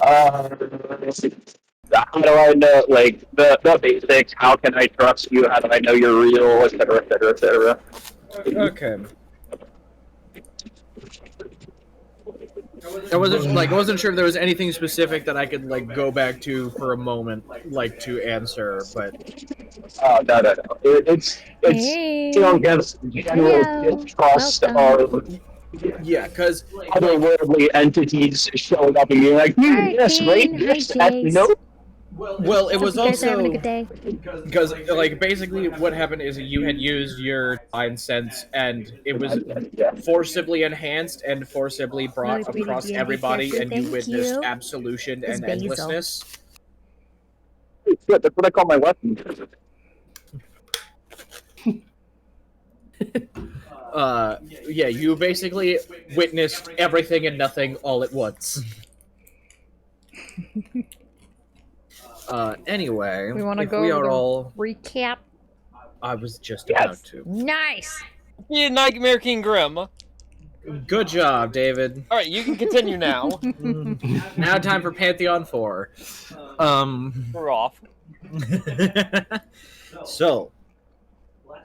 Uh, how do I know, like, the basics? How can I trust you? How do I know you're real? Et cetera, et cetera, et cetera. Okay. I wasn't sure if there was anything specific that I could like go back to for a moment, like to answer, but Oh, no, no, no. It's Hey, against general hello, distrust welcome. of yeah, because like, otherworldly entities showing up and being like, Hi, yes, rate Kane. Hi, this, and no. Jace. well, it Hope was you guys are having a also good day. because like basically what happened is you had used your divine sense and it was Yeah. forcibly enhanced and forcibly Really brought pretty across D&D everybody, character. and you Thank witnessed you. absolution Is and Basil. endlessness. Shit, that's what I call my weapon. Yeah, you basically witnessed everything and nothing all at once. Anyway, We want to if go we over are the all, recap. I was just Yes. about to. Nice. Yeah, Nightmare King Grim. All Good job, David. right, you can continue now. Now time for Pantheon 4. We're off. So,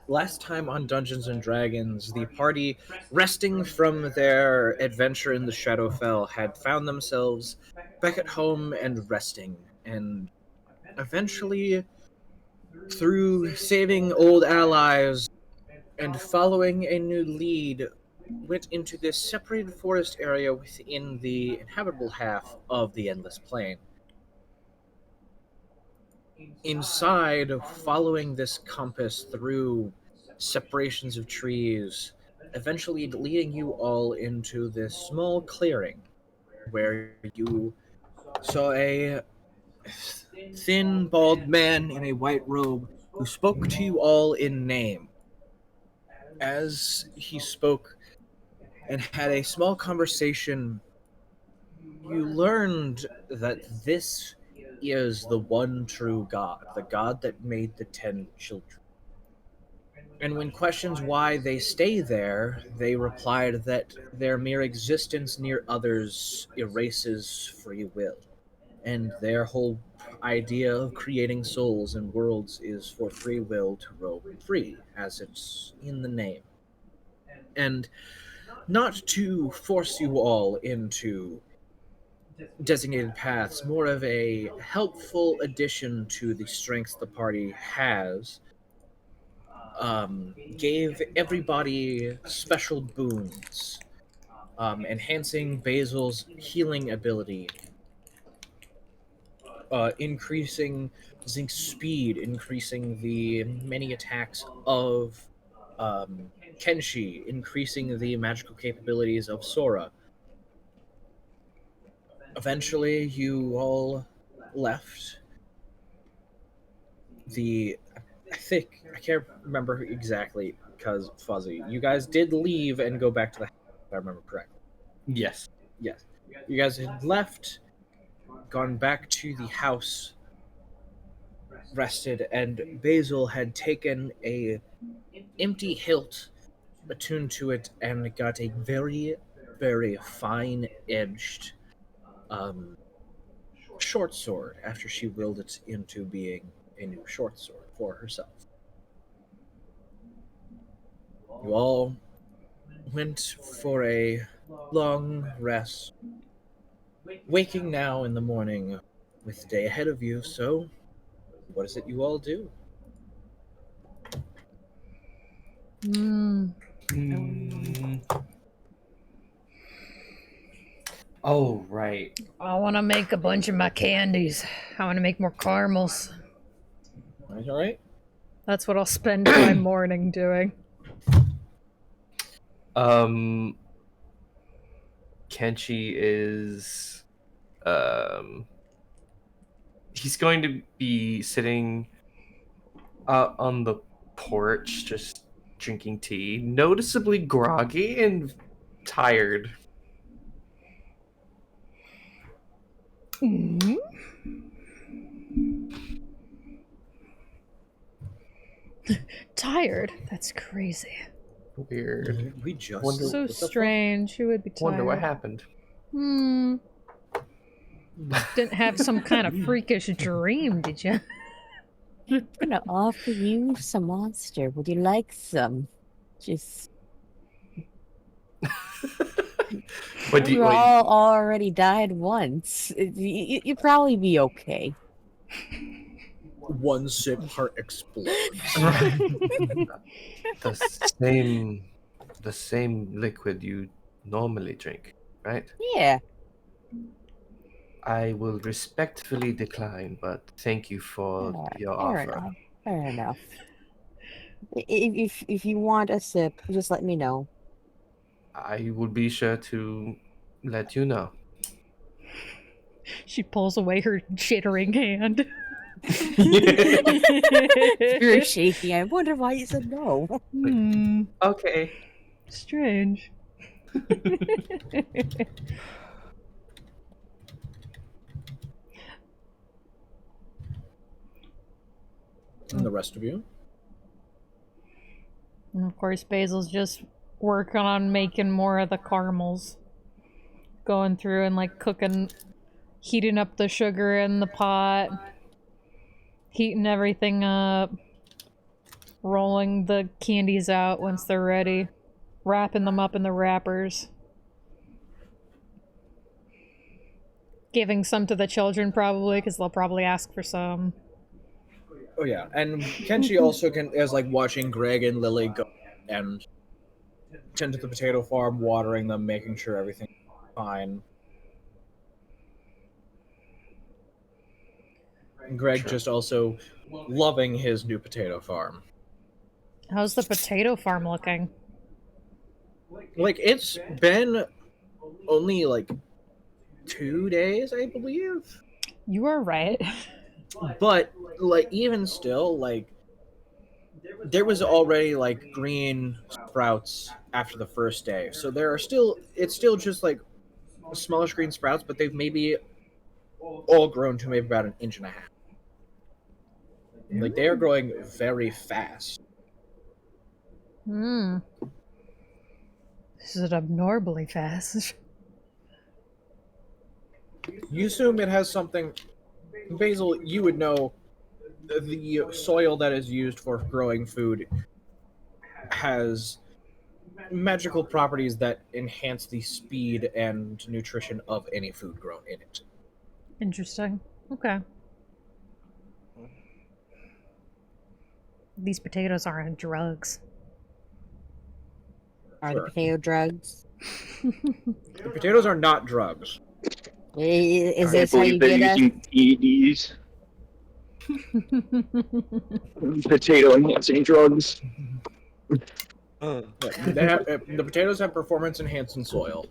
last time on Dungeons and Dragons, the party, resting from their adventure in the Shadowfell, had found themselves back at home and resting, and eventually, through saving old allies and following a new lead, went into this separated forest area within the inhabitable half of the Endless Plain. Inside, following this compass through separations of trees, eventually leading you all into this small clearing where you saw a thin, bald man in a white robe who spoke to you all in name. As he spoke and had a small conversation, you learned that this is the one true God, the God that made the 10 children. And when questioned why they stay there, they replied that their mere existence near others erases free will, and their whole idea of creating souls and worlds is for free will to roam free, as it's in the name. And not to force you all into designated paths, more of a helpful addition to the strengths the party has. Gave everybody special boons, enhancing Basil's healing ability, increasing Zinc's speed, increasing the many attacks of Kenshi, increasing the magical capabilities of Sora. Eventually, you all left the. I can't remember exactly because fuzzy. You guys did leave and go back to the house, if I remember correctly. Yes. Yes. You guys had left, gone back to the house, rested, and Basil had taken a empty hilt attuned to it and got a very, very fine-edged short sword after she willed it into being a new short sword for herself. You all went for a long rest, waking now in the morning with the day ahead of you, so what is it you all do? Mm. Oh, right. I want to make a bunch of my candies. I want to make more caramels. All right. That's what I'll spend my morning doing. Kenshi is he's going to be sitting out on the porch just drinking tea, noticeably groggy and tired. Mm. Tired? That's crazy. Weird. We just Wonder- So what the fuck? strange. Who would be tired? Wonder what happened. Hmm. Didn't have some kind of freakish dream, did you? I'm gonna offer you some monster. Would you like some? Just But do you you, wait, all already died once. You'd probably be okay. One sip, heart explodes. the same liquid you normally drink, right? Yeah. I will respectfully decline, but thank you for your Fair offer. enough. Fair enough. If you want a sip, just let me know. I will be sure to let you know. She pulls away her jittering hand. You're shaky. I wonder why you said no. Okay. Strange. And the rest of you? And of course, Basil's just working on making more of the caramels. Going through and like cooking, heating up the sugar in the pot, heating everything up, rolling the candies out once they're ready, wrapping them up in the wrappers. Giving some to the children probably, because they'll probably ask for some. Oh yeah, and Kenshi also is like watching Greg and Lily go and tend to the potato farm, watering them, making sure everything's fine. And Greg just also loving his new potato farm. How's the potato farm looking? Like, it's been only like 2 days, I believe. You are right. But like, even still, like, there was already like green sprouts after the first day, so there are still, it's still just like smallish green sprouts, but they've maybe all grown to maybe about 1.5 inches. Like, they are growing very fast. This is abnormally fast. You assume it has something, Basil, you would know the soil that is used for growing food has magical properties that enhance the speed and nutrition of any food grown in it. Interesting. Okay. These potatoes aren't drugs. Are the potato drugs? The potatoes are not drugs. Is I this how you believe they're get us? using PEDs, potato enhancing drugs. They have, the potatoes have performance enhancing soil.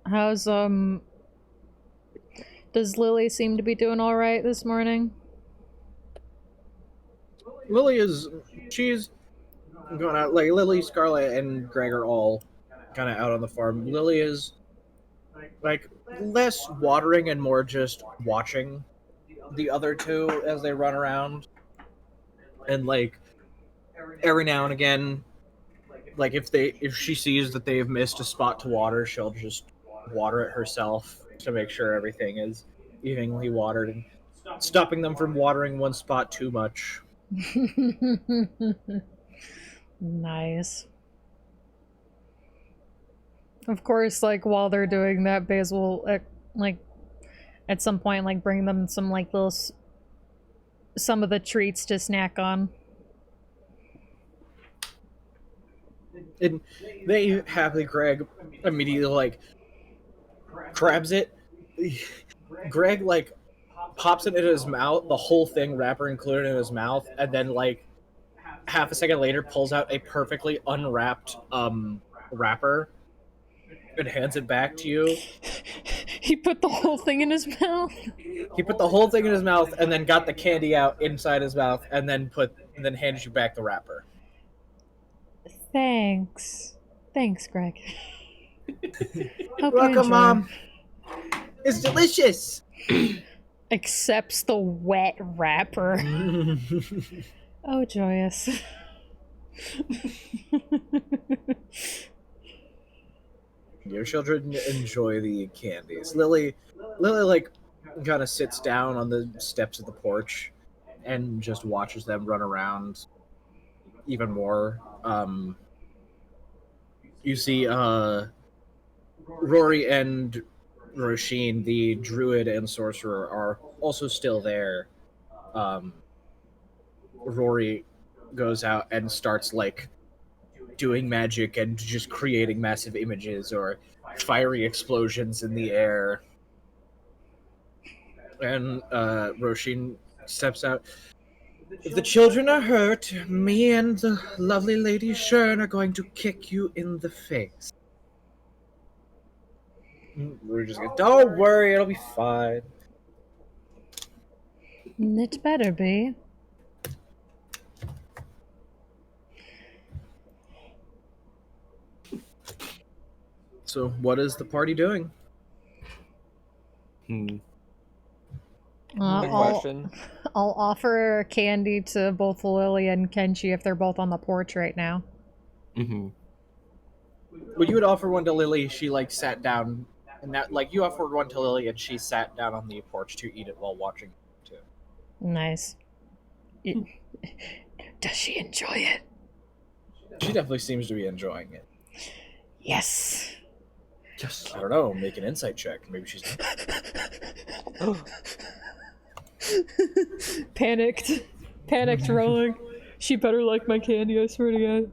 How's does Lily seem to be doing all right this morning? Lily she's going out, like, Lily, Scarlet, and Greg are all kind of out on the farm. Lily is like less watering and more just watching the other two as they run around, and like every now and again, like if she sees that they've missed a spot to water, she'll just water it herself to make sure everything is evenly watered and stopping them from watering one spot too much. Nice. Of course, like, while they're doing that, Basil will, like, at some point, like, bring them some, like, little, some of the treats to snack on. And they happily, Greg immediately, like, grabs it. Greg, like, pops it in his mouth, the whole thing, wrapper included, in his mouth, and then, like, half a second later pulls out a perfectly unwrapped wrapper and hands it back to you. He put the whole thing in his mouth? He put the whole thing in his mouth and then got the candy out inside his mouth and then handed you back the wrapper. Thanks. Thanks, Greg. Welcome, Mom. It's delicious. Accepts the wet wrapper. Oh, joyous. Your children enjoy the candies. Lily, like, kind of sits down on the steps of the porch and just watches them run around even more. You see, Rory and Roshin, the druid and sorcerer, are also still there. Rory goes out and starts like doing magic and just creating massive images or fiery explosions in the air. And Roshin steps out. If the children are hurt, me and the lovely Lady Shern are going to kick you in the face. We're just going, don't worry, it'll be fine. It better be. So, what is the party doing? Good I'll, question. I'll offer candy to both Lily and Kenshi if they're both on the porch right now. Mm-hmm. Well, you would offer one to Lily. She like sat down, and that like you offered one to Lily, and she sat down on the porch to eat it while watching too. Nice. Does she enjoy it? She definitely seems to be enjoying it. Yes. Yes. I don't know. Make an insight check. Maybe she's Panicked rolling. She better like my candy, I swear to God.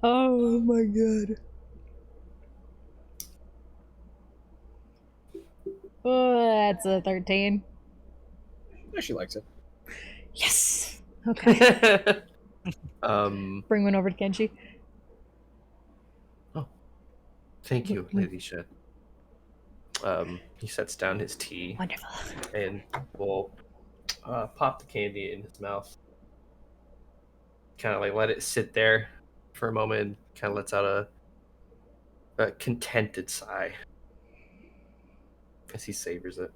Oh my God. Oh, that's a 13. Yeah, she likes it. Yes. Okay. Bring one over to Kenshi. Thank you, Lady Shed. He sets down his tea. Wonderful. And will pop the candy in his mouth. Kind of like let it sit there for a moment. Kind of lets out a contented sigh as he savors it.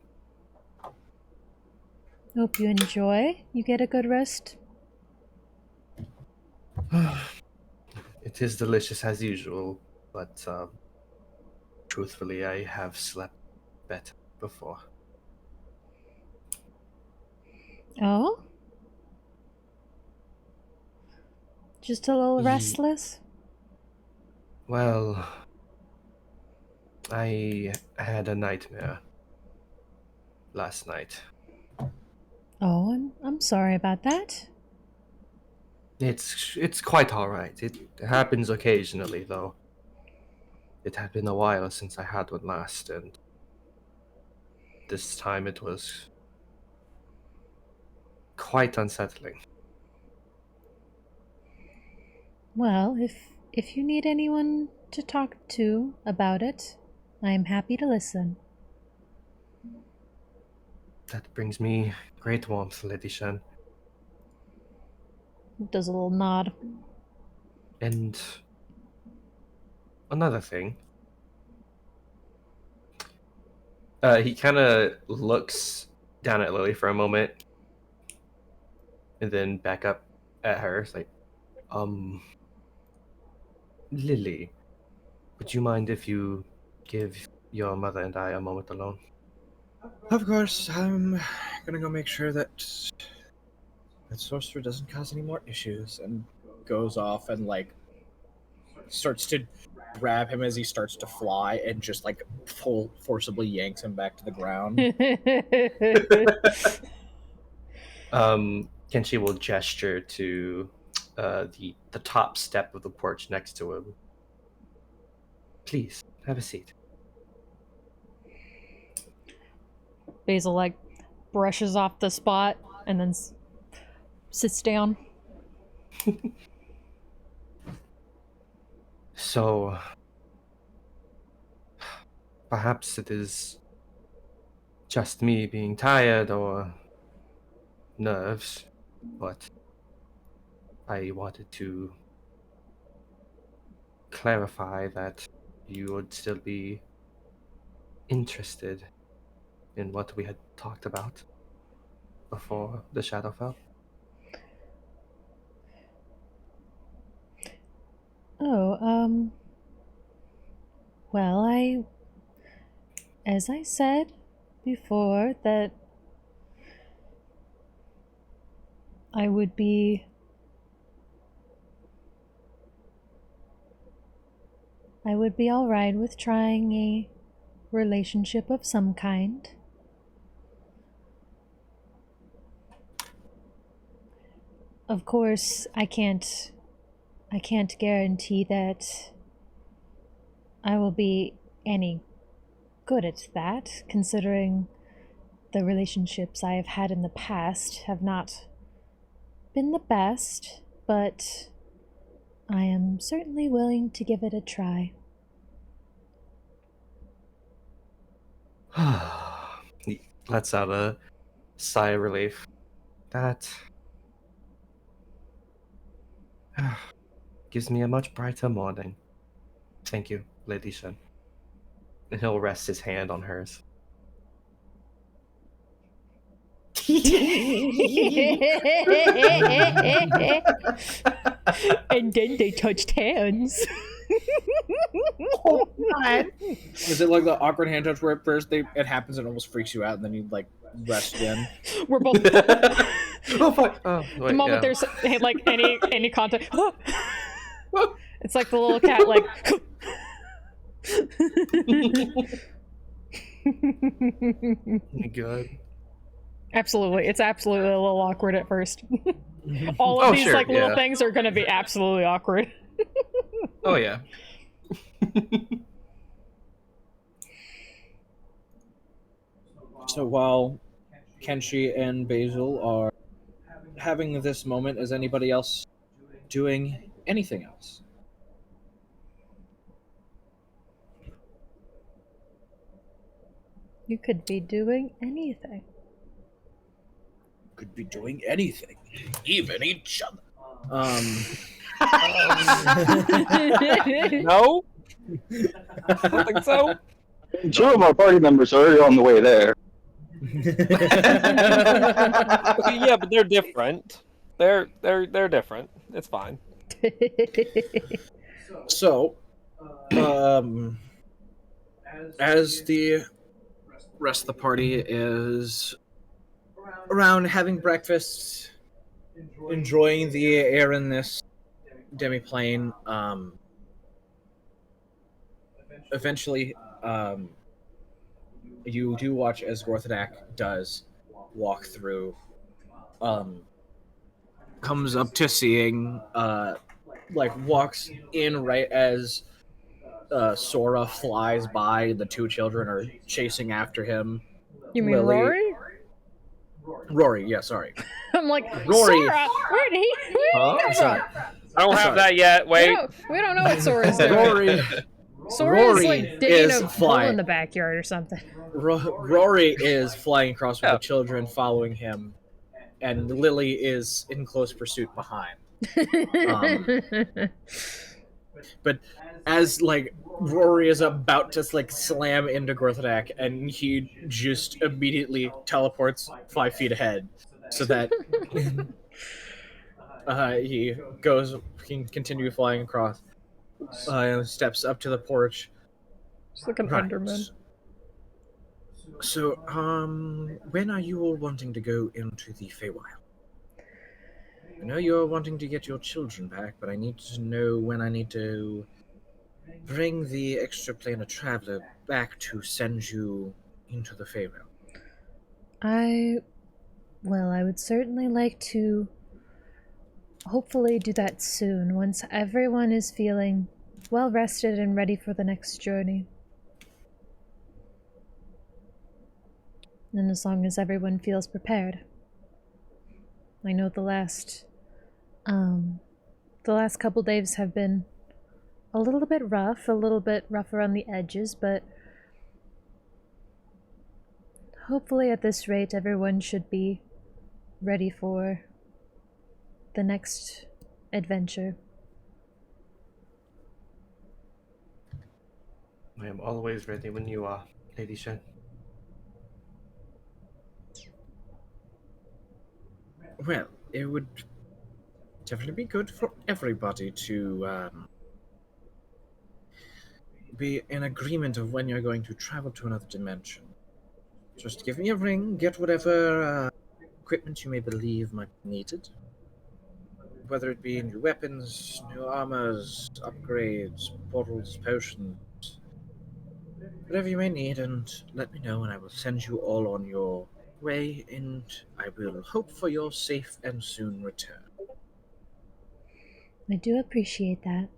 Hope you enjoy. You get a good rest. It is delicious as usual, but truthfully, I have slept better before. Oh? Just a little Ye- restless? Well, I had a nightmare last night. Oh, I'm sorry about that. It's quite all right. It happens occasionally, though. It had been a while since I had one last, and this time it was quite unsettling. Well, if you need anyone to talk to about it, I'm happy to listen. That brings me great warmth, Lady Shen. Does a little nod. And another thing. He kind of looks down at Lily for a moment, and then back up at her. It's like, Lily, would you mind if you give your mother and I a moment alone? Of course, I'm gonna go make sure that sorcerer doesn't cause any more issues, and goes off and like starts to grab him as he starts to fly, and just like forcibly yanks him back to the ground. Kenshi will gesture to the top step of the porch next to him. Please have a seat. Basil like brushes off the spot and then sits down. So, perhaps it is just me being tired or nerves, but I wanted to clarify that you would still be interested in what we had talked about before the shadow fell. Oh, Well, as I said before, that I would be alright with trying a relationship of some kind. Of course, I can't guarantee that I will be any good at that, considering the relationships I have had in the past have not been the best, but I am certainly willing to give it a try. He lets out a sigh of relief. That gives me a much brighter morning. Thank you, Lady Shen. And he'll rest his hand on hers. And then they touched hands. Is it like the awkward hand touch where at first it happens and it almost freaks you out, and then you like rest again? We're both Oh fuck! Oh, wait, the moment yeah. there's like any contact. It's like the little cat like Good. Absolutely. It's absolutely a little awkward at first. All of these like little things are gonna be absolutely awkward. Oh yeah. So while Kenshi and Basil are having this moment, is anybody else doing anything else? You could be doing anything. Could be doing anything, even each other. No? I don't think so. Two of our party members are already on the way there. Okay, yeah, but they're different. They're different. It's fine. So, as the rest of the party is around having breakfast, enjoying the air in this demi-plane, eventually, you do watch as Gorthadak does walk through, comes up to seeing, walks in right as Sora flies by. The two children are chasing after him. You mean Lily- Rory? Rory, yeah, sorry. I'm like, Rory. Sora! Where did he come Sorry. from? I don't have Sorry. that yet. Wait. We don't know what Sora's doing. Rory, Sora's Rory like digging is a hole flying. in the backyard or something. Rory is flying across with Yeah. the children following him, and Lily is in close pursuit behind. But as Rory is about to slam into Gorthadak, and he just immediately teleports 5 feet ahead, so that he can continue flying across. Steps up to the porch. It's like an Right. Enderman. So, when are you all wanting to go into the Fey Wild? I know you're wanting to get your children back, but I need to know when I need to bring the extraplanar traveler back to send you into the Fey Wild. I would certainly like to hopefully do that soon, once everyone is feeling well rested and ready for the next journey. And as long as everyone feels prepared. I know the last couple days have been a little bit rough around the edges, but hopefully at this rate everyone should be ready for the next adventure. I am always ready when you are, Lady Shen. Well, it would definitely be good for everybody to be in agreement of when you're going to travel to another dimension. Just give me a ring, get whatever equipment you may believe might be needed. Whether it be new weapons, new armors, upgrades, bottles, potions, whatever you may need, and let me know, and I will send you all on your way, and I will hope for your safe and soon return. I do appreciate that.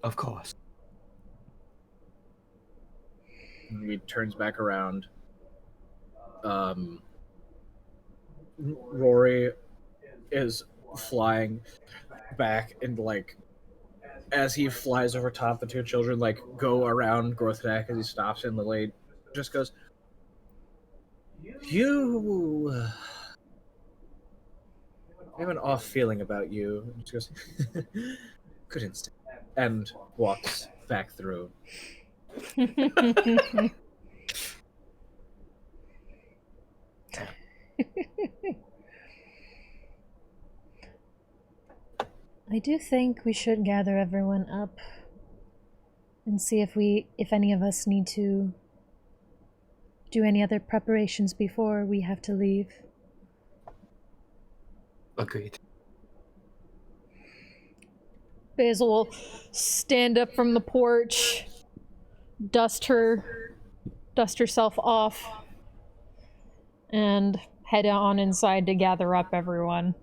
Of course. And he turns back around. Rory is flying back, and like as he flies over top, the two children like go around Gorthnak as he stops, and Lily just goes, "You I have an off feeling about you." And she goes, "Good instinct," and walks back through. I do think we should gather everyone up and see if any of us need to do any other preparations before we have to leave. Agreed. Basil will stand up from the porch, dust herself off, and head on inside to gather up everyone.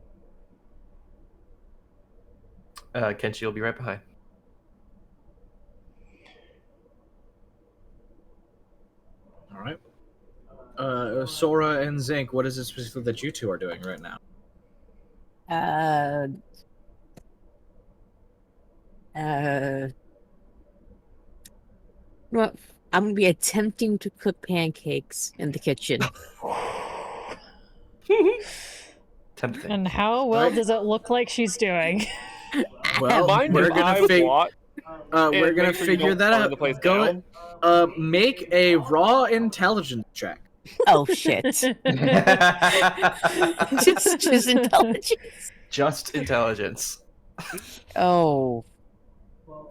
Kenshi will be right behind. All right. Sora and Zinc, what is it specifically that you two are doing right now? Well, I'm gonna be attempting to cook pancakes in the kitchen. Tempting. And how well Right. does it look like she's doing? Well, Mind we're if gonna I fig- watch we're and gonna make sure you figure don't that burn out. the place Go down? make a raw intelligence check. Oh shit! just intelligence. Just intelligence. Oh,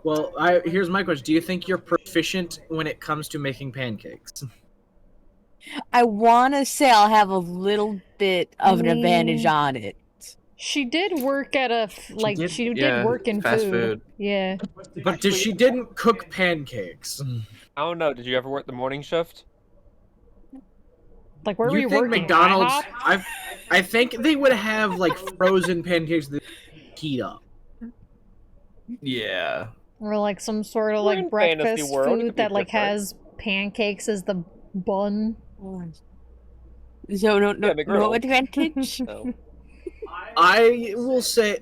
Well, here's my question: do you think you're proficient when it comes to making pancakes? I want to say I'll have a little bit of an advantage on it. She did work at a she did work in fast food. food. Yeah. But she didn't cook pancakes. I don't know. Did you ever work the morning shift? Like where were You you think working? McDonald's? IHOP? I think they would have like frozen pancakes that heat up. Yeah. Or like some sort of We're like in fantasy breakfast world, it food could be that like different. has pancakes as the bun. So no McGriddle. advantage. No. I will say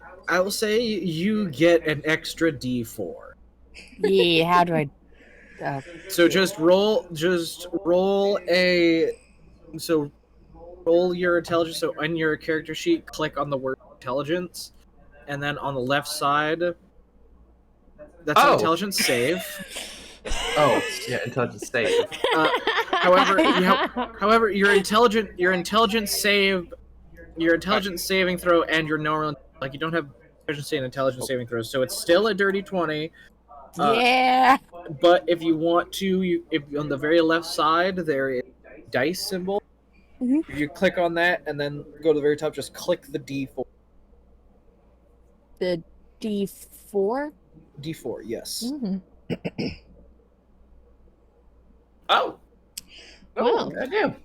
you get an extra D4. Yeah. How do I? So roll your intelligence. So on your character sheet, click on the word intelligence, and then on the left side, that's an Oh. intelligence save. Oh, yeah, intelligence save. However, your intelligence saving throw and your normal, like, you don't have proficiency in intelligence saving throws, so it's still a dirty 20. Yeah. But if you want to, if on the very left side there is a dice symbol. Mhm. If you click on that and then go to the very top, just click the D4. The D4. D4, yes. Mhm. Oh. Wow. Goddamn.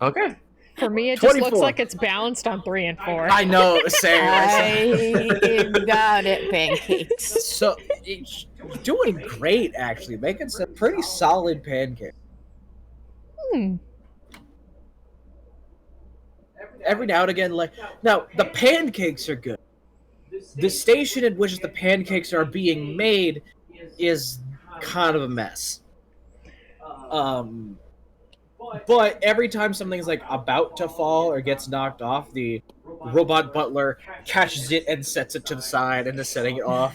Okay. For me, it just 24. looks like it's balanced on 3 and 4. I know, same. I got it. Pancakes. So, it's doing great, actually. Making some pretty solid pancakes. Hmm. Every now and again, now, the pancakes are good. The station in which the pancakes are being made is kind of a mess. But every time something's like about to fall or gets knocked off, the robot butler catches it and sets it to the side and is setting it off,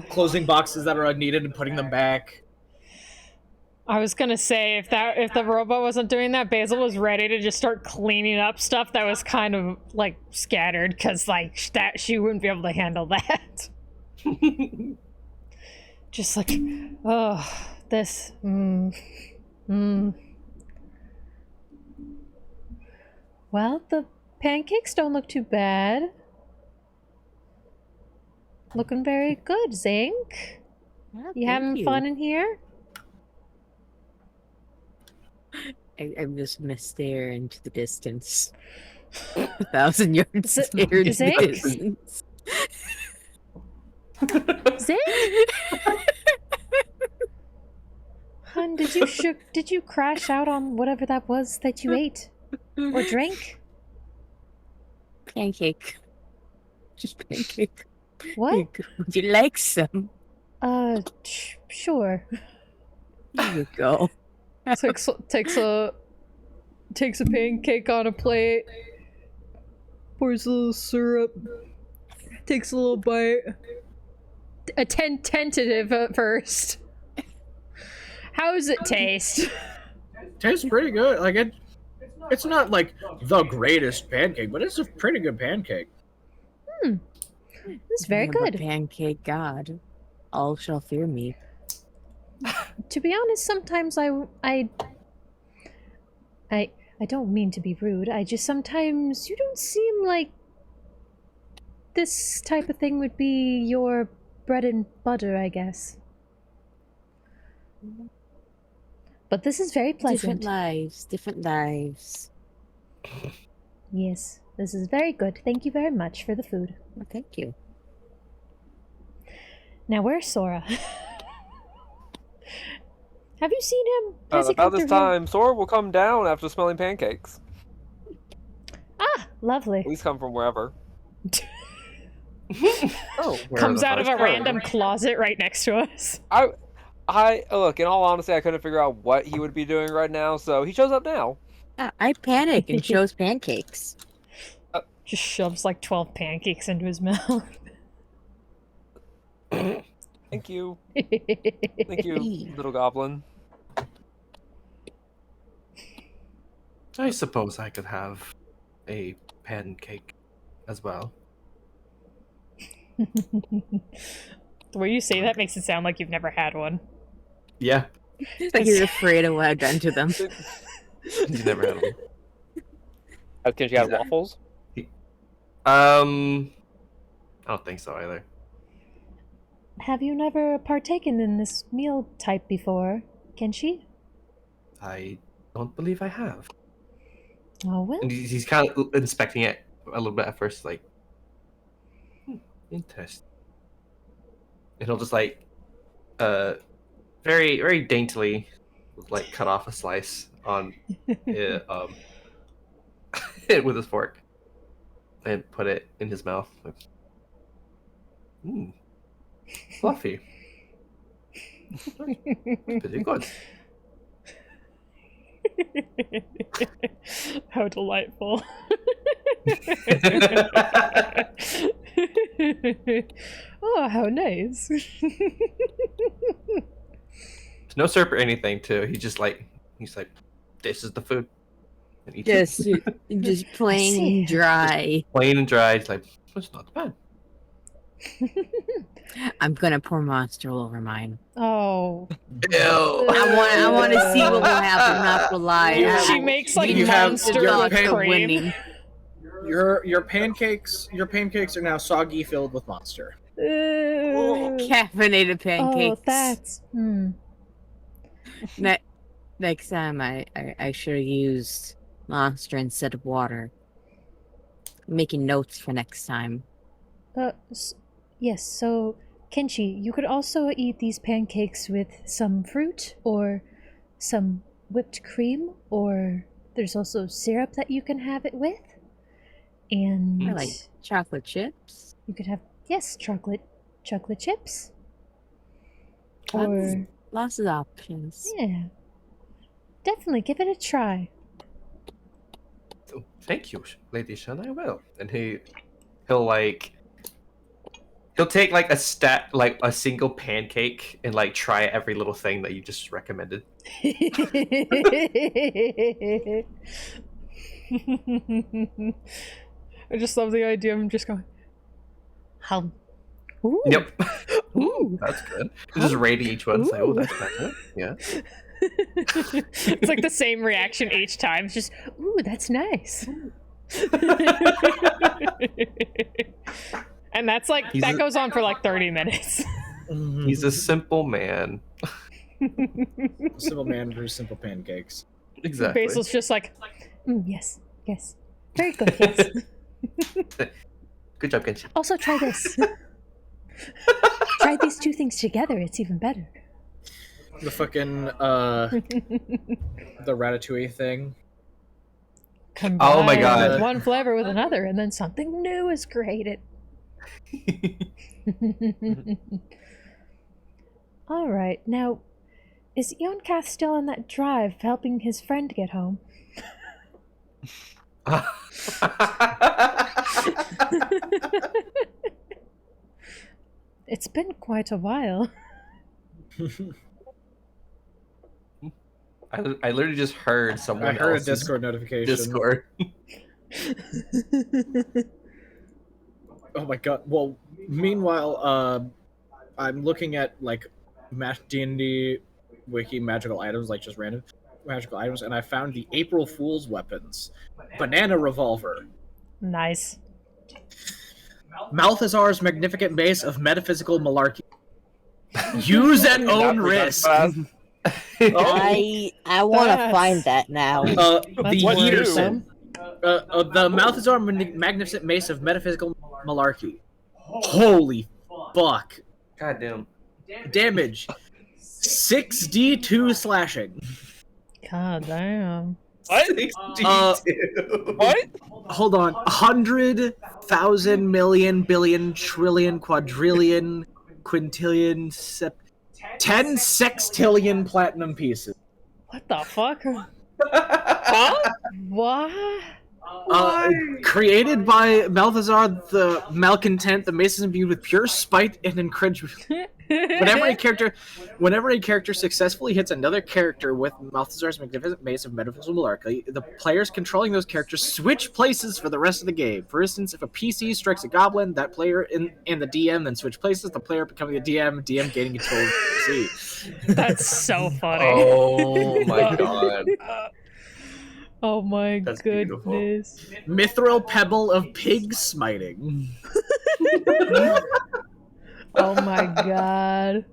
closing boxes that are unneeded and putting them back. I was gonna say if the robot wasn't doing that, Basil was ready to just start cleaning up stuff that was kind of like scattered because like that she wouldn't be able to handle that. Just like, oh, this. Well, the pancakes don't look too bad. Looking very good, Zinc. You having fun in here? I'm just gonna stare into the distance. 1,000 yards stare into the Zink? distance. Zinc? Hun, did you crash out on whatever that was that you ate? Or drank? Pancake. Just pancake. What? Would you like some? Sure. Here you go. Takes a pancake on a plate, pours a little syrup, takes a little bite. Tentative at first. How does it taste? Tastes pretty good. Like it's not like the greatest pancake, but it's a pretty good pancake. It's very I'm a good. pancake god. All shall fear me. To be honest, sometimes I don't mean to be rude. I just sometimes you don't seem like this type of thing would be your bread and butter, I guess. But this is very pleasant. Different lives. Yes, this is very good. Thank you very much for the food. Well, thank you. Now, where's Sora? Have you seen him? Has he About come this through here? time, Sora will come down after smelling pancakes. Ah, lovely. Please come from wherever. Oh, Comes out of a random closet right next to us. I look. In all honesty, I couldn't figure out what he would be doing right now, so he shows up now. I panic and chose pancakes. Just shoves like 12 pancakes into his mouth. Thank you. Thank you, little goblin. I suppose I could have a pancake as well. The way you say that makes it sound like you've never had one. Yeah, Like you're afraid of what I've done to them. you never had one. Can she have waffles? I don't think so either. Have you never partaken in this meal type before, Kenshi? I don't believe I have. Oh, well. And he's kind of inspecting it a little bit at first, like, interesting. And he'll just like, very, very daintily, like cut off a slice on, it, with his fork, and put it in his mouth. Fluffy. Pretty good. How delightful. Oh, how nice. There's no syrup or anything, too. He's like, this is the food. And eats it. Just plain and dry. Plain and dry. It's like, it's not bad. I'm gonna pour Monster all over mine. Oh. Ew. I want to see what will happen. Not to lie. She makes like You have monster your with cream. winning. Your pancakes are now soggy filled with monster. Caffeinated pancakes. Oh, that's Next time I should have used Monster instead of water. I'm making notes for next time. Yes, so Kenshi, you could also eat these pancakes with some fruit or some whipped cream, or there's also syrup that you can have it with. And I like chocolate chips. you could have, yes, chocolate chips. Lots- Or Lots of options. yeah. Definitely give it a try. Oh, thank you, Lady Shen. I will. And he'll take like a single pancake and like try every little thing that you just recommended. I just love the idea of him just going, hum. Ooh. Yep. Ooh, that's good. Just rating each one. It's like, oh, that's better. Yeah. It's like the same reaction each time. It's just, ooh, that's nice. And that's like, that goes on for like 30 minutes. He's a simple man. Simple man versus simple pancakes. Exactly. Basil's just like, yes, yes. Very good, yes. Good job, Genshin. Also try this. Try these two things together, it's even better. The fucking, the ratatouille thing. Combine Oh my God. one flavor with another, and then something new is created. All right, now, is Yonkath still on that drive helping his friend get home? It's been quite a while. I literally just heard someone. I heard a else's Discord notification. Discord. Oh my god. Well, meanwhile, I'm looking at like D&D wiki magical items, like just random magical items, and I found the April Fool's weapons. Banana revolver. Nice. Malthazar's magnificent mace of metaphysical malarkey. Use at own risk. I want to find that now. The what Peterson. The Malthazar magnificent mace of metaphysical malarkey. Holy fuck. God damn. Damage. 6d2 slashing. God damn. What? What? Hold on. 100,000 million billion trillion quadrillion quintillion 10 sextillion platinum pieces. What the fuck? Huh? What? Created by Malthazar the Malcontent, the mace is imbued with pure spite and incredulity. Whenever a character successfully hits another character with Malthazar's magnificent mace of metaphysical malarkey, the players controlling those characters switch places for the rest of the game. For instance, if a PC strikes a goblin, that player and the DM then switch places, the player becoming a DM gaining control of the PC. That's so funny. Oh my god. Oh my That's goodness. Mithril pebble of pig smiting. Oh my god.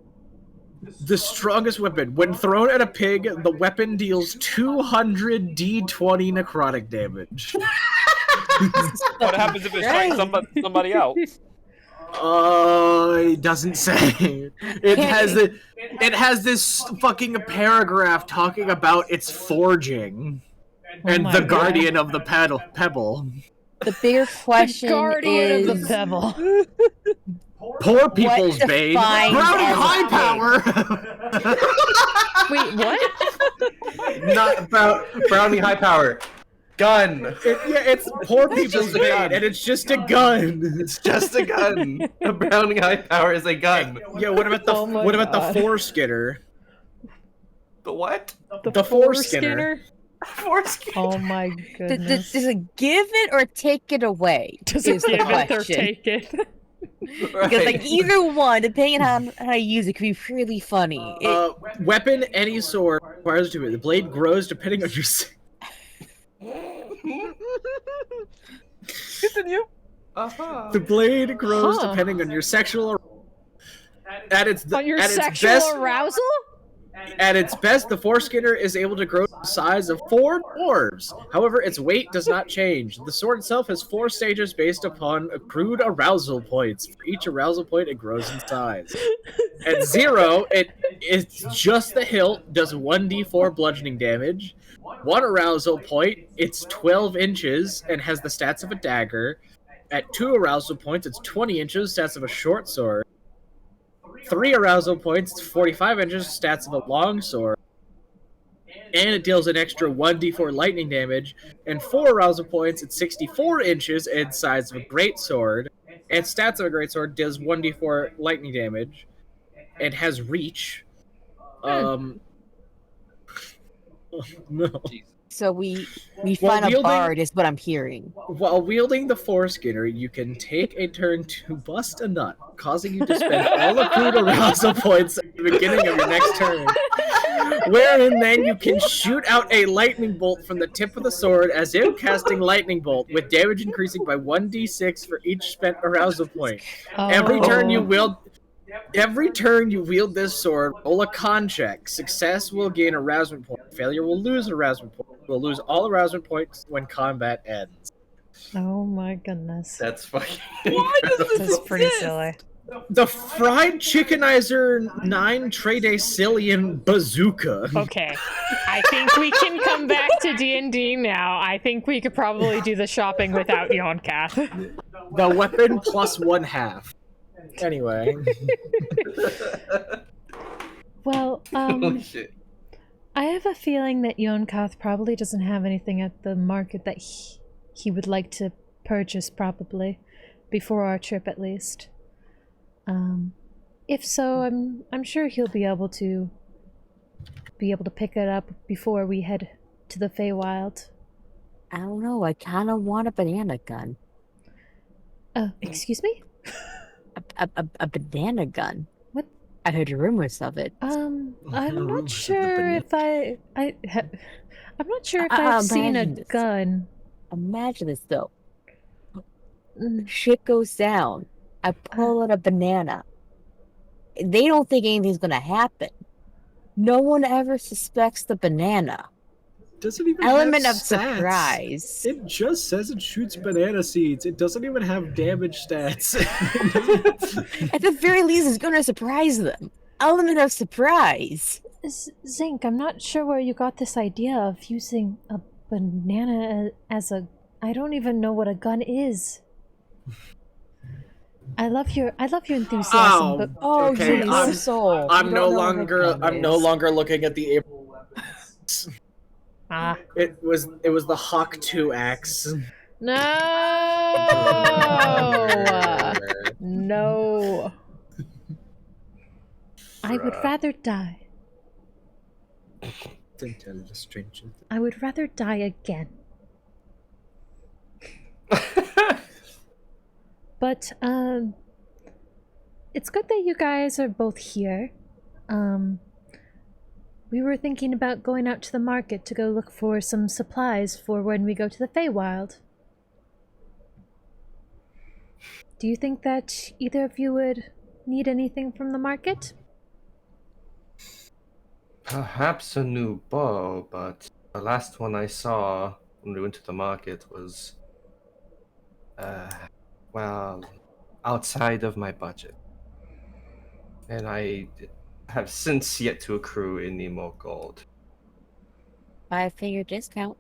The strongest weapon. When thrown at a pig, the weapon deals 200 d20 necrotic damage. What happens if it strikes somebody else? It doesn't say. It has this fucking paragraph talking about its forging and my the God. guardian of the pebble. The bigger question Guardian is... of the Pebble. Poor people's What bane. defines Brownie as high a power. Wait, what? Not about brownie high power. Gun. It's poor people's just a bane, gun. and it's just a gun. It's just a gun. A brownie high power is a gun. Yeah, what about the Oh my the God. foreskinner? The what? The foreskinner. Foreskin. Oh my goodness. Does it give it or take it away? Does is it the give it or question. take it? Because like either one, depending on how you use it, could be really funny. Weapon, any sword requires to it. The blade grows depending on your. Continue. The blade grows Huh. depending on your sexual. At its On your at its sexual best, arousal? At its best, the foreskinner is able to grow to the size of 4 dwarves. However, its weight does not change. The sword itself has 4 stages based upon accrued arousal points. For each arousal point, it grows in size. At 0, it's just the hilt, does 1d4 bludgeoning damage. 1 arousal point, it's 12 inches and has the stats of a dagger. At 2 arousal points, it's 20 inches, stats of a short sword. 3 arousal points, it's 45 inches, stats of a long sword. And it deals an extra 1d4 lightning damage. And 4 arousal points, it's 64 inches and size of a great sword. And stats of a great sword does 1d4 lightning damage. It has reach. Oh, no. So we While find a wielding- bard is what I'm hearing. While wielding the foreskinner, you can take a turn to bust a nut, causing you to spend all accrued arousal points at the beginning of your next turn. Wherein then you can shoot out a lightning bolt from the tip of the sword as if casting lightning bolt, with damage increasing by 1d6 for each spent arousal point. Every turn you wield this sword, roll a con check. Success will gain arousement point. Failure will lose arousement point. You will lose all arousement points when combat ends. Oh my goodness. That's fucking. Why does This is pretty silly. The Fried Chickenizer 9 Tradecillion Bazooka. Okay, I think we can come back to D&D now. I think we could probably do the shopping without Yonkath. The weapon plus 1/2. Anyway. Well, Holy shit. I have a feeling that Yonkath probably doesn't have anything at the market that he would like to purchase, probably, before our trip at least. If so, I'm sure he'll be able to pick it up before we head to the Fey Wild. I don't know. I kind of want a banana gun. Excuse me? A banana gun. What? I heard rumors of it. I'm not Rumors of the sure banana. if I'm not sure if I've seen a imagine this. gun. Imagine this though. Mm, Shit goes down. I pull out a banana. They don't think anything's gonna happen. No one ever suspects the banana. Doesn't even Element have of stats. surprise. It just says it shoots banana seeds. It doesn't even have damage stats. At the very least, it's gonna surprise them. Element of surprise. Zink, I'm not sure where you got this idea of using a banana as a... I don't even know what a gun is. I love your enthusiasm, but Oh, Okay, you I'm- low soul. I'm You no don't know what a longer gun no is. longer looking at the ah, It was the Hawk 2 axe. no, no. I would rather die. Didn't tell the stranger. I would rather die again. But it's good that you guys are both here. We were thinking about going out to the market to go look for some supplies for when we go to the Fey Wild. Do you think that either of you would need anything from the market? Perhaps a new bow, but the last one I saw when we went to the market was, well, outside of my budget. And I have since yet to accrue any more gold. 5-figure discount.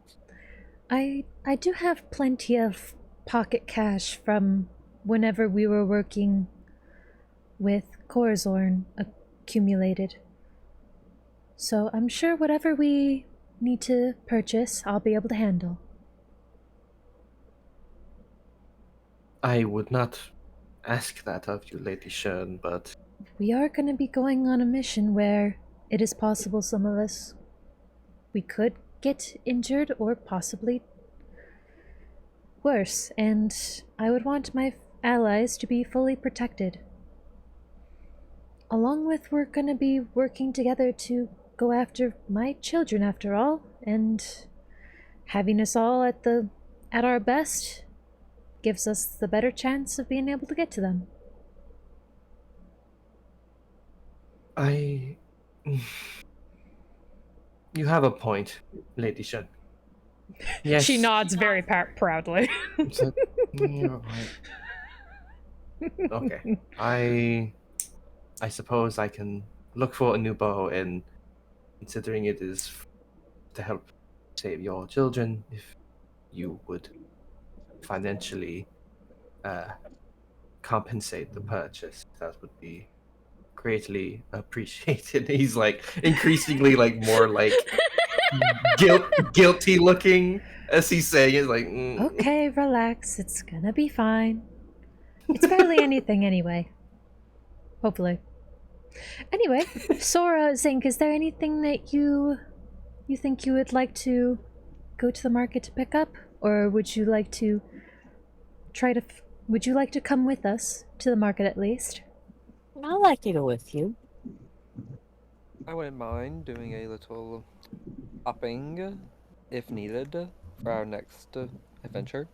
I do have plenty of pocket cash from whenever we were working with Corazorn accumulated. So I'm sure whatever we need to purchase, I'll be able to handle. I would not ask that of you, Lady Shern, but We are going to be going on a mission where it is possible some of us, we could get injured or possibly worse, and I would want my allies to be fully protected. Along with, we're going to be working together to go after my children after all, and having us all at our best gives us the better chance of being able to get to them. You have a point, Lady Shern. Yes. She nods very proudly. It's like, you're right. Okay. I suppose I can look for a new bow, and considering it is to help save your children, if you would financially compensate the purchase, that would be greatly appreciated. He's like increasingly like more like guilty looking as he's saying it, like Okay, relax. It's gonna be fine. It's barely anything anyway. Hopefully. Anyway, Sora, Zink, is there anything that you think you would like to go to the market to pick up, or would you like to would you like to come with us to the market at least? I'd like to go with you. I wouldn't mind doing a little shopping, if needed, for our next adventure.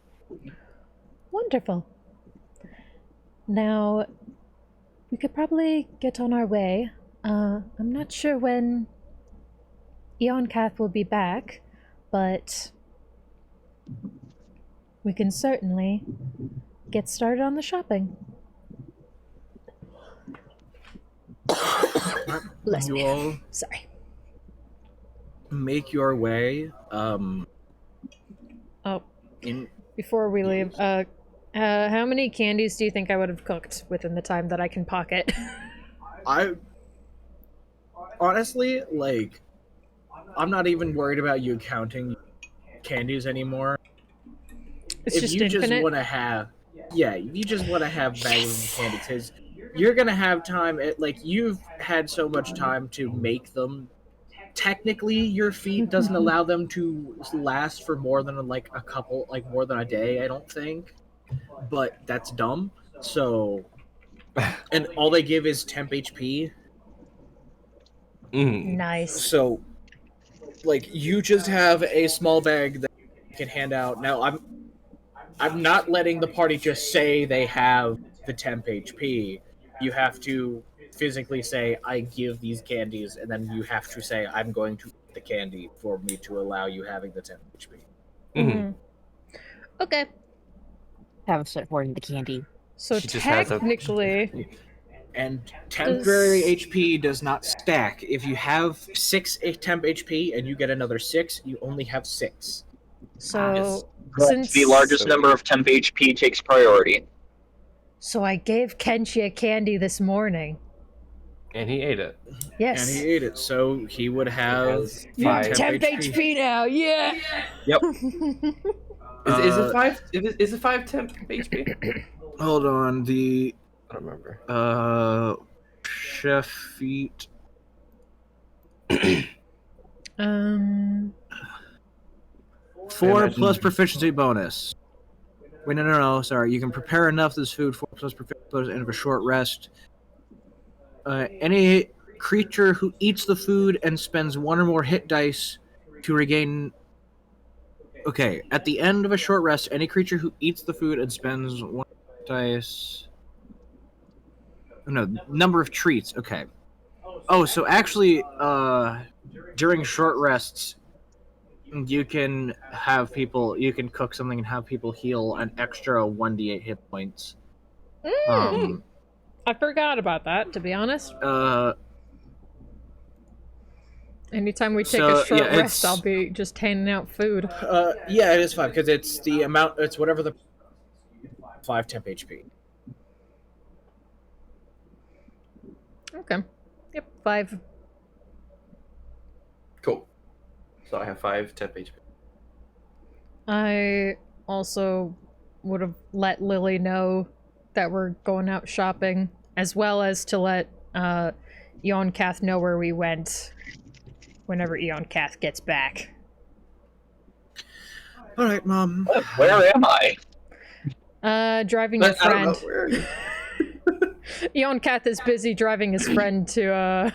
Wonderful. Now, we could probably get on our way. I'm not sure when Eoncath will be back, but we can certainly get started on the shopping. Bless You me. all Sorry. make your way Oh, in. before we leave, how many candies do you think I would have cooked within the time that I can pocket? I honestly like. I'm not even worried about you counting candies anymore. It's If just you infinite. just want to have, yeah, if you just want to have bags of candy, because you're gonna have time. Like you've had so much time to make them. Technically, your feet doesn't allow them to last for more than like a couple, like more than a day. I don't think, but that's dumb. So, and all they give is temp HP. Nice. So, like, you just have a small bag that you can hand out. Now, I'm not letting the party just say they have the temp HP. You have to physically say, I give these candies, and then you have to say, I'm going to eat the candy for me to allow you having the temp HP. Mm-hmm. Okay. Haven't started hoarding the candy. So She just has a- technically, And temporary HP does not stack. If you have 6 temp HP and you get another 6, you only have 6. so Correct. since The largest number of temp HP takes priority. so I gave Kenshi a candy this morning. And he ate it. Yes. And he ate it, so he would have Has You have 5. temp HP now. Yeah. Yep. Is it 5? Is it 5 temp HP? Hold on, the I don't remember. chef feet. Um. 4 imagine- plus proficiency bonus. Wait, no, sorry. You can prepare enough of this food, 4 plus proficiency bonus, and have a short rest. Any creature who eats the food and spends 1 or more hit dice to regain. Okay, at the end of a short rest, any creature who eats the food and spends 1 hit dice. No, number of treats. Okay. Oh, so actually, during short rests, you can have people. You can cook something and have people heal an extra 1d8 hit points. I forgot about that, to be honest. Anytime we take So, a short yeah, rest, it's- I'll be just handing out food. Yeah, it is 5 because it's the amount. It's whatever the 5 temp HP. Okay. Yep, 5. Cool. So I have 5 temp HP. I also would have let Lily know that we're going out shopping, as well as to let Eoncath know where we went whenever Eoncath gets back. All right, Mom. Where am I? Driving your But I don't know friend. where. Eoncath is busy driving his friend to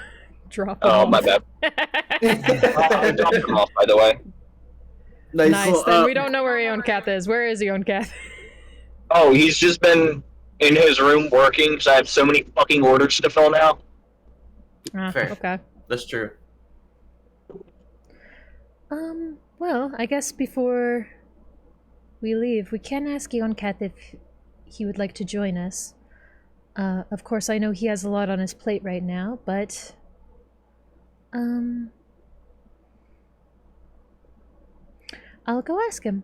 drop him Oh, off. my bad. I dropped him off, by the way. Nice. Well, Then we don't know where Eoncath is. Where is Eoncath? Oh, he's just been in his room working because I have so many fucking orders to fill now. Fair. Okay. That's true. Well, I guess before we leave, we can ask Eoncath if he would like to join us. Of course, I know he has a lot on his plate right now, but I'll go ask him.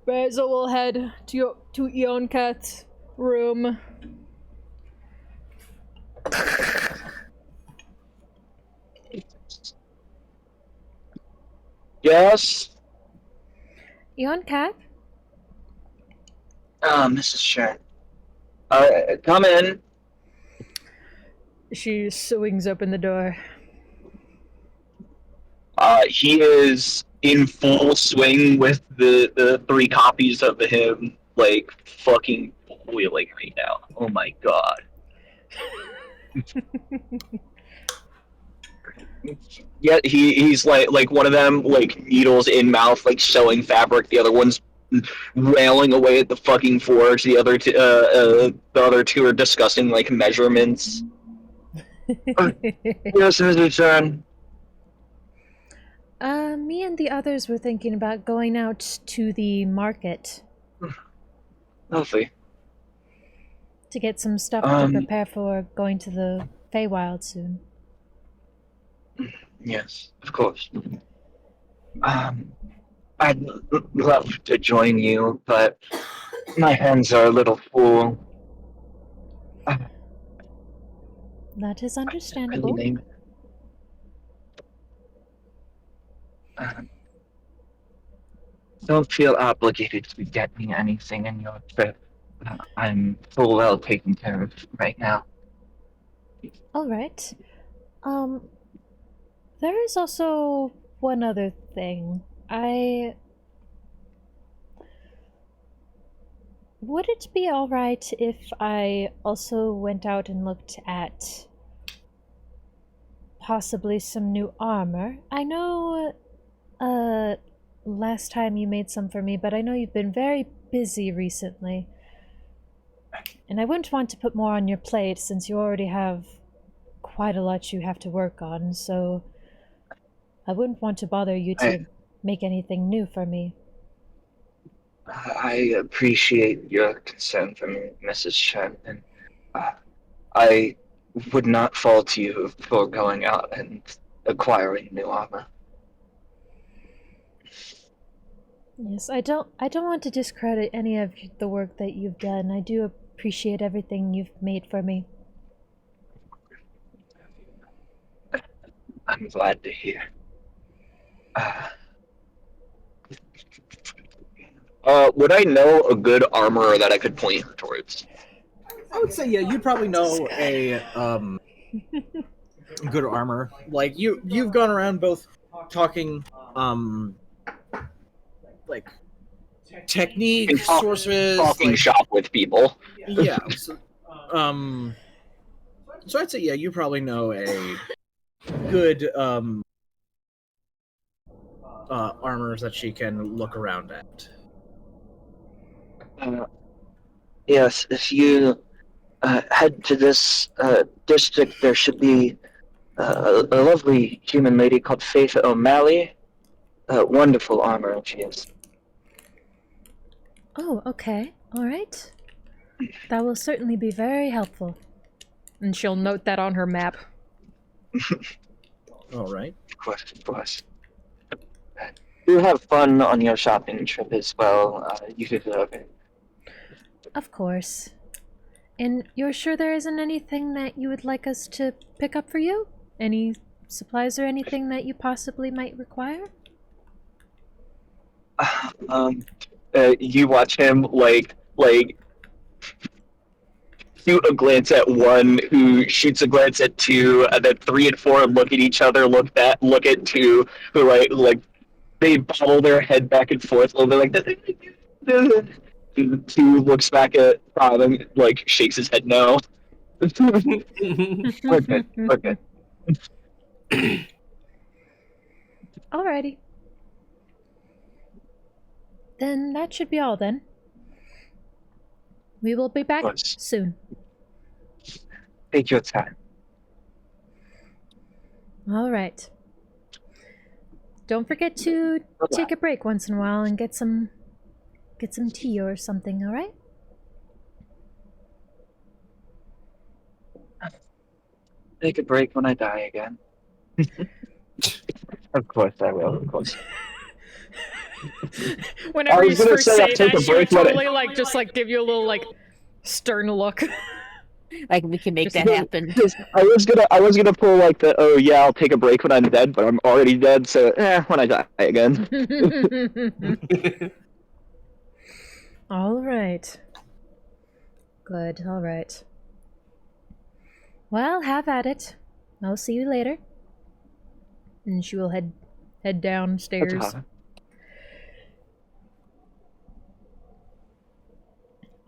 Right, so we'll head to Eoncath's room. Yes? Eoncath? Mrs. Shen. Come in. She swings open the door. He is in full swing with the 3 copies of him, like, fucking boiling right now. Oh my god. Yeah, he's like one of them, like, needles in mouth, like, sewing fabric. The other one's railing away at the fucking forge. The other two are discussing, like, measurements. Yes, Mr. Chan. Me and the others were thinking about going out to the market Lovely. to get some stuff to prepare for going to the Fey Wild soon. Yes, of course. I'd love to join you, but my hands are a little full. That is understandable. Don't feel obligated to get me anything in your trip. I'm full well taken care of right now. Alright. There is also one other thing. Would it be alright if I also went out and looked at possibly some new armor? I know, last time you made some for me, but I know you've been very busy recently. And I wouldn't want to put more on your plate since you already have quite a lot you have to work on, so I wouldn't want to bother you to make anything new for me. I appreciate your concern for me, Mrs. Chen, and I would not fault you for going out and acquiring new armor. Yes, I don't want to discredit any of the work that you've done. I do appreciate everything you've made for me. I'm glad to hear. Would I know a good armorer that I could point her towards? I would say, yeah, you probably know a good armor. Like you've gone around both talking like technique sources, talking like, shop with people. Yeah. So I'd say, yeah, you probably know a good armors that she can look around at. Yes, if you head to this district, there should be a lovely human lady called Faith O'Malley. Wonderful armor she is. Oh, okay. Alright. That will certainly be very helpful. And she'll note that on her map. All right. Of course. Do have fun on your shopping trip as well. You deserve it. Of course. And you're sure there isn't anything that you would like us to pick up for you? Any supplies or anything that you possibly might require? You watch him like shoot a glance at one, who shoots a glance at two, and then 3 and 4 look at each other, look at 2, who like they bobble their head back and forth a little bit, like 2 looks back at 5 and like shakes his head no. We're good. Alrighty. Then that should be all then. We will be back soon. Take your time. Alright. Don't forget to take a break once in a while and get some tea or something, alright? Take a break when I die again. Of course I will, of course. Whenever you first say that, she would totally just give you a little stern look. Like, we can make that happen. I was gonna pull like the, oh yeah, I'll take a break when I'm dead, but I'm already dead, so when I die again. Alright. Good, alright. Well, have at it. I'll see you later. And she will head head downstairs.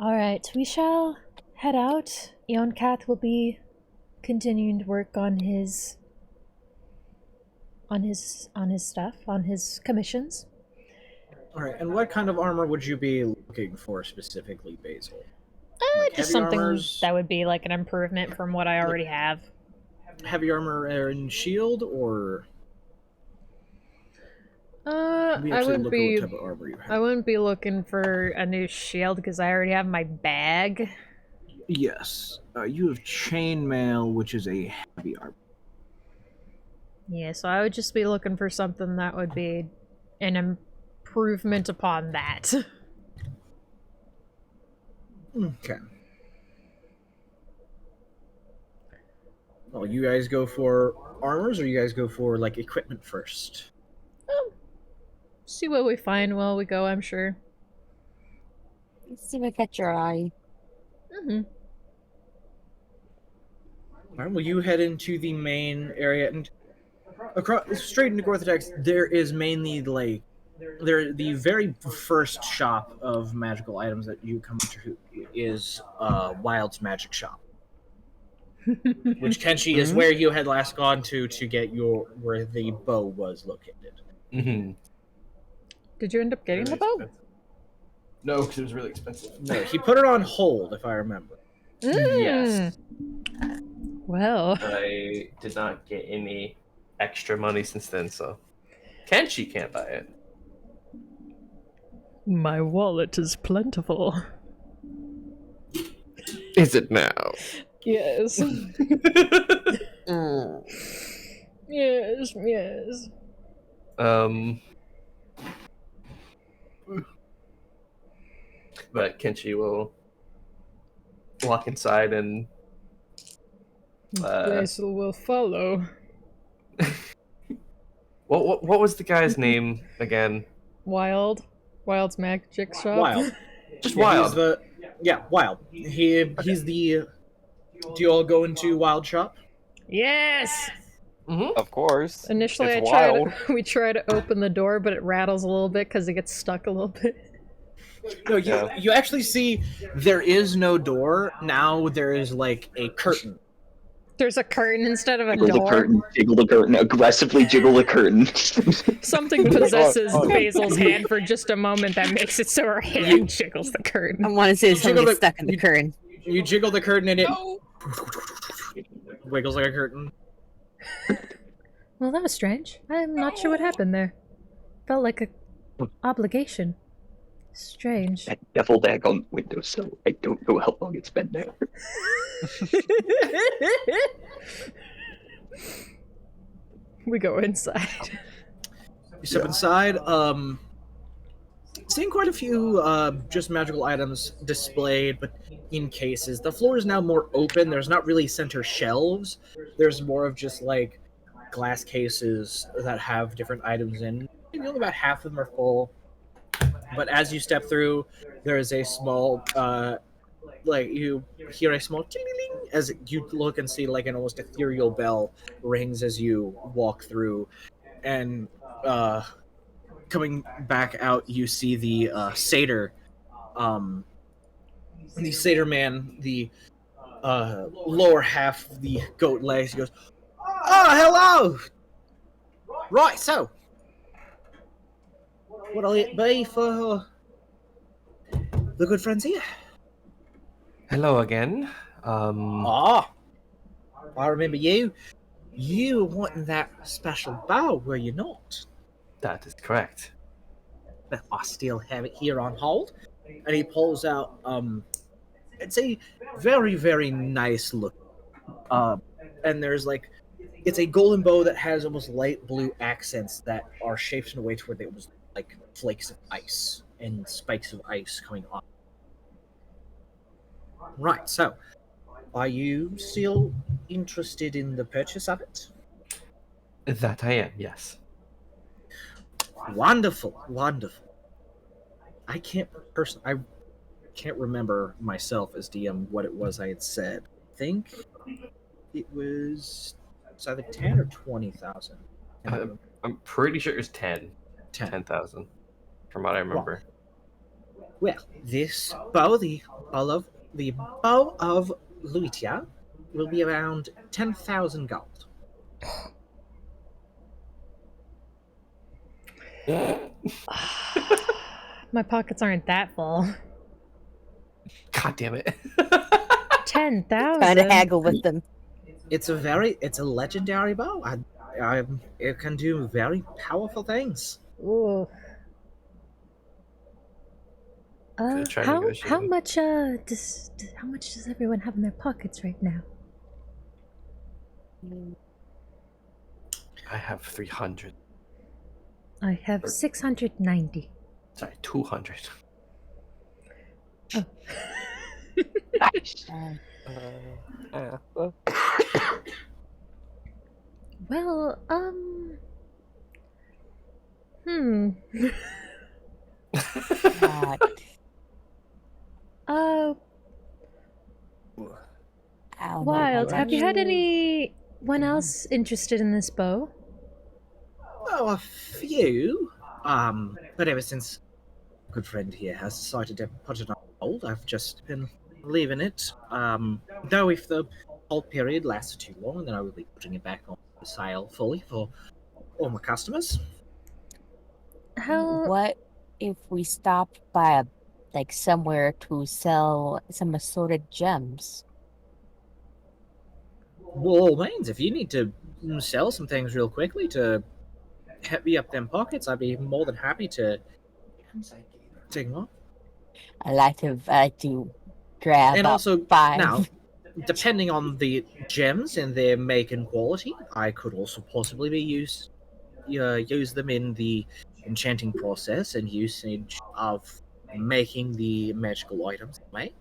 Alright, we shall head out. Eoncath will be continuing to work on his stuff, on his commissions. All right, and what kind of armor would you be looking for specifically, Basil? Like Just heavy something armors? that would be like an improvement from what I already have. Heavy armor and shield, or we I actually wouldn't look at be. what type of armor you have. I wouldn't be looking for a new shield because I already have my bag. Yes, you have chainmail, which is a heavy armor. Yeah, so I would just be looking for something that would be an improvement upon that. Okay. Well, you guys go for armors, or you guys go for like equipment first? See what we find while we go, I'm sure. Let's see if I catch your eye. Mm-hmm. All right. Well, you head into the main area, and across straight into Gorthatex, there is mainly like the very first shop of magical items that you come to is Wild's Magic Shop, which Kenshi is where you had last gone to get where the bow was located. Mm-hmm. Did you end up getting the bow? No, because it was really expensive. No, he put it on hold, if I remember. Yes. Well, I did not get any extra money since then, so Kenshi can't buy it. my wallet is plentiful. Is it now? Yes. Yes. But Kenshi will walk inside and Basil will follow. what was the guy's name again? Wild's Magic Shop. Wild. Just Yeah, Wild. Wild. He's the. Do you all go into Wild Shop? Yes. Mm-hmm. Of course. Initially, It's we try to open the door, but it rattles a little bit because it gets stuck a little bit. No, you actually see there is no door. Now there is like a curtain. There's a curtain instead of a Jiggle the door. curtain, jiggle the curtain, aggressively jiggle the curtain. Something possesses Basil's hand for just a moment that makes it so her hand jiggles the I curtain. want to say Jiggle something gets the- stuck in the curtain. You jiggle the curtain and it wiggles like a curtain. Well, that was strange. I'm not sure what happened there. Felt like a obligation. Strange. That devil bag on the windowsill. I don't know how long it's been there. We go inside. You step inside. Seeing quite a few just magical items displayed, but in cases. The floor is now more open. There's not really center shelves. There's more of just like glass cases that have different items in. Maybe only about half of them are full. But as you step through, there is a small, like you hear a small ting-ling as you look and see like an almost ethereal bell rings as you walk through, and coming back out, you see the satyr, the satyr man, the lower half of the goat legs. He goes, "Oh, hello! Right, so what'll it be for the good friends here?" Hello again. Ah, I remember you. You were wanting that special bow, were you not? That is correct. Well, I still have it here on hold. And he pulls out, it's a very, very nice look. And there's like, it's a golden bow that has almost light blue accents that are shaped in a way to where they was like flakes of ice and spikes of ice coming off. Right, so are you still interested in the purchase of it? That I am, yes. Wonderful, wonderful. I can't remember myself as DM what it was I had said. I think it was either 10 or 20,000. I'm pretty sure it's 10. 10. 10,000. From what I remember. Well, this bow, the bow of Luitia, will be around 10,000 gold. My pockets aren't that full. God damn it. 10,000. Trying to haggle with them. It's a legendary bow. It can do very powerful things. Ooh. Could try How negotiating. much how much does everyone have in their pockets right now? I have 300. I have 690. Sorry, 200. Oh. Well, God. Uh, Ow, Wild, my have you had God. anyone else interested in this bow? Oh, a few. But ever since a good friend here has decided to put it on hold, I've just been leaving it. Though if the hold period lasts too long, then I will be putting it back on sale fully for all my customers. How? What if we stopped by somewhere to sell some assorted gems? By all means, if you need to sell some things real quickly to me up them pockets, I'd be more than happy to take them off. I like to grab And about also, 5. now, depending on the gems and their make and quality, I could also possibly be use them in the enchanting process and usage of making the magical items I make.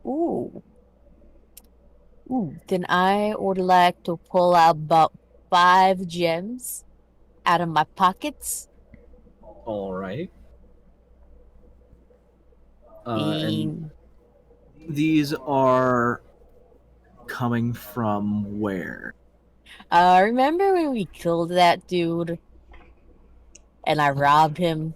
Ooh. Ooh. Then I would like to pull out about 5 gems out of my pockets. All right. And Being These are coming from where? remember when we killed that dude and I robbed him?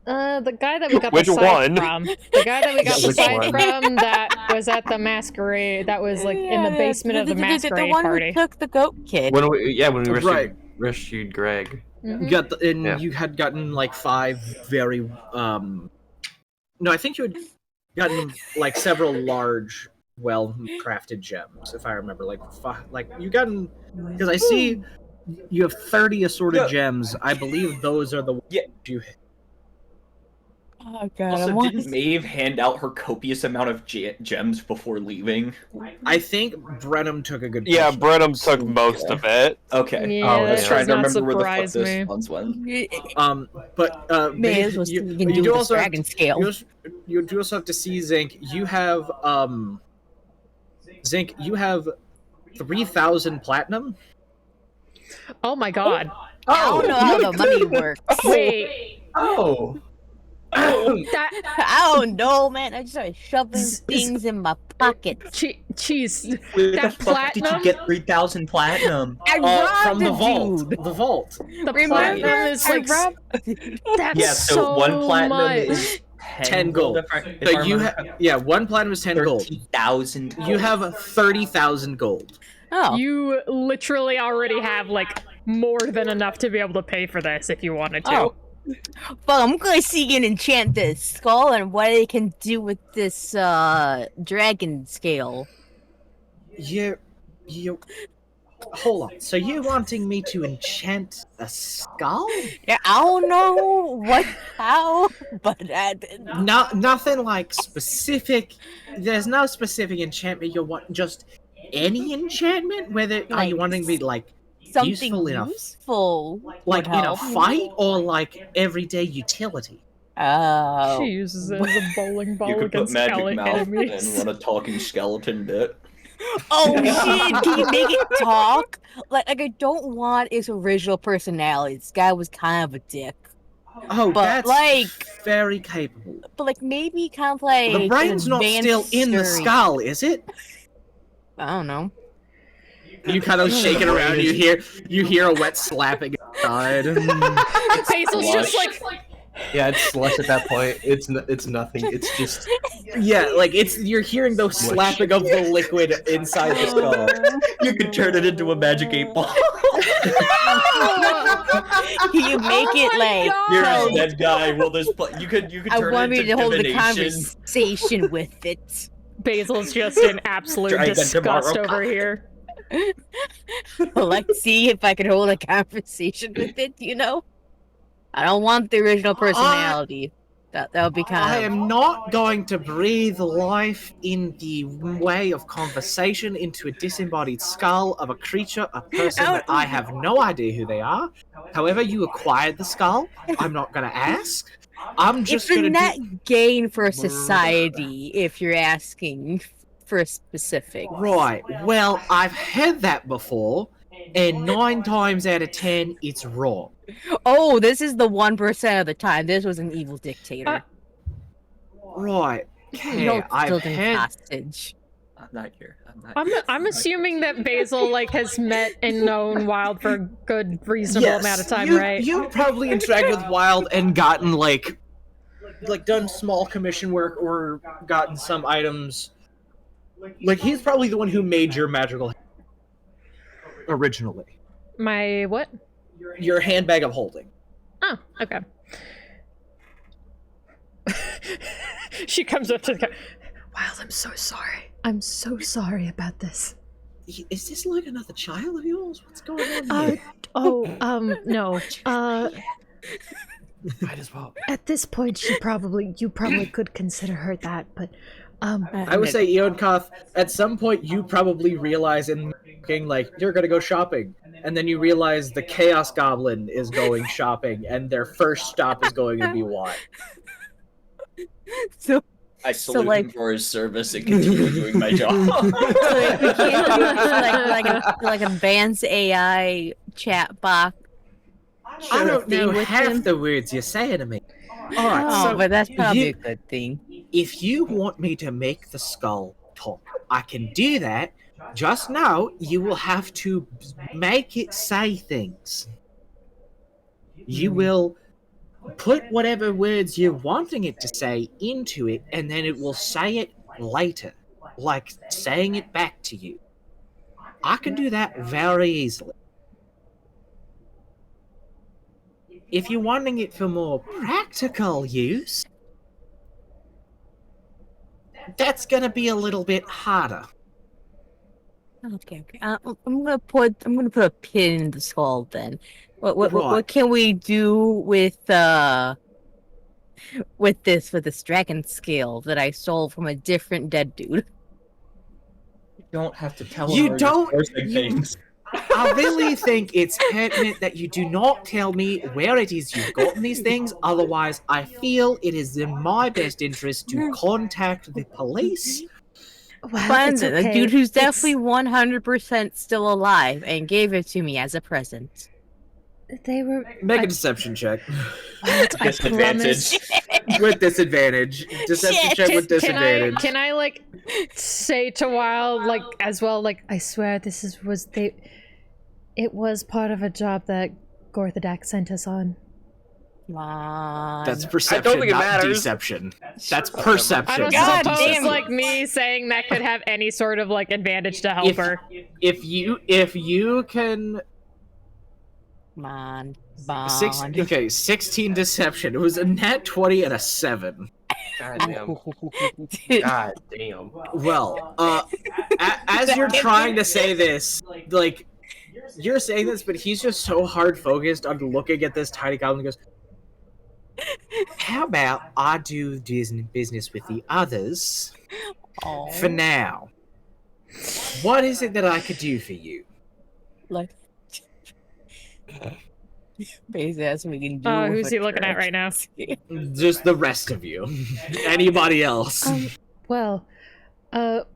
The guy that we got Which the scythe one? from. The guy that we got Yeah, the which scythe one? from that was at the masquerade. That was like in the basement of the masquerade the one party. who took the goat kid. When we Right. rescued Greg. Mhm. you got Yeah. you had gotten like 5 very no, I think you had gotten like several large, well crafted gems, if I remember. Like you gotten, because I see you have 30 assorted Yeah. gems. I believe those are the ones Yeah. you. Oh god, Also, I want didn't Maeve hand out her copious amount of gems before leaving? I think Brenham took a good. Yeah, portion. Brenham took most of it. Okay. Yeah, Oh, I was that yeah. trying does to not remember where the fuck surprise this me. ones went. But May as well see what you can do with this dragon scale. You do also have to see Zinc. You have Zinc. You have 3,000 platinum. Oh my god. I don't know how the money works. Wait. Oh. That I don't know, man. I just started shoving things in my pockets. cheese. Where the That fuck did you platinum? get 3,000 platinum? I robbed From the a vault. dude. The vault. The Remember? platinum is I like robbed. that's Yeah, so one platinum much. is 10 gold. If I But you remember yeah, one platinum is 10 gold. 30,000. You have 30,000 gold. Oh, You literally already have like more than enough to be able to pay for this if you wanted to. Oh. But I'm gonna see and enchant this skull and what it can do with this dragon scale. You hold on. So you're wanting me to enchant a skull? Yeah, I don't know how, but Nothing like specific. There's no specific enchantment you want. Just any enchantment. Whether are you Like, wanting me like something useful enough, useful. like would in a help. fight, or like everyday utility? Oh, She uses it as a bowling ball You could put against magic mouth enemies. and run a talking skeleton bit. oh shit! Can you make it talk? Like I don't want its original personality. This guy was kind of a dick, Oh, But, that's like- very capable. but like maybe kind of like The an brain's not still advanced in the story. skull, is it? I don't know. You kind of shake it around. You hear a wet slapping inside. Basil's just like, Yeah, it's slush at that point. It's nothing. It's just Yeah, like you're hearing the slapping of the liquid inside the skull. You could turn it into a magic 8-ball. You make it like You're God. a dead guy. Well, you could I turn want it me into to hold a divination. conversation with it. Basil's just in absolute Try again disgust tomorrow. over here. Let's see if I can hold a conversation with it, I don't want the original personality. That would be kind I of... am not going to breathe life in the way of conversation into a disembodied skull of a creature, a person that I have no idea who they are. However, you acquired the skull. I'm not going to ask. I'm just It's a going to net gain for society if you're asking for specific. Right. Well, I've heard that before, and 9 times out of 10, it's wrong. Oh, this is the 1% of the time. This was an evil dictator. Right. Okay, No I've children heard. hostage. I'm not here. I'm not. I'm assuming that Basil like has met and known Wild for a good reasonable amount of time, right? You probably interacted with Wild and gotten like done small commission work or gotten some items. Like he's probably the one who made your magical originally. My what? Your handbag of holding. Oh, okay. She comes up to the Wild, I'm so sorry. I'm so sorry about this. Is this like another child of yours? What's going on here? No. might as well. At this point, you probably could consider her that, but I would say, Eonkoth, at some point you probably realize in looking like you're gonna go shopping, and then you realize the Chaos Goblin is going shopping, and their first stop is going to be what? So, I salute like- him for his service and continue doing my job. so if we can't do like advanced AI chat box. I don't thing know with half him. the words you're saying to me. Alright, Oh, so but that's probably you- a good thing. if you want me to make the skull talk, I can do that. Just now, you will have to make it say things. You will put whatever words you're wanting it to say into it, and then it will say it later, like saying it back to you. I can do that very easily. If you're wanting it for more practical use, that's gonna be a little bit harder. Okay. I'm gonna put a pin in the skull then. What Right. can we do with this dragon scale that I stole from a different dead dude? You don't have to tell You him where don't- you're sourcing you- things. I really think it's pertinent that you do not tell me where it is you've gotten these things, otherwise I feel it is in my best interest to contact the police. well, Find it's a okay. dude who's It's- definitely 100% still alive and gave it to me as a present. They were. Make a deception check. Wild, I Disadvantage. promise. With disadvantage. Deception Shit. check with Can disadvantage. I like say to Wild like as well like I swear this was they. It was part of a job that Gorthadak sent us on. Come on. That's perception, don't think it not matters. deception. That's I perception. don't God suppose damn it. like me saying that could have any sort of like advantage to help If- her. If you can Come on. 16 deception. It was a nat 20 and a 7. God damn. God damn. Well, as you're trying to say this, like, you're saying this, but he's just so hard focused on looking at this tiny goblin and goes, how about I do business with the others for now? What is it that I could do for you? Like, basically, that's what we can do. Who's with he a looking at right now? dragon. Just the rest of you. Anybody else? Well,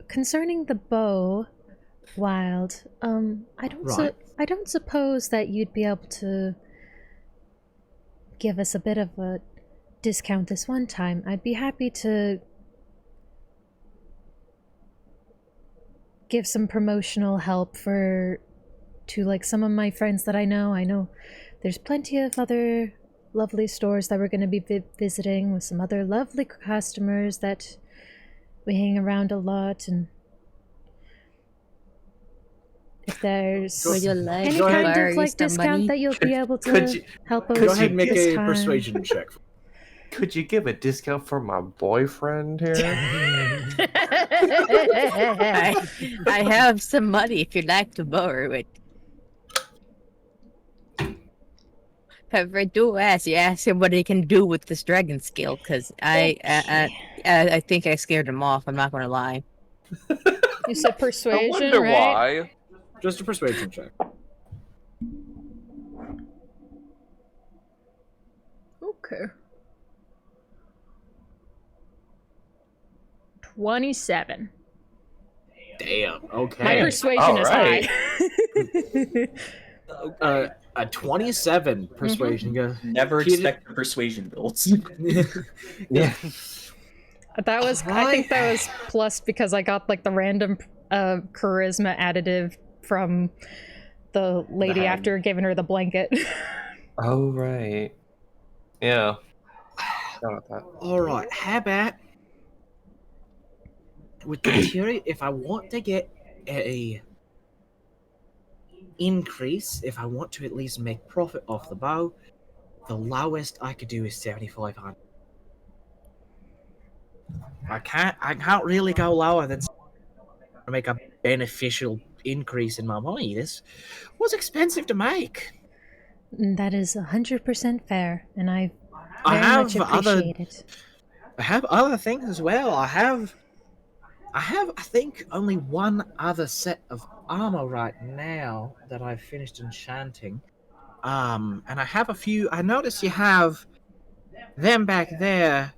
concerning the bow, Wild, I don't suppose that you'd be able to give us a bit of a discount this one time. I'd be happy to give some promotional help to like some of my friends that I know. I know there's plenty of other lovely stores that we're going to be visiting with some other lovely customers that we hang around a lot, and if there's Would you like any to kind borrow of you like some discount money? that you'll be able Could to you- help could us Go ahead and with make this a time. persuasion check. Could you give a discount for my boyfriend here? I have some money if you'd like to borrow it. However, I do ask, you ask him what he can do with this dragon skill, because I think I scared him off, I'm not going to lie. You said I persuasion, wonder right? why. Just a persuasion check. Okay. 27. Damn. Okay. My persuasion is Alright. high. A 27 persuasion. Never Peter- expect persuasion builds. Yeah. That was, I think that was plus because I got like the random charisma additive from the lady hag. after giving her the blanket. Oh, right. Yeah. Forgot about that. All right. How about with the theory? If I want to get a increase, if I want to at least make profit off the bow, the lowest I could do is 7,500. I can't really go lower than to make a beneficial increase in my money. This was expensive to make. That is 100% fair, and I I very have much other appreciate it. I have other things as well. I have I think only one other set of armor right now that I've finished enchanting. And I have a few. I notice you have them back there.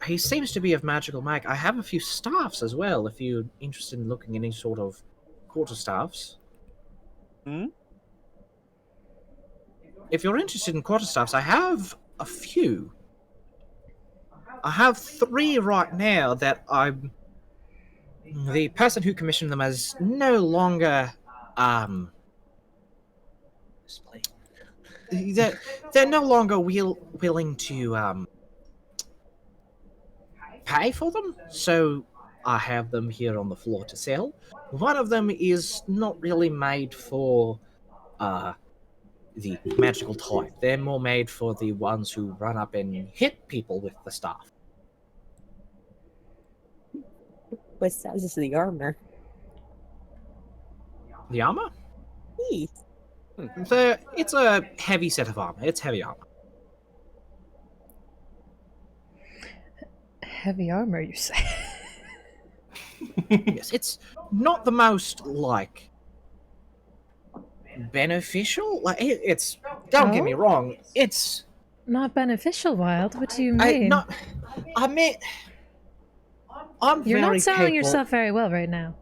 He seems to be of magical make. I have a few staffs as well. If you're interested in looking at any sort of quarter staffs. Hmm? If you're interested in quarterstaffs, I have a few. I have 3 right now that I'm. The person who commissioned them is no longer. They're no longer willing to pay for them, so I have them here on the floor to sell. One of them is not really made for the magical type. They're more made for the ones who run up and hit people with the staff. What size is the armor? The armor? Jeez. It's a heavy set of armor. It's heavy armor. Heavy armor, you say? Yes, it's not the most, like, beneficial. Like, it's... Don't get me wrong. It's... Not beneficial, Wild. What do you mean? I mean... I'm You're very not selling capable. yourself very well right now.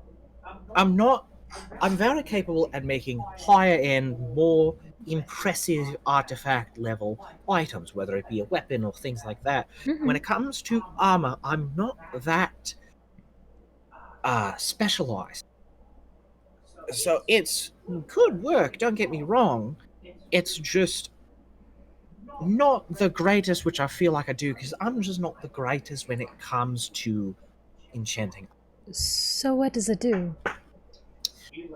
I'm not. I'm very capable at making higher end, more impressive artifact level items, whether it be a weapon or things like that. Mhm. When it comes to armor, I'm not that specialized. So it's good work, don't get me wrong. It's just not the greatest, which I feel like I do, because I'm just not the greatest when it comes to enchanting. So what does it do?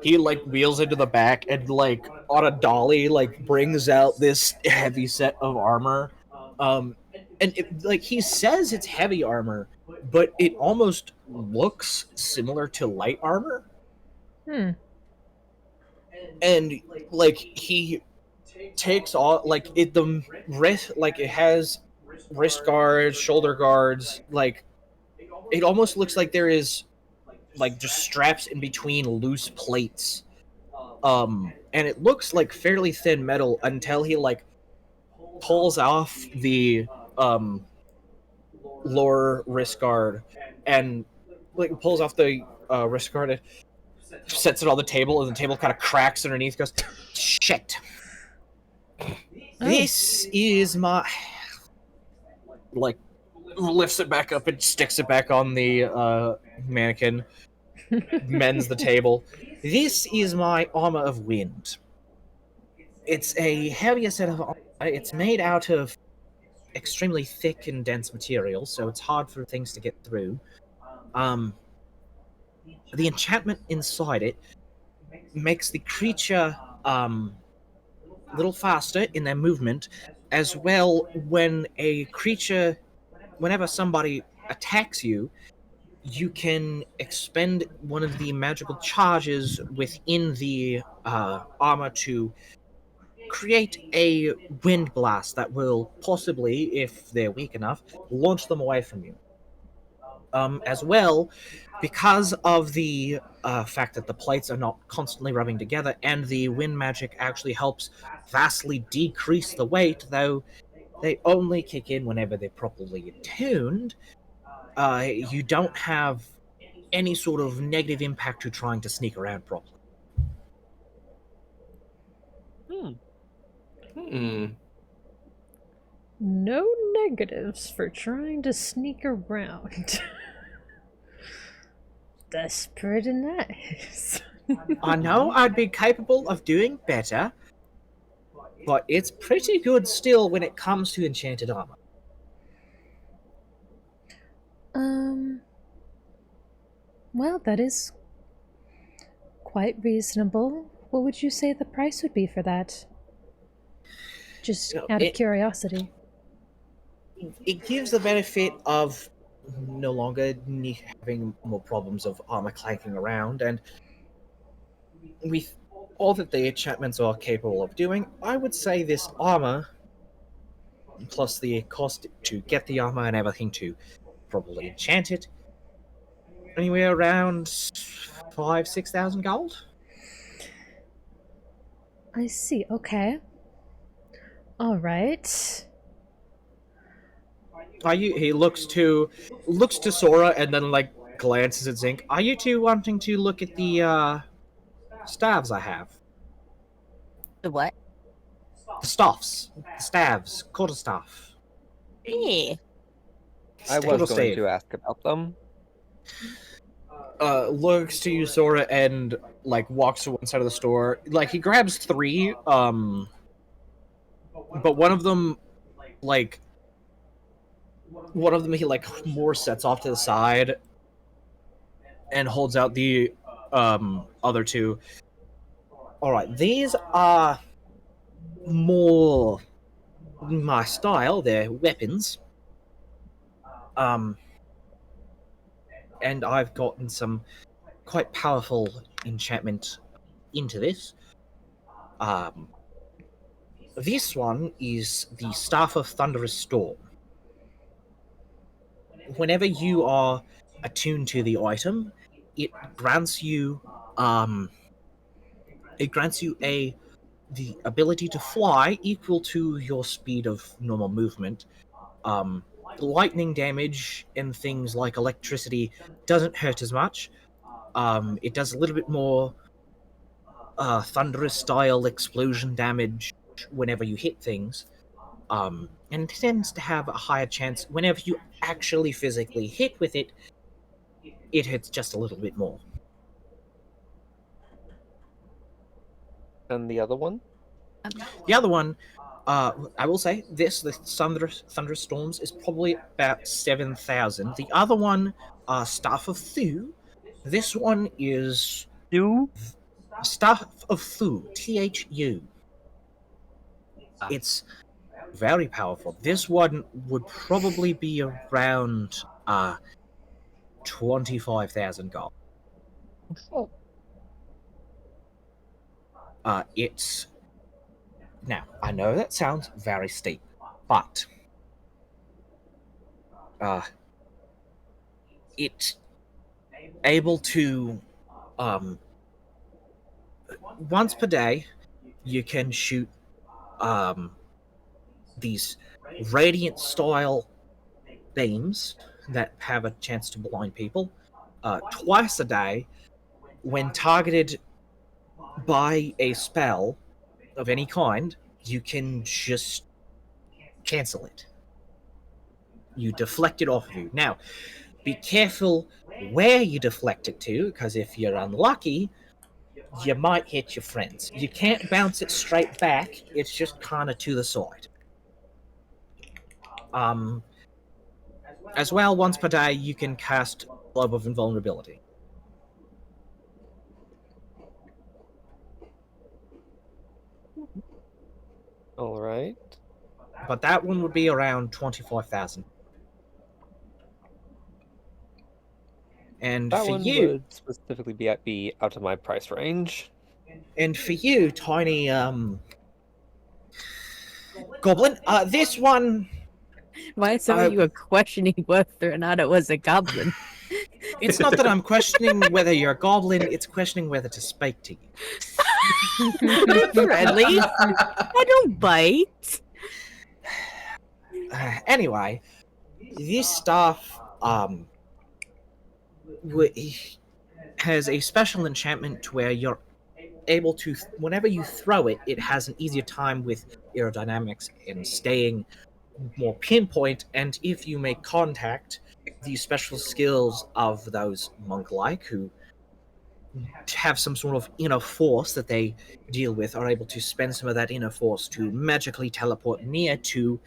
He like wheels into the back and like on a dolly like brings out this heavy set of armor. And like he says it's heavy armor, but it almost looks similar to light armor. And like he takes off like it the wrist, like it has wrist guards, shoulder guards, like it almost looks like there is like just straps in between loose plates. And it looks like fairly thin metal until he like pulls off the lower wrist guard and like pulls off the wrist guard and sets it on the table, and the table kind of cracks underneath. Goes, shit. This is my like lifts it back up and sticks it back on the mannequin. mends the table. This is my armor of wind. It's a heavier set of armor. It's made out of extremely thick and dense material, so it's hard for things to get through. The enchantment inside it makes the creature a little faster in their movement, as well. Whenever somebody attacks you, you can expend one of the magical charges within the armor to create a wind blast that will possibly, if they're weak enough, launch them away from you. As well, because of the fact that the plates are not constantly rubbing together, and the wind magic actually helps vastly decrease the weight, though they only kick in whenever they're properly attuned, you don't have any sort of negative impact to trying to sneak around properly. No negatives for trying to sneak around. That's pretty nice. I know I'd be capable of doing better, but it's pretty good still when it comes to enchanted armor. Well, that is quite reasonable. What would you say the price would be for that? Just out of curiosity. It gives the benefit of no longer having more problems of armor clanking around, and with all that the enchantments are capable of doing, I would say this armor, plus the cost to get the armor and everything to properly enchant it, anywhere around 5,000-6,000 gold. I see. Okay. All right. He looks to Sora and then glances at Zinc. Are you two wanting to look at the staves I have? The what? The staffs, quarterstaff. Hey. I was going to ask about them. Looks to you, Sora, and walks to one side of the store. He grabs three, but one of them he more sets off to the side and holds out the other two. All right, these are more my style. They're weapons. And I've gotten some quite powerful enchantment into this. This one is the Staff of Thunderous Storm. Whenever you are attuned to the item, it grants you the ability to fly equal to your speed of normal movement. Lightning damage and things like electricity doesn't hurt as much. It does a little bit more thunderous style explosion damage whenever you hit things. And it tends to have a higher chance whenever you actually physically hit with it, it hits just a little bit more. And the other one? The other one, I will say this: the Thunderous Storms is probably about 7,000. The other one, Staff of Thu. This one is Staff of Thu, THU. It's very powerful. This one would probably be around 25,000 gold. It's now, I know that sounds very steep, but it's able to once per day you can shoot these radiant style beams that have a chance to blind people. Twice a day, when targeted by a spell of any kind, you can just cancel it. You deflect it off of you. Now, be careful where you deflect it to, because if you're unlucky, you might hit your friends. You can't bounce it straight back, it's just kind of to the side. As well, once per day, you can cast Globe of Invulnerability. All right. But that one would be around 25,000. And That for one you, would specifically be out of my price range. and for you, tiny goblin, this one, Why some of you are questioning whether or not it was a goblin? it's not that I'm questioning whether you're a goblin, it's questioning whether to speak to you. I'm friendly. I don't bite. Anyway, this staff has a special enchantment to where you're able to, whenever you throw it, it has an easier time with aerodynamics and staying more pinpoint. And if you make contact, the special skills of those monk-like who have some sort of inner force that they deal with are able to spend some of that inner force to magically teleport nearer to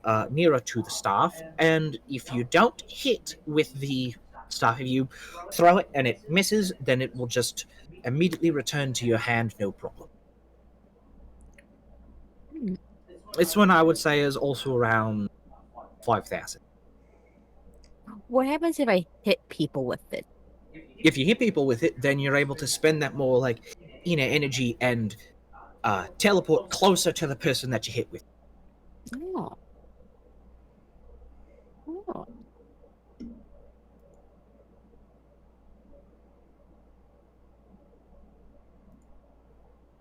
the staff. And if you don't hit with the staff, if you throw it and it misses, then it will just immediately return to your hand, no problem. This one I would say is also around 5,000. What happens if I hit people with it? If you hit people with it, then you're able to spend that more like inner energy and teleport closer to the person that you hit with. Oh. Oh.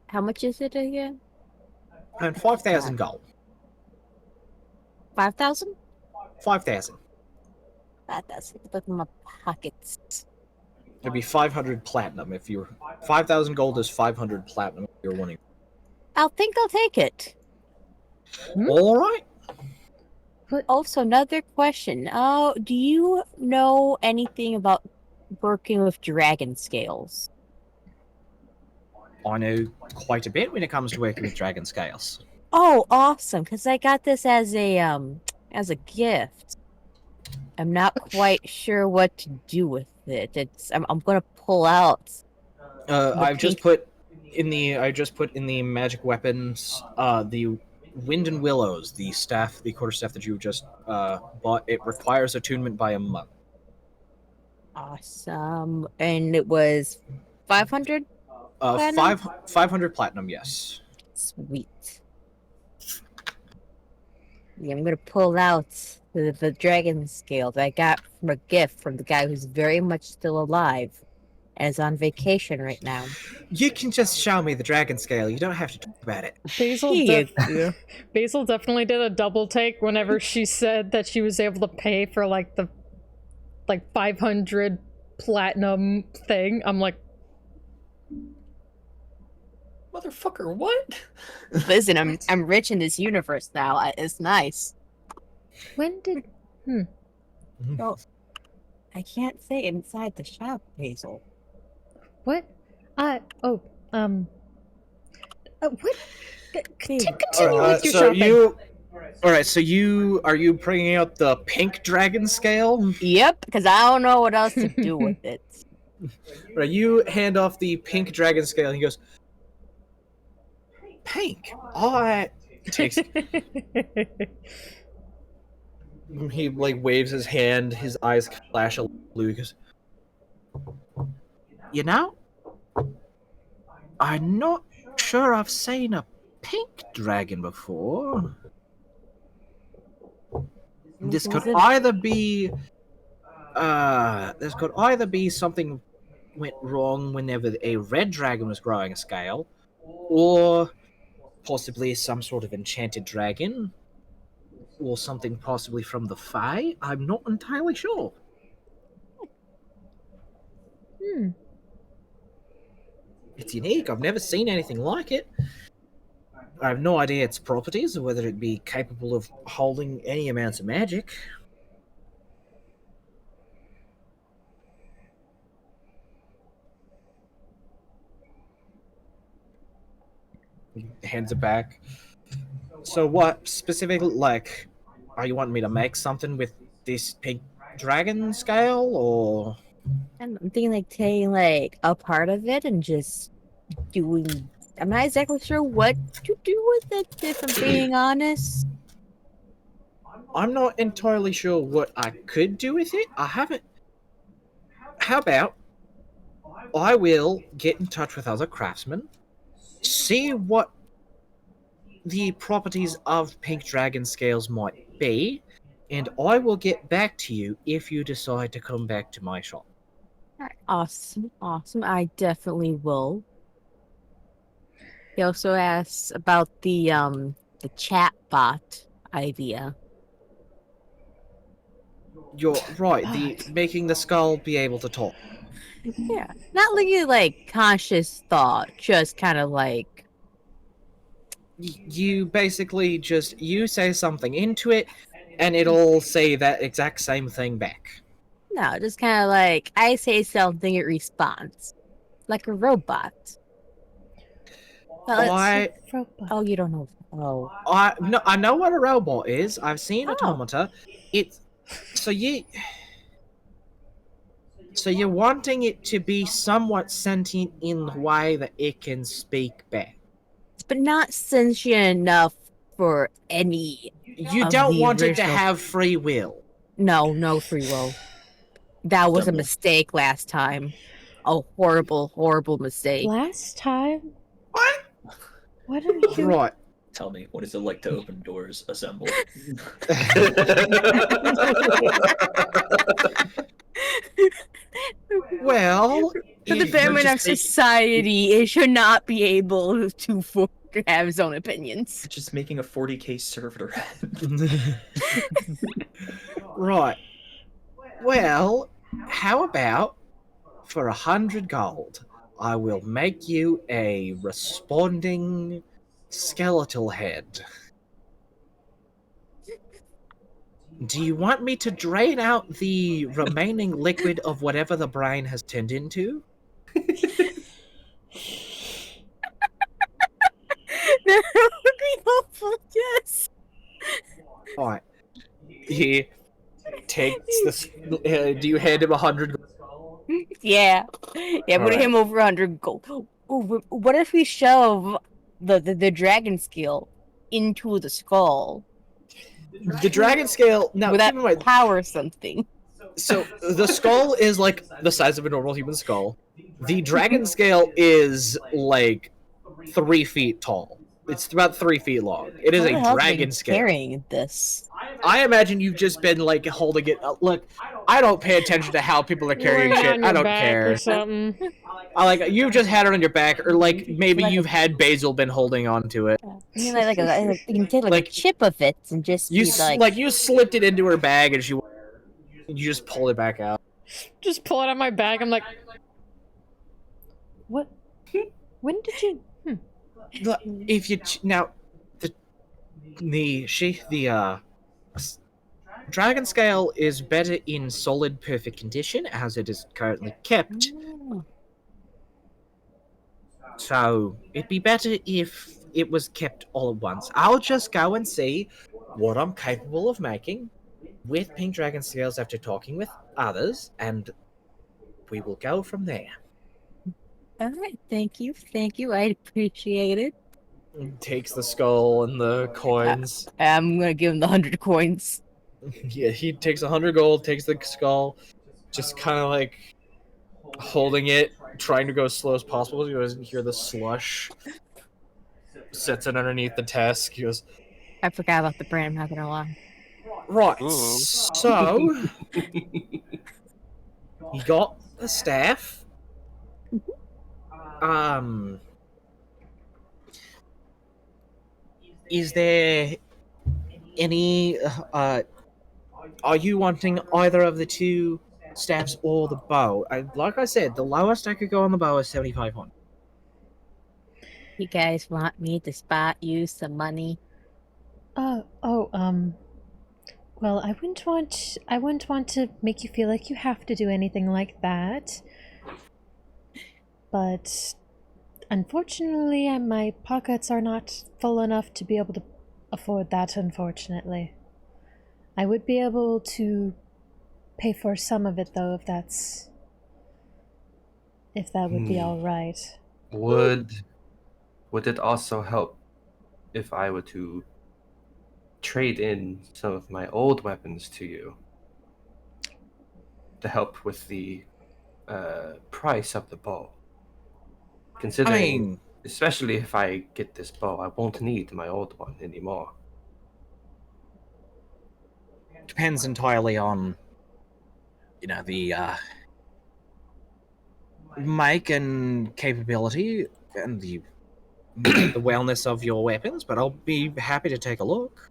How much is it again? And 5,000 gold. 5,000? 5,000. 5,000. Look in my pockets. It'd be 500 platinum if you're... 5,000 gold is 500 platinum if you're winning. I'll take it. Alright. Also, another question. Do you know anything about working with dragon scales? I know quite a bit when it comes to working with dragon scales. Oh, awesome! Because I got this as a gift. I'm not quite sure what to do with it. I'm gonna pull out. I just put in the magic weapons the Wind and Willows, the quarterstaff that you just bought. It requires attunement by a month. Awesome, and it was 500. Platinum? 500 platinum, yes. Sweet. Yeah, I'm gonna pull out the dragon scale that I got from a gift from the guy who's very much still alive and is on vacation right now. You can just show me the dragon scale. You don't have to talk about it. Basil definitely did a double take whenever she said that she was able to pay for like the 500 platinum thing. I'm like, motherfucker, what? Listen, I'm rich in this universe now. It's nice. When did... Oh, I can't say inside the shop, Basil. What? What? Continue with your shopping. Alright, so are you bringing out the pink dragon scale? Yep, because I don't know what else to do with it. Right, you hand off the pink dragon scale and he goes, pink? Takes... He waves his hand, his eyes flash a blue. He goes, you know, I'm not sure I've seen a pink dragon before. This could either be something went wrong whenever a red dragon was growing a scale, or possibly some sort of enchanted dragon, or something possibly from the Fey. I'm not entirely sure. It's unique. I've never seen anything like it. I have no idea its properties, or whether it be capable of holding any amounts of magic. hands it back. So what specifically, like, are you wanting me to make something with this pink dragon scale, or? I'm thinking like taking like a part of it and just doing. I'm not exactly sure what to do with it, if I'm being honest. I'm not entirely sure what I could do with it. I haven't. How about I will get in touch with other craftsmen, see what the properties of pink dragon scales might be, and I will get back to you if you decide to come back to my shop. Alright, awesome, awesome. I definitely will. He also asks about the chat bot idea. You're right. The making the skull be able to talk. Yeah, not like conscious thought, just kind of like You basically just you say something into it, and it'll say that exact same thing back. no, just kind of like I say something, it responds like a robot. Well, oh, you don't know? Oh, I know what a robot is. I've seen Oh. Automata. It's so you're wanting it to be somewhat sentient in the way that it can speak back. but not sentient enough for any. You Of don't the want it to original- have free will. No free will. That was a Dumbo. mistake last time. A horrible mistake. Last time? What? What are you... Right. Tell me, what is it like to open doors? Assemble. Well, For the if betterment you're of just making- society, it should not be able to have his own opinions. Just making a 40k server. Right. Well, how about for 100 gold, I will make you a responding skeletal head. Do you want me to drain out the remaining liquid of whatever the brain has turned into? That would be helpful, yes. Alright. He takes this. Do you hand him 100 gold? Yeah. Yeah, put Alright. him over 100 gold. Ooh, what if we shove the dragon skill into the skull? The dragon scale. Now, Would that keep in mind, power something? so the skull is like the size of a normal human skull. The dragon scale is like 3 feet tall. It's about 3 feet long. It is How the a hell have they dragon been scale. carrying this? I imagine you've just been like holding it. Look, I don't pay attention to how people are carrying Wearing it shit. on I your don't back care. or something. I like you've just had it on your back, or like maybe Like a- you've had Basil been holding on to it. I mean, like you can take like Like, a chip of it and just You be like you slipped it into her bag and you just pulled it back out. Just pull it out my bag. I'm like, what? When did you? Look, if you now the dragon scale is better in solid perfect condition as it is currently kept. Oh. So it'd be better if it was kept all at once. I'll just go and see what I'm capable of making with pink dragon scales after talking with others, and we will go from there. All right, thank you, I appreciate it. Takes the skull and the coins. I'm gonna give him the 100 coins. Yeah, he takes 100 gold, takes the skull, just kind of like holding it, trying to go as slow as possible. He doesn't hear the slush. Sets it underneath the desk. He goes, I forgot about the brand. I'm not gonna lie. right, Ooh. so he got the staff. Is there any are you wanting either of the two staffs or the bow? Like I said, the lowest I could go on the bow is 7,500. You guys want me to spot you some money? Well, I wouldn't want to make you feel like you have to do anything like that. But Unfortunately, my pockets are not full enough to be able to afford that, unfortunately. I would be able to pay for some of it, though, if that would be all right. Would it also help if I were to trade in some of my old weapons to you to help with the price of the bow? Considering, especially if I get this bow, I won't need my old one anymore. Depends entirely on, the make and capability and the wellness of your weapons, but I'll be happy to take a look.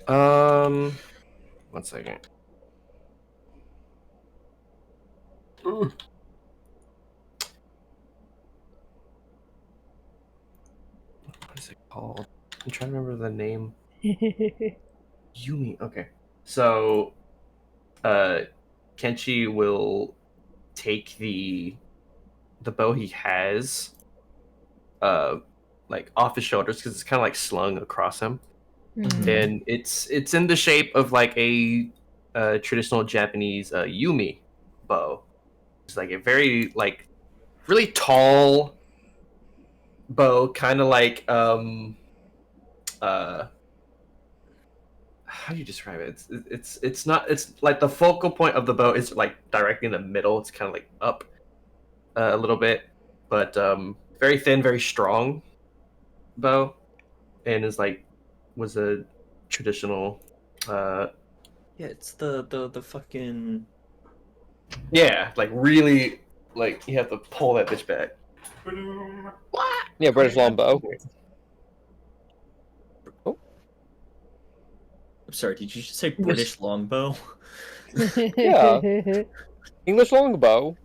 One second. What is it called? I'm trying to remember the name. Yumi. Okay. So, Kenshi will take the bow he has, like off his shoulders because it's kind of like slung across him, and it's in the shape of like a traditional Japanese Yumi bow. It's like a very like really tall bow, kind of like how do you describe it? It's not, it's like the focal point of the bow is like directly in the middle. It's kind of like up a little bit, but very thin, very strong bow, and is like was a traditional. Yeah, it's the fucking. Yeah, like really, like you have to pull that bitch back. Yeah, British longbow. Oh. I'm sorry, did you just say British longbow? Yeah. English longbow.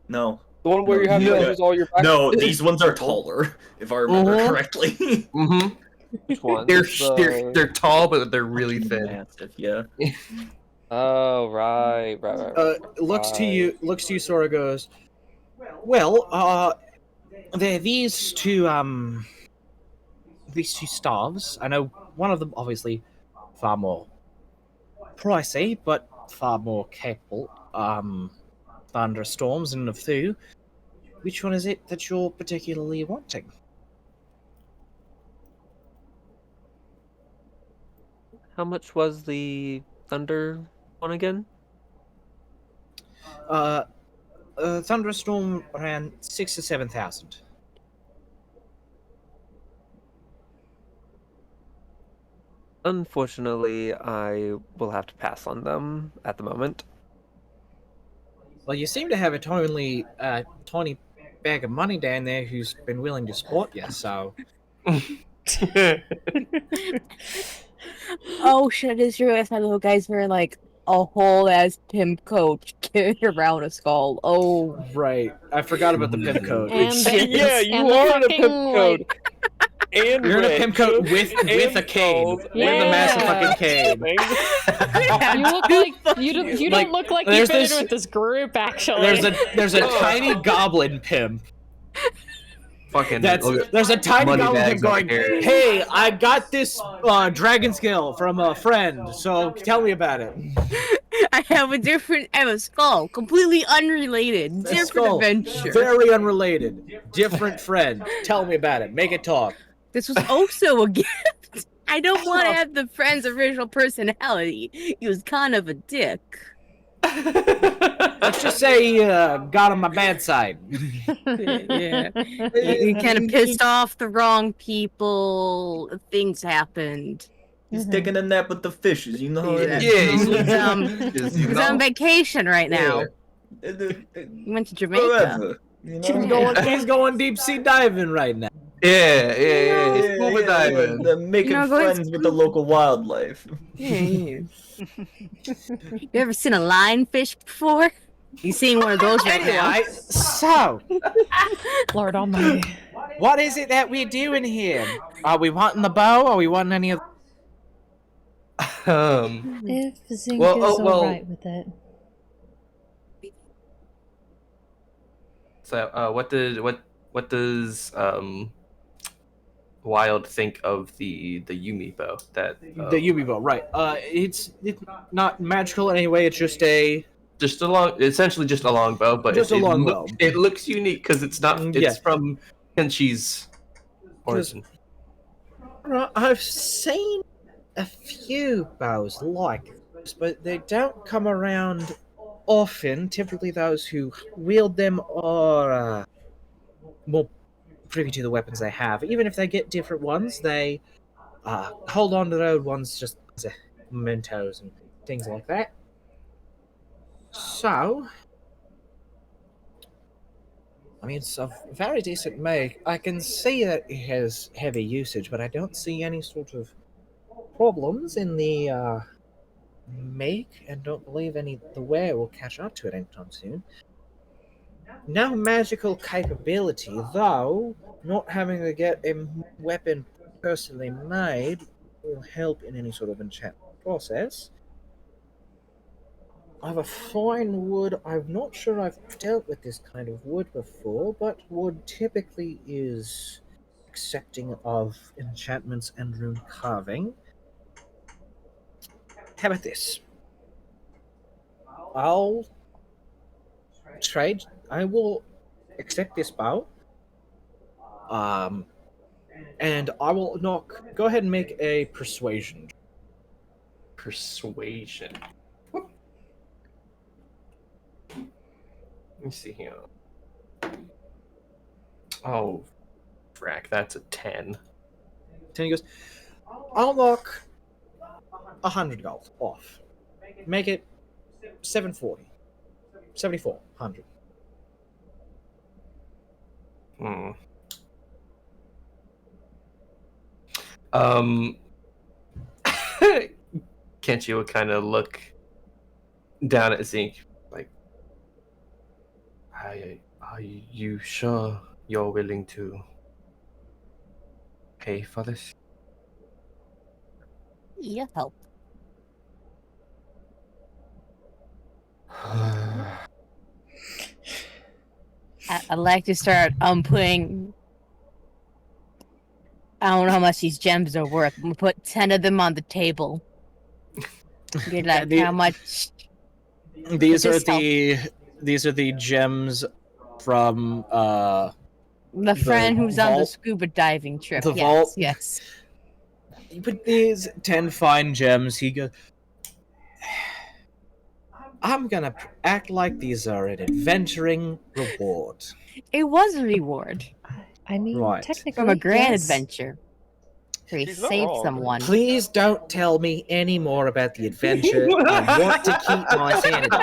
No. The one where you have to use all your back. No, these ones are taller, if I remember correctly. Mm-hmm. Which one? They're tall, but they're really thin. Massive, yeah. Oh, right. Looks to you, Sora goes, well, they're these two staves. I know one of them obviously far more pricey, but far more capable. Thunderstorms and of two. Which one is it that you're particularly wanting? How much was the thunder one again? Thunderstorm ran 6,000 to 7,000. Unfortunately, I will have to pass on them at the moment. Well, you seem to have a tiny bag of money down there who's been willing to support you, so. Oh shit, it is true. My little guy's wearing like a whole ass pimp coat carrying around a skull. Oh, right. I forgot about the pimp coat. And the, Yeah, you and the are in a fucking, pimp coat. like, And You're in a rich, pimp coat with a cane, skulls, with a massive fucking cane. you look like you Like, don't look like there's you fit this- in with this group. Actually, There's a tiny goblin pimp. Fucking. There's a tiny money goblin bags pimp going, over here. hey, I got this dragon skill from a friend, so tell me about it. I have a skull, completely unrelated, different Skull, adventure. very unrelated, different friend. Tell me about it. Make it talk. This was also a gift. I don't want to have the friend's original personality. He was kind of a dick. Let's just say he got on my bad side. Yeah. He kind of pissed off the wrong people. Things happened. He's taking a nap with the fishes, you know how it is. He's on vacation right now. He went to Jamaica. Whatever, you know? He's going deep sea diving right now. Yeah. Scuba diving. They're making friends with the local wildlife. Yeah. You ever seen a lionfish before? You seen one of those right now? Anyway, so, Lord Almighty. what is it that we're doing here? Are we wanting the bow? Are we wanting any of? if Zink is well- alright with it. So, what does Wild think of the Yumi bow? That The Yumi bow, right? It's not magical in any way. It's just essentially just a long bow, but Just a long bow. It looks unique because it's not. It's Yeah. from Kenshi's origin. I've seen a few bows like this, but they don't come around often. Typically, those who wield them are more privy to the weapons they have. Even if they get different ones, they hold on to their old ones just as mementos and things like that. So, I mean, it's a very decent make. I can see that it has heavy usage, but I don't see any sort of problems in the make, and don't believe the wear will catch up to it anytime soon. No magical capability, though. Not having to get a weapon personally made will help in any sort of enchantment process. I have a fine wood. I'm not sure I've dealt with this kind of wood before, but wood typically is accepting of enchantments and rune carving. How about this? I'll trade. I will accept this bow. And I will go ahead and make a persuasion. Persuasion. Let me see here. Oh, frack, that's a 10. Then he goes, I'll knock 100 gold off. Make it 740. 7,400. Kenshi will kind of look down at Zeke, like, are you sure you're willing to pay for this? Yeah, help. I'd like to start putting. I don't know how much these gems are worth. I'm gonna put 10 of them on the table. You're like, how much? These are the gems from the friend who's on the vault. scuba diving trip. The Yes, vault. yes. You put these 10 fine gems. He goes, I'm gonna act like these are an adventuring reward. It was a reward. I mean, Right. technically, From a grand yes. adventure. Where he She's not saved wrong. someone. Please don't tell me any more about the adventure. I want to keep my sanity.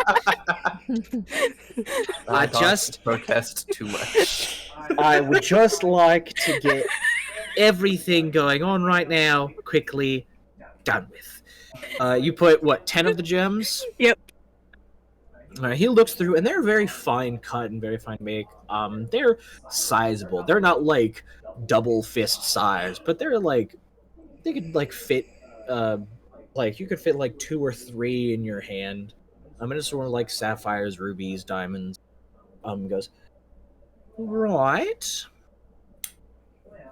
I just protest too much. I would just like to get everything going on right now quickly done with. You put what, 10 of the gems? Yep. He looks through, and they're very fine cut and very fine make. They're sizable. They're not like double fist size, but they're like they could like fit. Like you could fit like 2 or 3 in your hand. It's sort of like sapphires, rubies, diamonds. Goes right.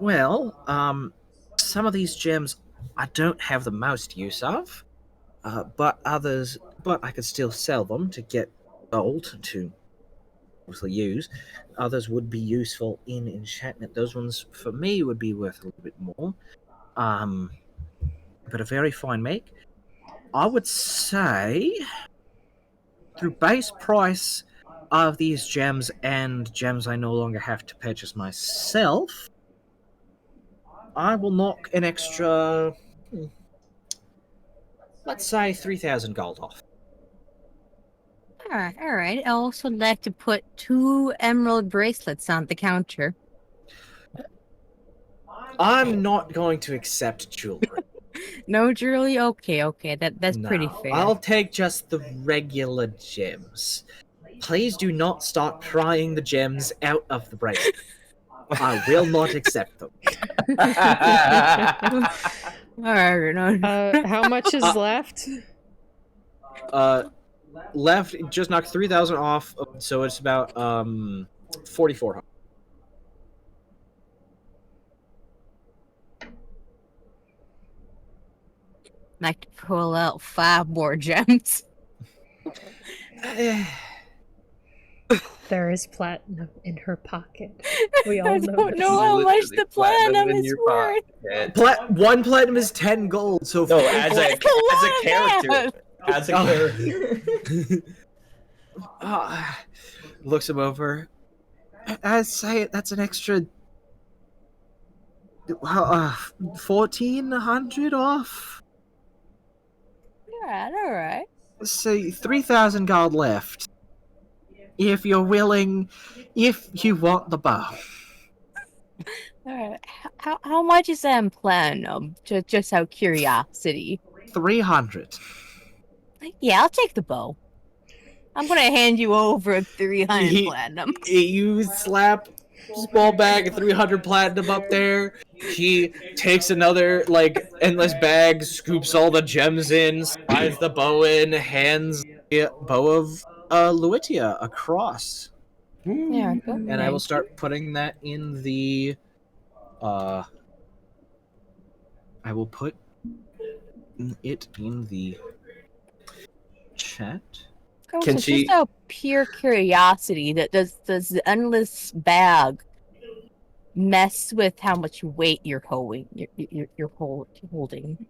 Well, some of these gems I don't have the most use of, but others. But I could still sell them to get gold to obviously use. Others would be useful in enchantment. Those ones for me would be worth a little bit more. But a very fine make. I would say through base price of these gems and gems I no longer have to purchase myself, I will knock an extra, let's say 3,000 gold off. All right. I also like to put 2 emerald bracelets on the counter. I'm not going to accept jewelry. No jewelry? Okay. That's No, pretty fair. I'll take just the regular gems. Please do not start prying the gems out of the bracelet. I will not accept them. Alright, How much is left? Left, just knocked 3,000 off, so it's about 4,400. I could pull out 5 more gems. There is platinum in her pocket. We I all know don't this. know how much Literally the platinum platinum in is your worth. pocket. 1 platinum is 10 gold. So No, as a That's a lot of character. math. As a character. looks him over. I'd say that's an extra 1,400 off. All right. Say 3,000 gold left. If you're willing, if you want the bow. All right. How much is that in platinum? Just out of curiosity. 300. Yeah, I'll take the bow. I'm gonna hand you over 300 platinum. You slap small bag of 300 platinum up there. He takes another endless bag, scoops all the gems in, slides the bow in, hands the bow of Luitia across. Yeah, go. And I will start putting that in the I will put it in the chat. Can So she- just out of pure curiosity, that does the endless bag mess with how much weight you're holding? You're holding.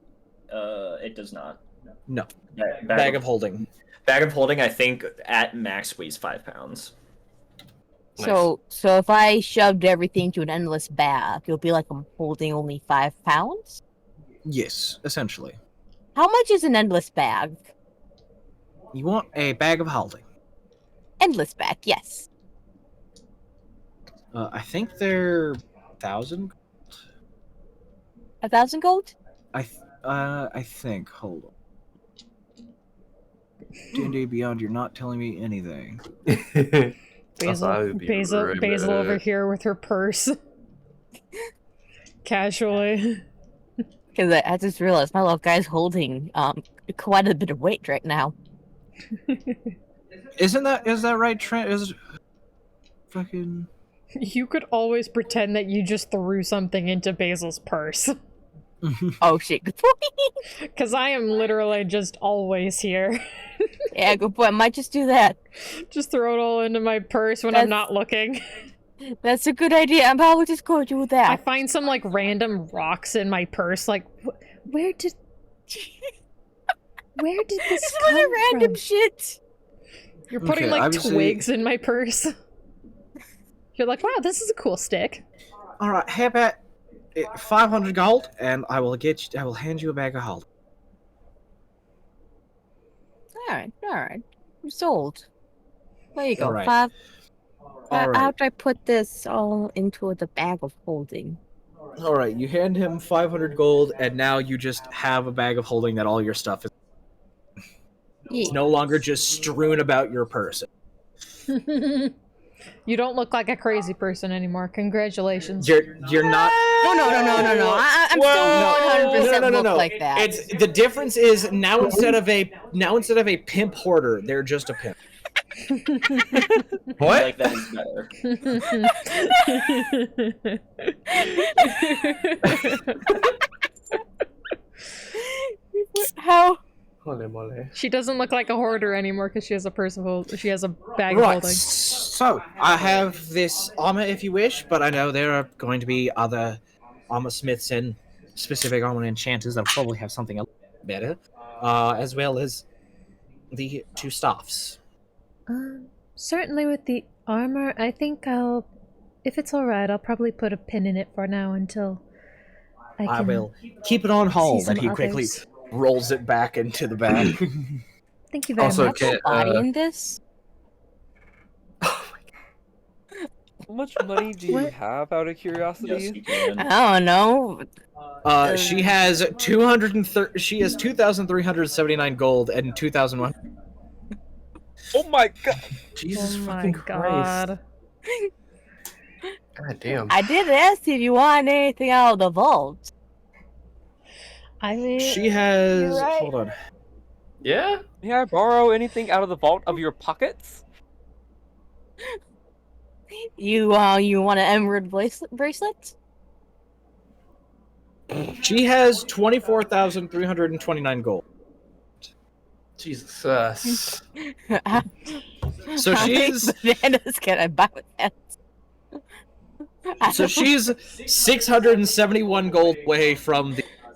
It does not. No. Bag of holding. Bag of holding, I think, at max weighs 5 pounds. So if I shoved everything to an endless bag, it'll be like I'm holding only 5 pounds. Yes, essentially. How much is an endless bag? You want a bag of holding. Endless bag, yes. I think they're 1,000. 1,000 gold? I think. Hold on. D&D Beyond, you're not telling me anything. Basil over here with her purse. Casually. Because I just realized my little guy's holding quite a bit of weight right now. Is that right, Trent? Is fucking. You could always pretend that you just threw something into Basil's purse. Oh shit, good point. Because I am literally just always here. Yeah, good point. I might just do that. Just throw it all into my purse when I'm not looking. That's a good idea. I'm probably just going to do that. I find some random rocks in my purse. Where did this This come was a random from? shit. You're putting twigs in my purse. You're like, wow, this is a cool stick. All right, how about 500 gold, and I will hand you a bag of holding. All right. I'm sold. There you go. All right. 5. All right. How do I put this all into the bag of holding? All right, you hand him 500 gold, and now you just have a bag of holding that all your stuff is. It's no longer just strewn about your person. You don't look like a crazy person anymore. Congratulations. You're not. No. I'm still 100% look like that. It's the difference is now instead of a pimp hoarder, they're just a pimp. I like that is better. How? She doesn't look like a hoarder anymore because she has a she has a bag of Right. holding. So I have this armor if you wish, but I know there are going to be other armor smiths and specific armor enchanters that probably have something a little better, as well as the 2 staffs. Certainly with the armor, I think if it's alright, I'll probably put a pin in it for now until I will keep it on hold, and he quickly others. rolls it back into the bag. Thank you very Also, much. can- Body in this? How much money do you have out of curiosity? Yes, you can. I don't know. She has 230. She has 2,379 gold and 2,001. Oh my god! Jesus Oh my fucking Christ. god. God damn. I did ask if you want anything out of the vault. I mean, She has. You're right. Hold on. Yeah? May I borrow anything out of the vault of your pockets? You want an emerald bracelet? She has 24,329 gold. Jesus. So How many she's bananas can I buy with that? so she's 671 gold away from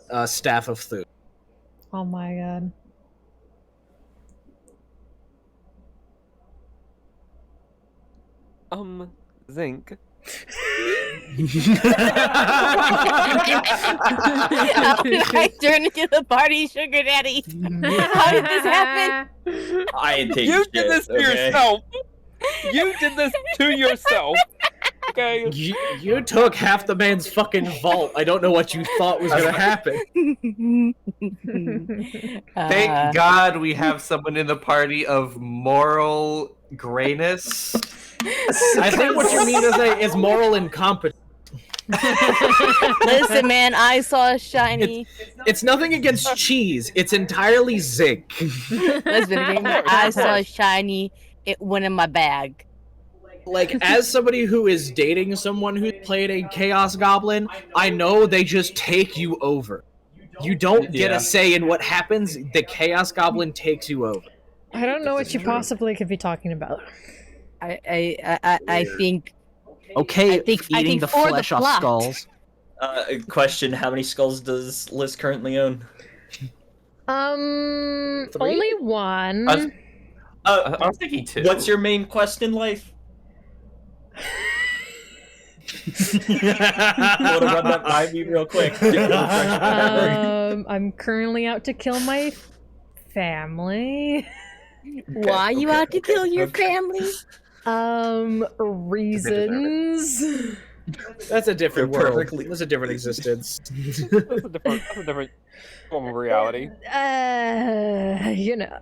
the staff of Thu. Oh my god. Zinc. I turned into the party sugar daddy. How did this happen? I ain't taking You shit. did this to okay? yourself. You did this to yourself. Okay. You took half the man's fucking vault. I don't know what you thought was gonna happen. Thank God we have someone in the party of moral grayness. I think what you mean is moral incompetence. Listen, man, I saw a shiny. It's nothing against cheese. It's entirely zinc. Listen, I saw a shiny. It went in my bag. Like, as somebody who is dating someone who played a Chaos Goblin, I know they just take you over. You don't get a say in what happens. The Chaos Goblin takes you over. I don't know what you possibly could be talking about. I think. Okay, I think eating the for flesh the off plot. skulls. Question: how many skulls does Liz currently own? Only one. I was thinking 2. What's your main quest in life? Want to run that by me real quick? I'm currently out to kill my family. Why are you out to kill your family? Reasons. That's a different They're world. perfectly- That's a different existence. That's a different form of reality. You know.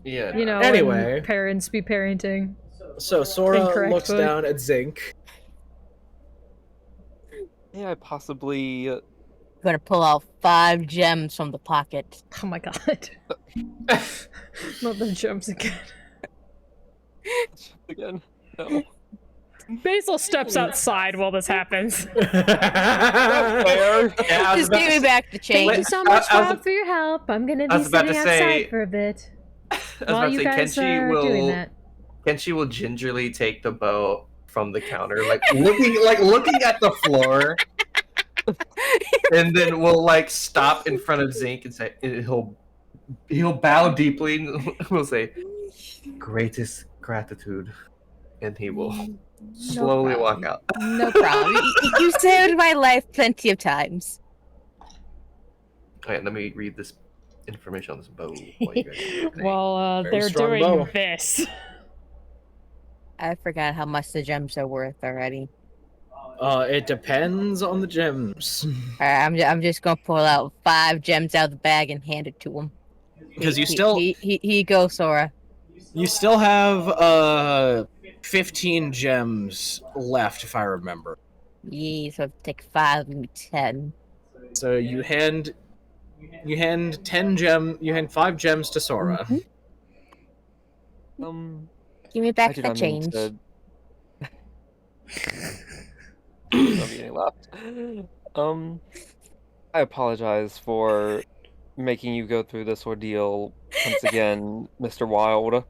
Yeah. You know, Anyway. when parents be parenting. So Sora Incorrect looks book. down at Zinc. Yeah, I possibly. Gonna pull out 5 gems from the pocket. Oh my god. Not the jumps again. Again. No. Basil steps outside while this happens. Fair. Yeah, I was Just about give to me back the change. Thank you so much, I was- Rob, for your help. I'm gonna I be was about sitting to outside say- for a bit I was while about you to say, guys are doing that. Kenshi will gingerly take the bow from the counter, like looking at the floor, and then we'll like stop in front of Zinc and say he'll bow deeply and we'll say greatest gratitude, and he will slowly walk out. No problem. You saved my life plenty of times. Alright, let me read this information on this bow while you guys are looking. Well, Very they're strong doing bow. this. I forgot how much the gems are worth already. It depends on the gems. Alright, I'm just gonna pull out 5 gems out of the bag and hand it to him. Because you still Here you go, Sora. have 15 gems left, if I remember. Yeah, so take 5 and 10. So you hand 5 gems to Sora. Give me I back do the not mean change. to. Not any left. I apologize for making you go through this ordeal once again, Mr. Wild. You're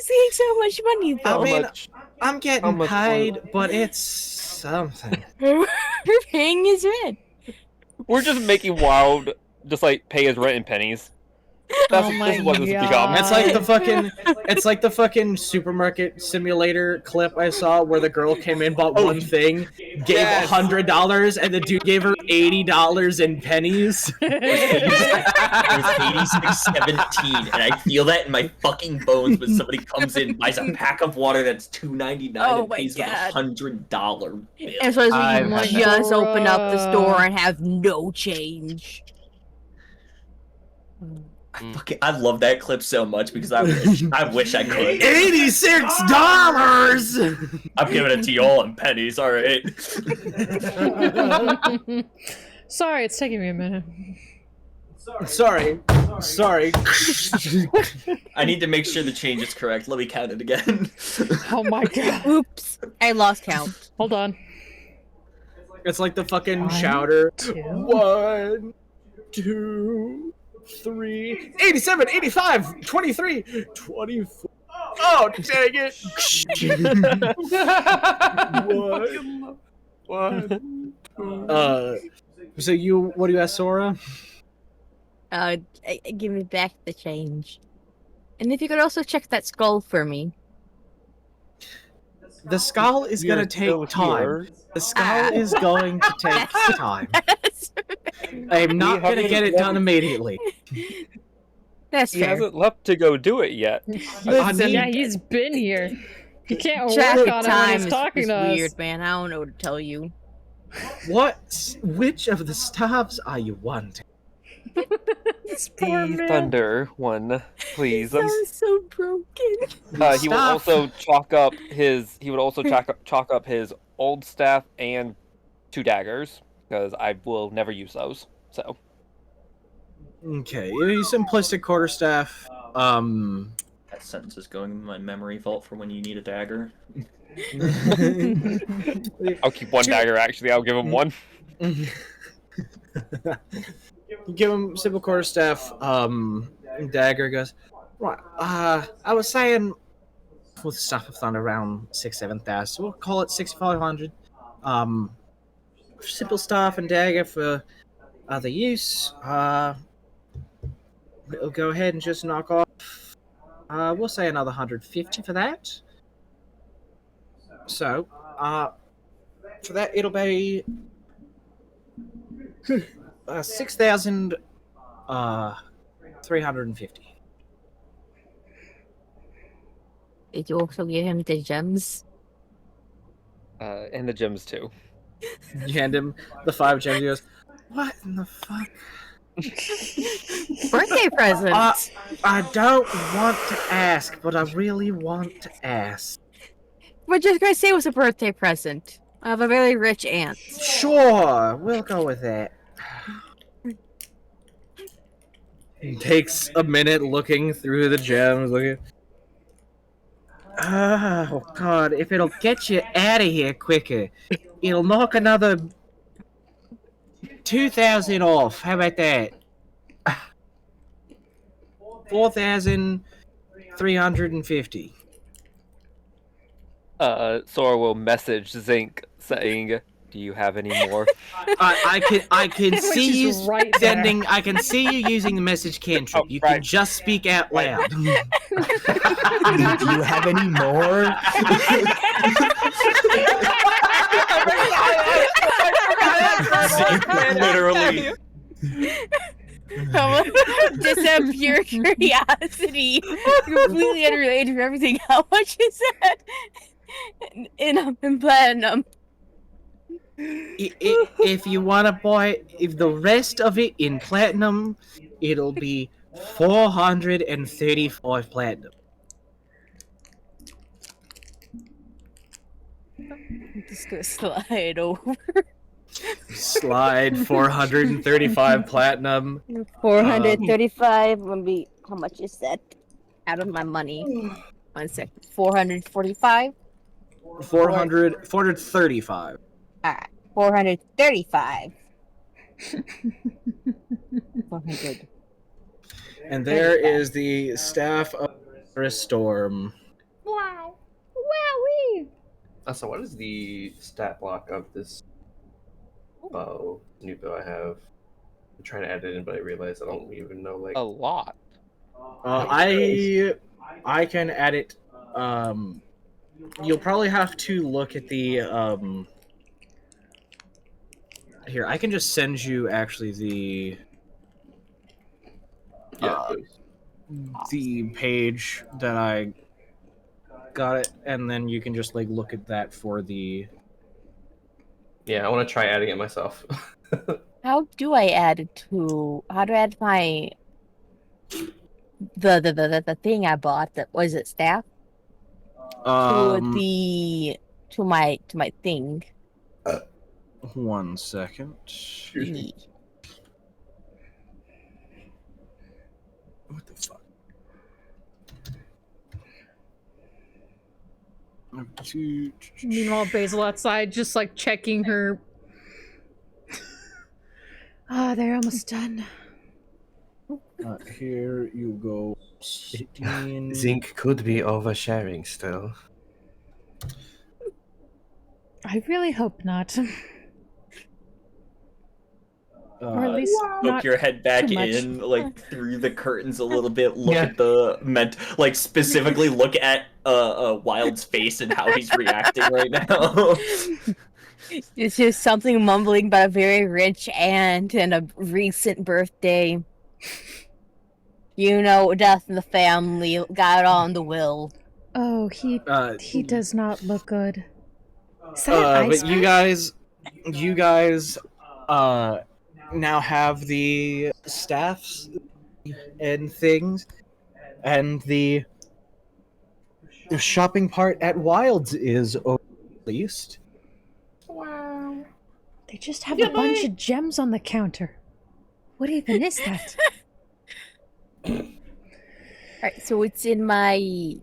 saving so much money, I though. mean, much- I'm how getting much paid, but it's something. We're paying his rent. We're just making Wild just like pay his rent in pennies. That's, Oh this my is what this has become. God. It's like the fucking supermarket simulator clip I saw where the girl came in, bought one thing, gave Yes. $100, and the dude gave her $80 in pennies. It was 86.17, and I feel that in my fucking bones when somebody comes in, buys a pack of water that's $2.99 Oh and my pays with God. $100 bill. And so I've we had just that. open up the store and have no change. I love that clip so much because I wish I could. $86. I'm giving it to you all in pennies, all right. Sorry, it's taking me a minute. Sorry. I need to make sure the change is correct. Let me count it again. Oh my god. Oops, I lost count. Hold on. It's like the fucking 1, chowder. 2. 1, 2, 3, 87, 85, 23, 24. Oh, dang it! One. So what do you ask, Sora? Give me back the change. And if you could also check that skull for me. The skull is You're gonna take still time. here. The skull is going to take time. I'm not We gonna haven't get it done left- immediately. That's He fair. hasn't left to go do it yet. Listen, Yeah, he's been here. You can't Track work of on it when time he's is talking to us. weird, man. I don't know what to tell you. which of the stops are you wanting? This poor The man. thunder one, please. Sounds so broken. He will also chalk up his. He would also chalk up his old staff and 2 daggers because I will never use those. So Okay, simplistic quarterstaff. That sentence is going in my memory vault for when you need a dagger. I'll keep 1 dagger. Actually, I'll give him 1. You give him simple quarterstaff. Dagger goes. Right. I was saying, with staff of thunder around 6,000-7,000, so we'll call it 6,500. Simple staff and dagger for other use. We'll go ahead and just knock off. We'll say another 150 for that. So, for that it'll be 6,350. Did you also give him the gems? And the gems too. You hand him the 5 gems. He goes, "What in the fuck?" Birthday present. I don't want to ask, but I really want to ask. We're just gonna say it was a birthday present. I have a very rich aunt. Sure, we'll go with that. He takes a minute looking through the gems, looking. Oh god, if it'll get you out of here quicker, it'll knock another 2,000 off. How about that? 4,350. Sora will message Zinc saying, "Do you have any more?" I can see you is right there. sending. I can see you using the message cantrip. Oh, You right. can just speak out loud. Do you have any more? Literally. Just out of pure curiosity, completely unrelated from everything. How much is that in platinum? If you want to buy, if the rest of it in platinum, it'll be 435 platinum. I'm just gonna slide over. Slide 435 platinum. 435 would be, how much is that? Out of my money. 1 sec. 445? 435. Alright. 435. 400. And there is the staff of a storm. Wow. Wowee. So what is the stat block of this bow? New bow I have. I'm trying to add it in, but I realize I don't even know like A lot. I can add it. You'll probably have to look at the Here, I can just send you actually the the page that I got it, and then you can just like look at that for the. Yeah, I want to try adding it myself. How do I add it to? How do I add my the thing I bought? That was it staff to my thing. 1 second. What the fuck? Meanwhile, Basil outside, just like checking her. Ah, they're almost done. Here you go. 16. Zinc could be oversharing still. I really hope not. Or at least Poke not your head back too much. in, like through the curtains a little bit. Look Yeah. at the like specifically look at Wild's face and how he's reacting right now. It's just something mumbling about a very rich aunt and a recent birthday. You know, death in the family, got it on the will. Oh, he does not look good. Is that an ice But you guys, now have the staffs and things, and the shopping part at Wilds is released. They just have a bunch of gems on the counter. What even is that? Alright, so it's in my...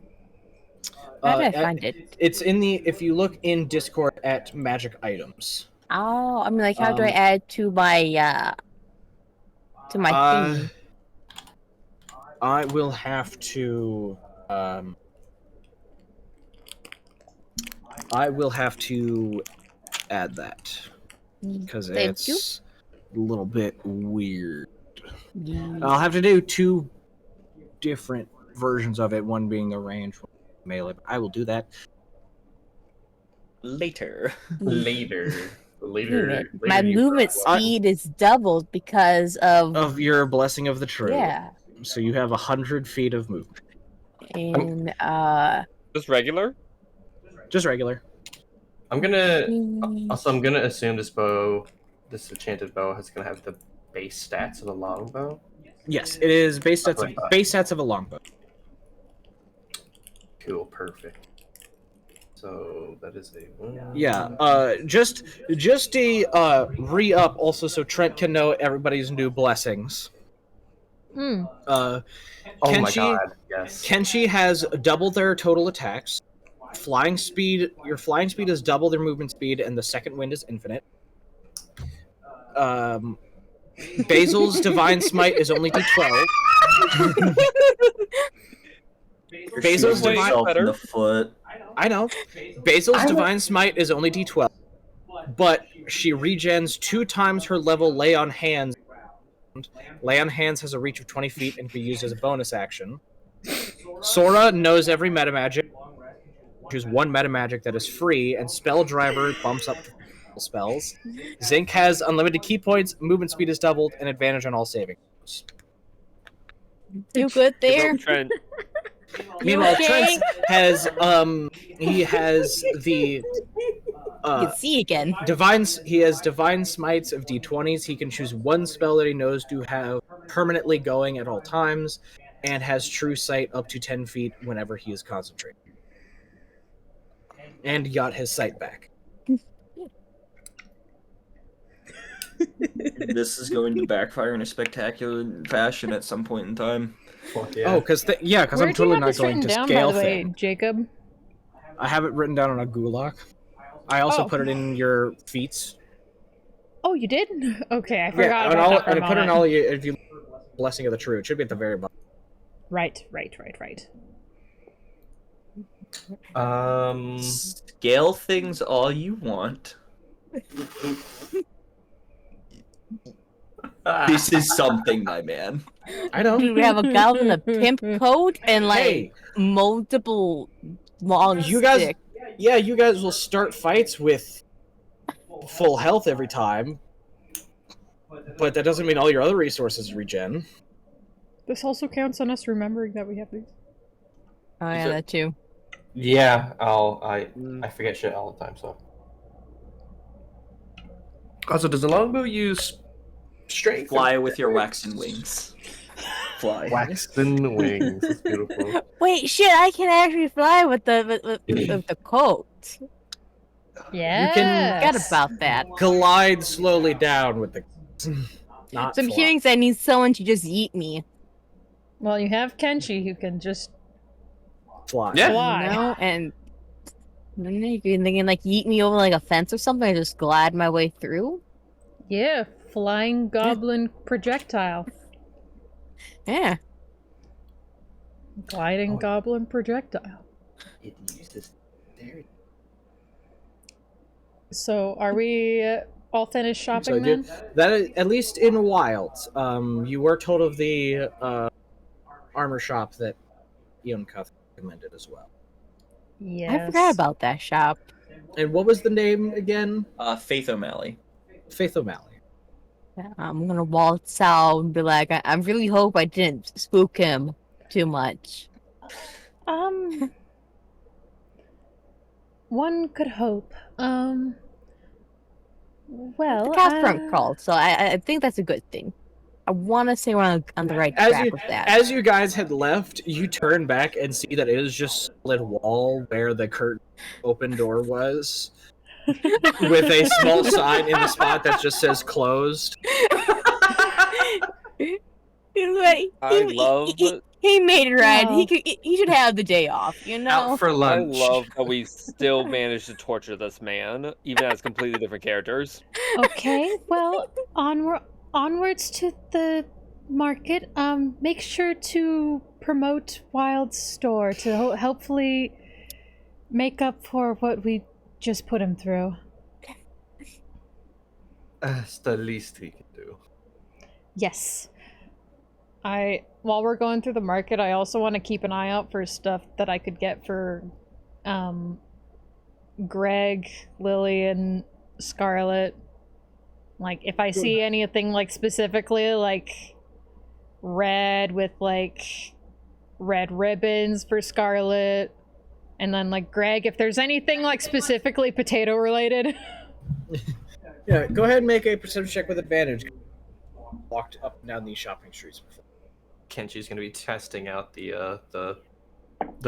How did I find it? It's in the, if you look in Discord at magic items. Oh, I mean, like, how do I add to my thing? I will have to, add that. Because Thank it's a little bit weird. Yeah. I'll have to do 2 different versions of it, one being the range, one melee. I will do that Later. Later. My movement speed is doubled because of your blessing of the true. yeah, So you have 100 feet of movement. and Just regular? Just regular. I'm gonna assume this enchanted bow is gonna have the base stats of a longbow. Yes, it is base stats of a longbow. Cool, perfect. So that is a 1. Yeah, just a re-up also so Trent can know everybody's new blessings. Hmm. Oh my god, yes. Kenshi has double their total attacks. Flying speed, your flying speed is double their movement speed, and the second wind is infinite. Basil's divine smite is only D12. Basil's Shooting divine yourself in the foot. I know. Basil's divine smite is only D12, but she regens 2 times her level lay on hands. Lay on hands has a reach of 20 feet and can be used as a bonus action. Sora knows every meta magic. Choose 1 meta magic that is free, and Spell Driver bumps up to spells. Zinc has unlimited key points, movement speed is doubled, and advantage on all saving throws. you good there? Trent. Meanwhile, okay? Trent has he has the You can see again. he has divine smites of D20s. He can choose 1 spell that he knows to have permanently going at all times, and has true sight up to 10 feet whenever he is concentrating. And got his sight back. This is going to backfire in a spectacular fashion at some point in time. Fuck yeah. Oh, because I'm Where'd you totally have not this going written to down, scale by the way, thing. Jacob? I have it written down on a gulag. I also Oh. put it in your feats. Oh, you did? Okay, I forgot and about that for a I put it in moment. all you if you blessing of the true. It should be at the very bottom. Right. Scale things all you want. This is something, my man. I know. We have a goblin in a pimp coat and like Hey, multiple long you guys, sticks. yeah, you guys will start fights with full health every time, but that doesn't mean all your other resources regen. This also counts on us remembering that we have these. Oh yeah, that too. Yeah, I forget shit all the time. So. Also, does the longbow use strength? Fly with your waxen wings. Fly. Waxen wings. That's beautiful. Wait, shit! I can actually fly with the coat. Yeah. Forgot about that. Glide slowly down with the. Not So I'm fly. hearing that I need someone to just eat me. Well, you have Kenshi who can just Fly. Yeah. fly. You know, and then you can thinking like yeet me over like a fence or something. I just glide my way through. Yeah, flying goblin projectile. Yeah. Gliding Oh. goblin projectile. It uses there. So, are we all finished shopping So then? that is, at least in Wilds, you were told of the armor shop that Ian Cuth recommended as well. Yes. I forgot about that shop. And what was the name again? Faith O'Malley. Faith O'Malley. I'm gonna waltz out and be like, I really hope I didn't spook him too much. One could hope. Well, The cast front crawled, so I think that's a good thing. I want to say we're on the right track with that. As you guys had left, you turn back and see that it is just solid wall where the curtain open door was, with a small sign in the spot that just says closed. He made it right. Oh. He should have the day off, you know. Out for lunch. I love that we still managed to torture this man, even as completely different characters. Okay, well, onwards to the market. Make sure to promote Wild's store to hopefully make up for what we just put him through. That's the least we can do. Yes. While we're going through the market, I also want to keep an eye out for stuff that I could get for Greg, Lily, and Scarlet. Like, if I see anything, like, specifically, like, red with, like, red ribbons for Scarlet. And then, like, Greg, if there's anything, like, specifically potato-related. Yeah, go ahead and make a perception check with advantage. Walked up and down these shopping streets before. Kenshi's gonna be testing out the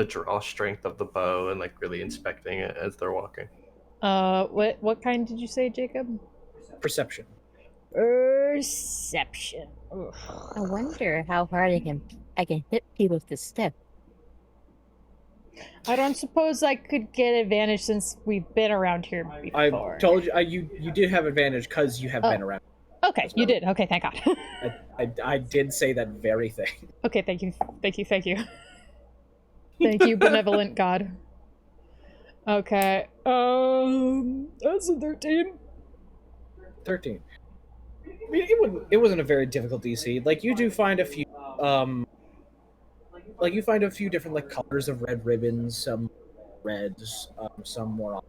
draw strength of the bow and like really inspecting it as they're walking. What kind did you say, Jacob? Perception. Perception. Ugh. I wonder how hard I can hit people with this stick. I don't suppose I could get advantage since we've been around here before. I told you you did have advantage because you have been around. Okay, you did. Okay, thank God. I did say that very thing. Okay, thank you. Thank you, benevolent God. Okay, that's a 13. 13. I mean, it wasn't a very difficult DC. Like, you do find a few, like, you find a few different, like, colors of red ribbons, some reds, some more,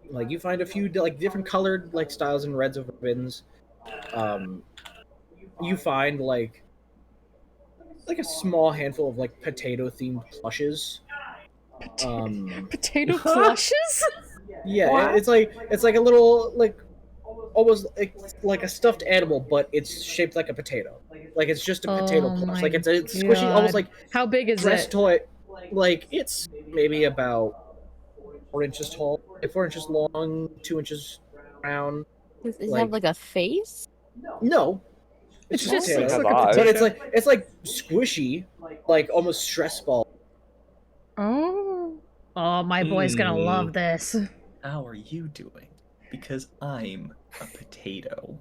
like, you find a few, like, different colored, like, styles and reds of ribbons. You find, like a small handful of, like, potato-themed plushes. Potato plushes? Yeah, What? it's like a little, like, almost like a stuffed animal, but it's shaped like a potato. Like, it's just a potato plush. my Like, it's a squishy, God. almost like How big is dress it? toy. Like, it's maybe about 4 inches tall, 4 inches long, 2 inches round. Does it Like- have like a face? No, it's It just just a looks potato. like a But potato. it's like squishy, like almost stress ball. Oh, my boy's gonna love this. How are you doing? Because I'm a potato.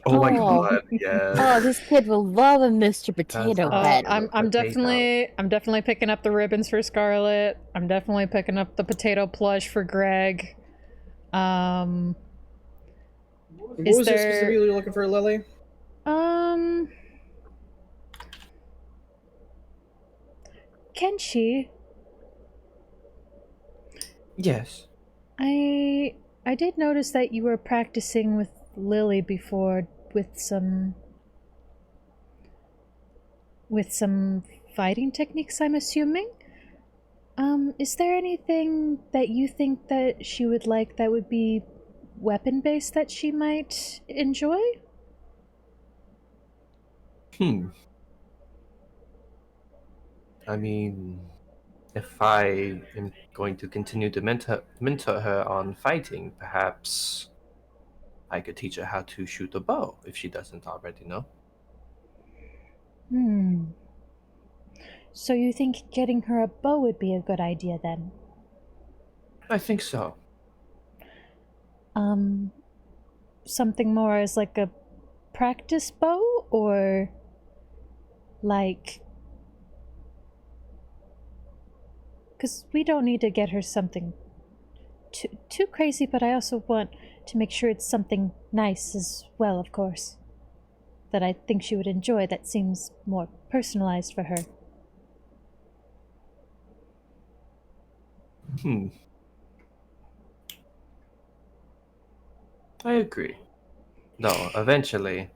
Oh my Oh. god, yeah. Oh, this kid will love a Mr. Potato Head. I'm definitely picking up the ribbons for Scarlet. I'm definitely picking up the potato plush for Greg. What Is was it there- specifically you're looking for, Lily? Kenshi, Yes. I did notice that you were practicing with Lily before with some fighting techniques, I'm assuming. Is there anything that you think that she would like that would be weapon-based that she might enjoy? I mean, if I am going to continue to mentor her on fighting, perhaps I could teach her how to shoot a bow if she doesn't already know. So you think getting her a bow would be a good idea then? I think so. Something more as like a practice bow, or like... Because we don't need to get her something too crazy, but I also want to make sure it's something nice as well, of course. That I think she would enjoy, that seems more personalized for her. I agree. Though eventually,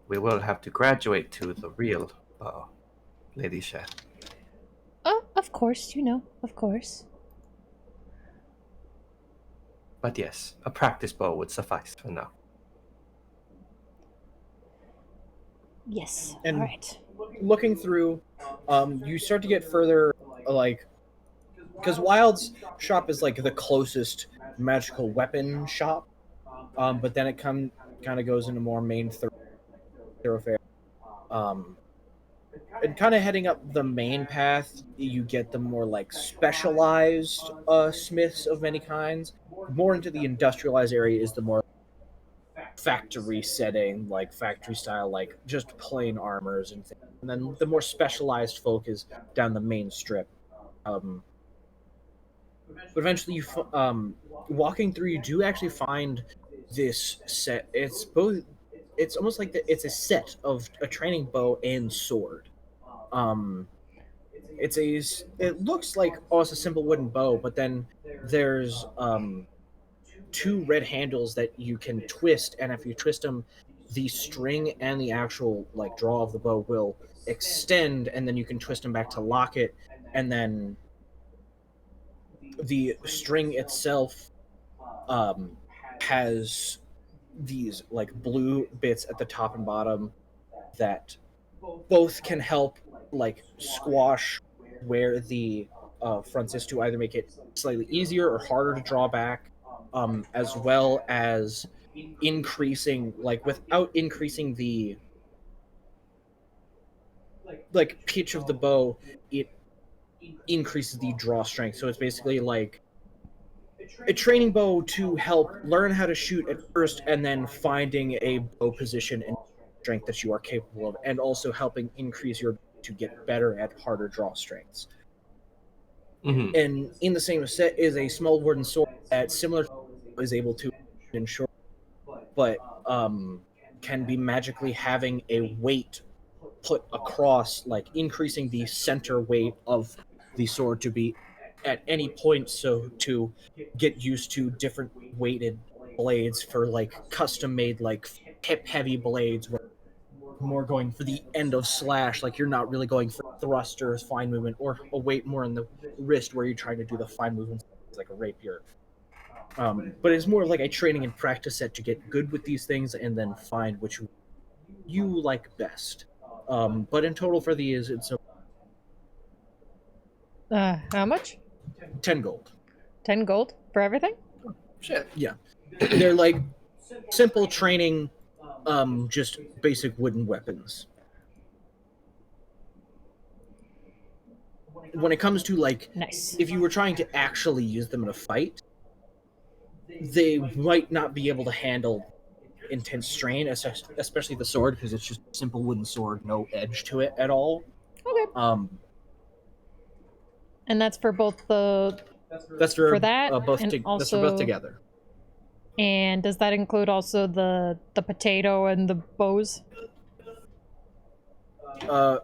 we will have to graduate to the real bow, Lady Shet. Oh, of course, of course. But yes, a practice bow would suffice for now. Yes, And alright. looking through, you start to get further, like, because Wild's shop is like the closest magical weapon shop, but then it kind of goes into more main thoroughfare. And kind of heading up the main path, you get the more like specialized smiths of many kinds. More into the industrialized area is the more factory setting, like factory style, like just plain armors and things. And then the more specialized folk is down the main strip. But eventually, walking through, you do actually find this set. It's both. It's almost like it's a set of a training bow and sword. It looks like it's a simple wooden bow, but then there's two red handles that you can twist, and if you twist them, the string and the actual like draw of the bow will extend, and then you can twist them back to lock it, and then the string itself has these like blue bits at the top and bottom that both can help like squash where the fronts is to either make it slightly easier or harder to draw back, as well as increasing, like without increasing the like pitch of the bow, it increases the draw strength. So it's basically like a training bow to help learn how to shoot at first, and then finding a bow position and strength that you are capable of, and also helping increase your to get better at harder draw strengths. Mm-hmm. And in the same set is a small wooden sword that similar to is able to ensure, but can be magically having a weight put across, like increasing the center weight of the sword to be at any point, so to get used to different weighted blades for like custom made like hip heavy blades where more going for the end of slash, like you're not really going for thrusters, fine movement, or a weight more in the wrist where you're trying to do the fine movements like a rapier. But it's more like a training and practice set to get good with these things and then find which you like best. But in total for these, it's How much? 10 gold. 10 gold for everything? Shit. Yeah. They're like simple training, just basic wooden weapons. When it comes to like, Nice. if you were trying to actually use them in a fight, they might not be able to handle intense strain, especially the sword, because it's just a simple wooden sword, no edge to it at all. Okay. And that's for both the... That's for that, both. and That's for also... both together. And does that include also the potato and the bows? No,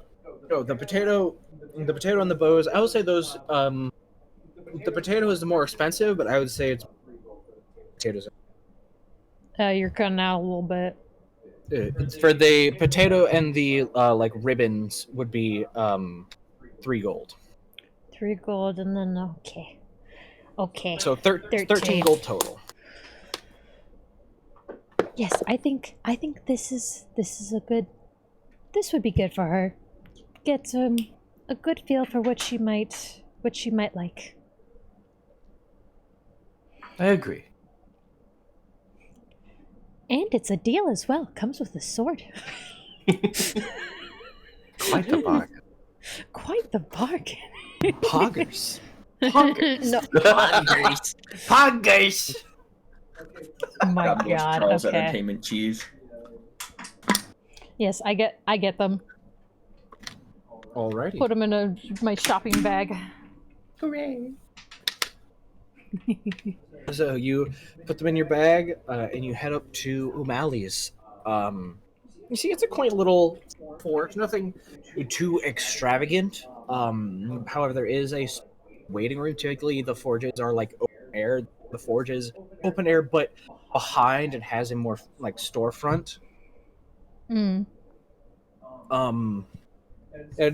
the potato and the bows. I would say those. The potato is the more expensive, but I would say it's potatoes. You're cutting out a little bit. For the potato and the like ribbons would be 3 gold. 3 gold, and then okay. So 13 gold total. Yes, I think this is a good. This would be good for her. Get a good feel for what she might like. I agree. And it's a deal as well. Comes with a sword. Quite the bargain. Quite the bargain. Poggers. No. Poggers. Poggers. My God bless God. Charles Okay. Entertainment Cheese. Yes, I get them. Alrighty. Put them in my shopping bag. Hooray. So you put them in your bag, and you head up to O'Malley's. You see, it's a quaint little forge, nothing too extravagant. However, there is a waiting room. Typically, the forges are like open air. The forge is open air, but behind it has a more like storefront. Mm. And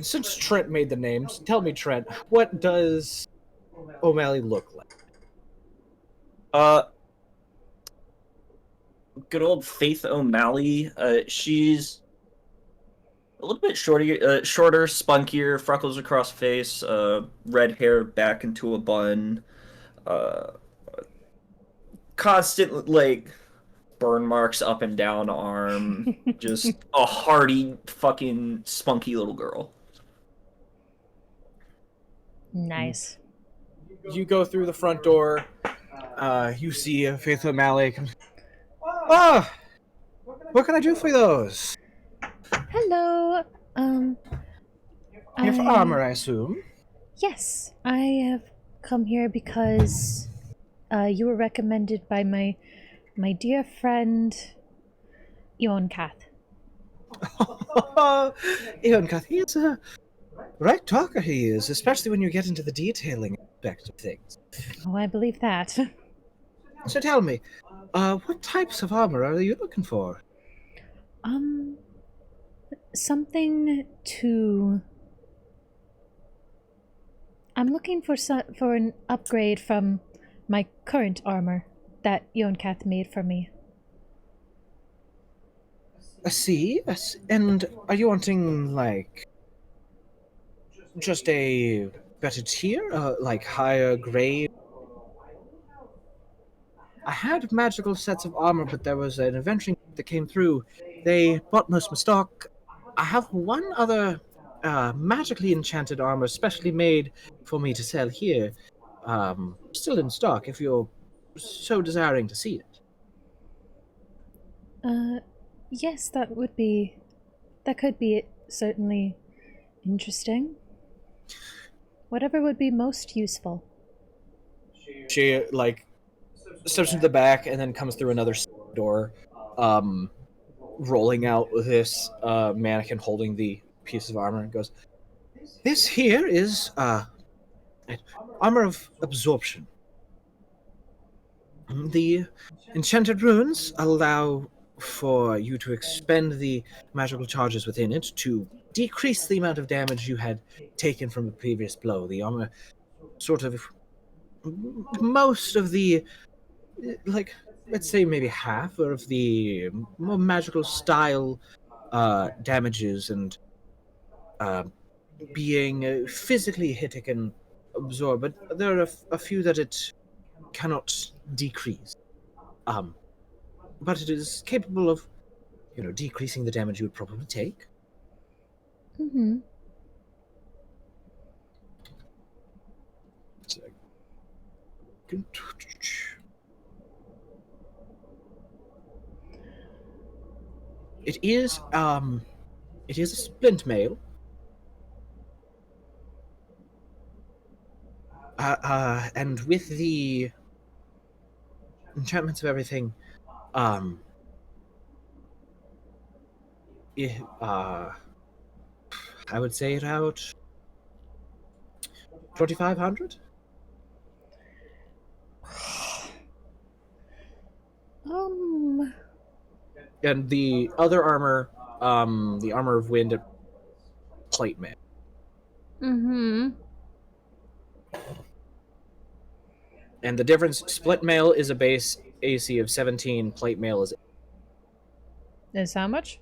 since Trent made the names, tell me, Trent, what does O'Malley look like? Good old Faith O'Malley. She's a little bit shorter, spunkier, freckles across face, red hair back into a bun, constant like burn marks up and down arm, just a hardy, fucking spunky little girl. Nice. You go through the front door. You see Faith O'Malley. Ah, what can I do for those? Hello. Here for armor, I assume. Yes, I have come here because you were recommended by my dear friend Ion Kath. Ion Kath, he is a right talker, he is, especially when you get into the detailing aspect of things. Oh, I believe that. So tell me, what types of armor are you looking for? Something to. I'm looking for an upgrade from my current armor that Yonkath made for me. I see. And are you wanting, like, just a better tier? Like, higher grade? I had magical sets of armor, but there was an adventuring that came through. They bought most of my stock. I have one other magically enchanted armor specially made for me to sell here. Still in stock, if you're so desiring to see it. Yes, that could be certainly interesting. Whatever would be most useful. She, like, steps into the back and then comes through another door, rolling out this mannequin holding the piece of armor and goes, "This here is armor of absorption. The enchanted runes allow for you to expend the magical charges within it to decrease the amount of damage you had taken from a previous blow. The armor sort of most of the, like, let's say maybe half of the more magical style damages and being physically hit it can absorb, but there are a few that it cannot decrease. But it is capable of, decreasing the damage you would probably take. Mm-hmm. It is a splint mail. And with the enchantments of everything, I would say about 2,500. And the other armor, the armor of wind, plate mail. Mm-hmm. And the difference: split mail is a base AC of 17. Plate mail Is how much?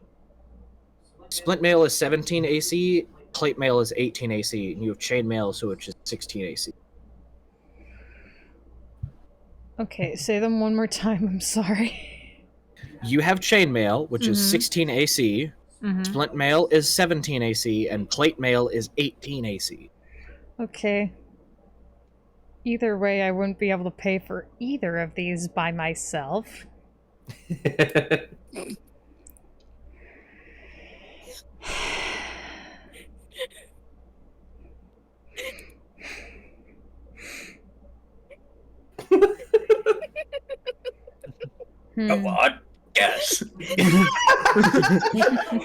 Split mail is 17 AC. Plate mail is 18 AC. And you have chain mail, so which is 16 AC. Okay, say them one more time. I'm sorry. you have chainmail, which is Mhm. 16 AC. Splint mail is 17 AC, and plate mail is 18 AC. Okay. Either way, I wouldn't be able to pay for either of these by myself. Come on, guess.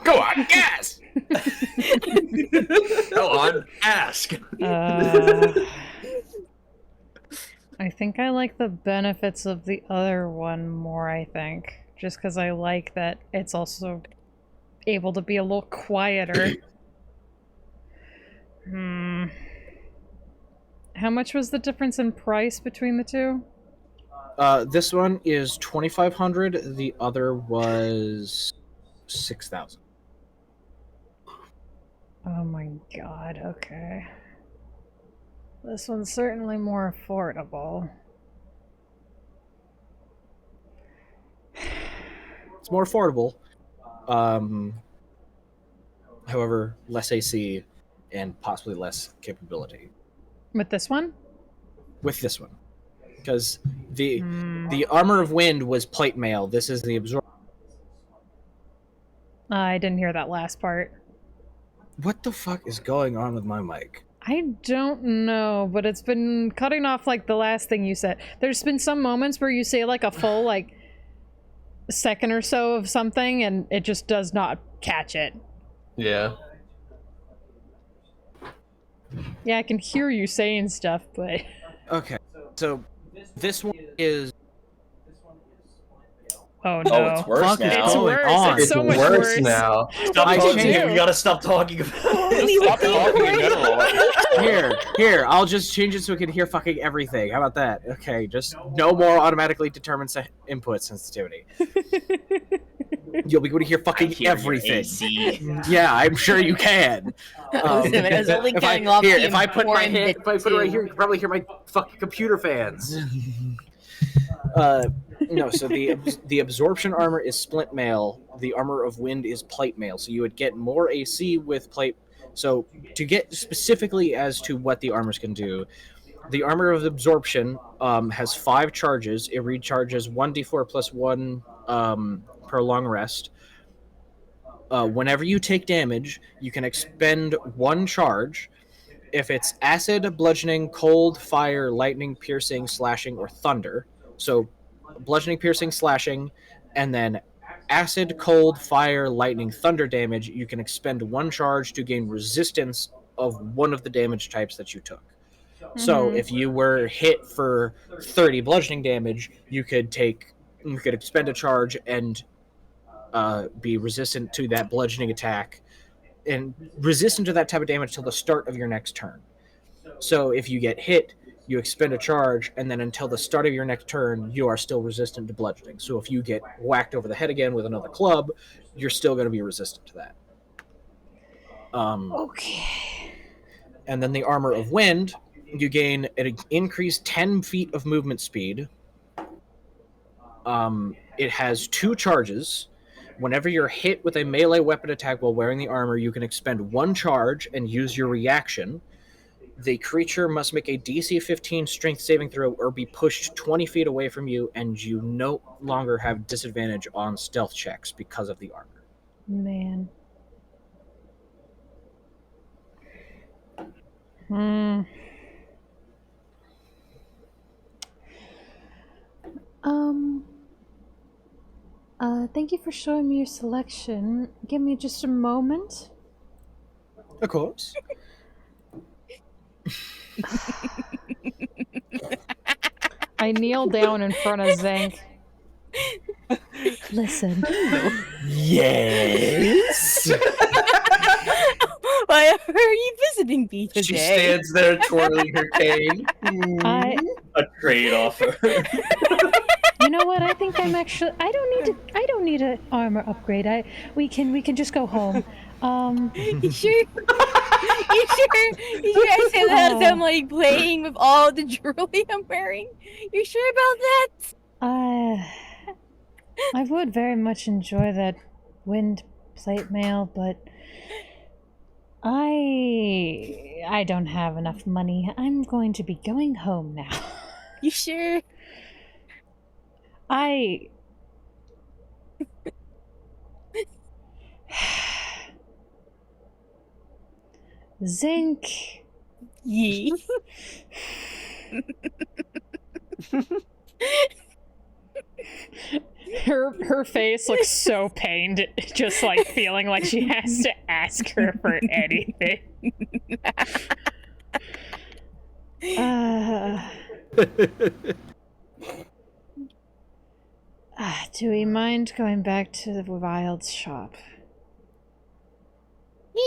Go on, guess. Go on, ask. I think I like the benefits of the other one more, I think. Just because I like that it's also able to be a little quieter. How much was the difference in price between the two? This one is 2,500. The other was 6,000. Oh my god, okay. This one's certainly more affordable. It's more affordable. However, less AC and possibly less capability With this one? with this one, because the armor of wind was plate mail. This is the absorb. I didn't hear that last part. What the fuck is going on with my mic? I don't know, but it's been cutting off like the last thing you said. There's been some moments where you say like a full like second or so of something and it just does not catch it. Yeah. Yeah, I can hear you saying stuff, but Okay, so this one is. oh no. Oh, it's worse Fuck, now. It's going worse. on? It's It's so much worse worse. now. Stop I talking. changed- We gotta stop talking about it. Stop talking in general. Here, I'll just change it so we can hear fucking everything. How about that? Okay, just no more automatically determined input sensitivity. You'll be able to hear fucking everything. Yeah, I'm sure you can. Listen, it was only if I, cutting off here, the if I put my important hand, bit if I put it right too. here, you can probably hear my fucking computer fans. No, so the absorption armor is splint mail. The armor of wind is plate mail. So you would get more AC with plate. So to get specifically as to what the armors can do, the armor of absorption has 5 charges. It recharges 1d4 plus 1 per long rest. Whenever you take damage, you can expend 1 charge. If it's acid, bludgeoning, cold, fire, lightning, piercing, slashing, or thunder. So bludgeoning, piercing, slashing, and then acid, cold, fire, lightning, thunder damage, you can expend 1 charge to gain resistance of one of the damage types that you took. So if you were hit for 30 bludgeoning damage, you could expend a charge and be resistant to that bludgeoning attack and resistant to that type of damage till the start of your next turn. So if you get hit, you expend a charge, and then until the start of your next turn, you are still resistant to bludgeoning. So if you get whacked over the head again with another club, you're still going to be resistant to that. Okay. And then the armor of wind, you gain an increased 10 feet of movement speed. It has 2 charges. Whenever you're hit with a melee weapon attack while wearing the armor, you can expend 1 charge and use your reaction. The creature must make a DC 15 strength saving throw or be pushed 20 feet away from you, and you no longer have disadvantage on stealth checks because of the armor. Man. Thank you for showing me your selection. Give me just a moment. Of course. I kneel down in front of Zank. Listen. Yes. Why are you visiting me today? She stands there twirling her cane. I A trade offer. You know what? I think I'm actually. I don't need an armor upgrade. We can just go home. You sure? You sure? I say that as I'm like playing with all the jewelry I'm wearing. You sure about that? I would very much enjoy that wind plate mail, but I don't have enough money. I'm going to be going home now. You sure? Zinc. Yee. Her face looks so pained, just like feeling like she has to ask her for anything. Do we mind going back to the Wild's shop?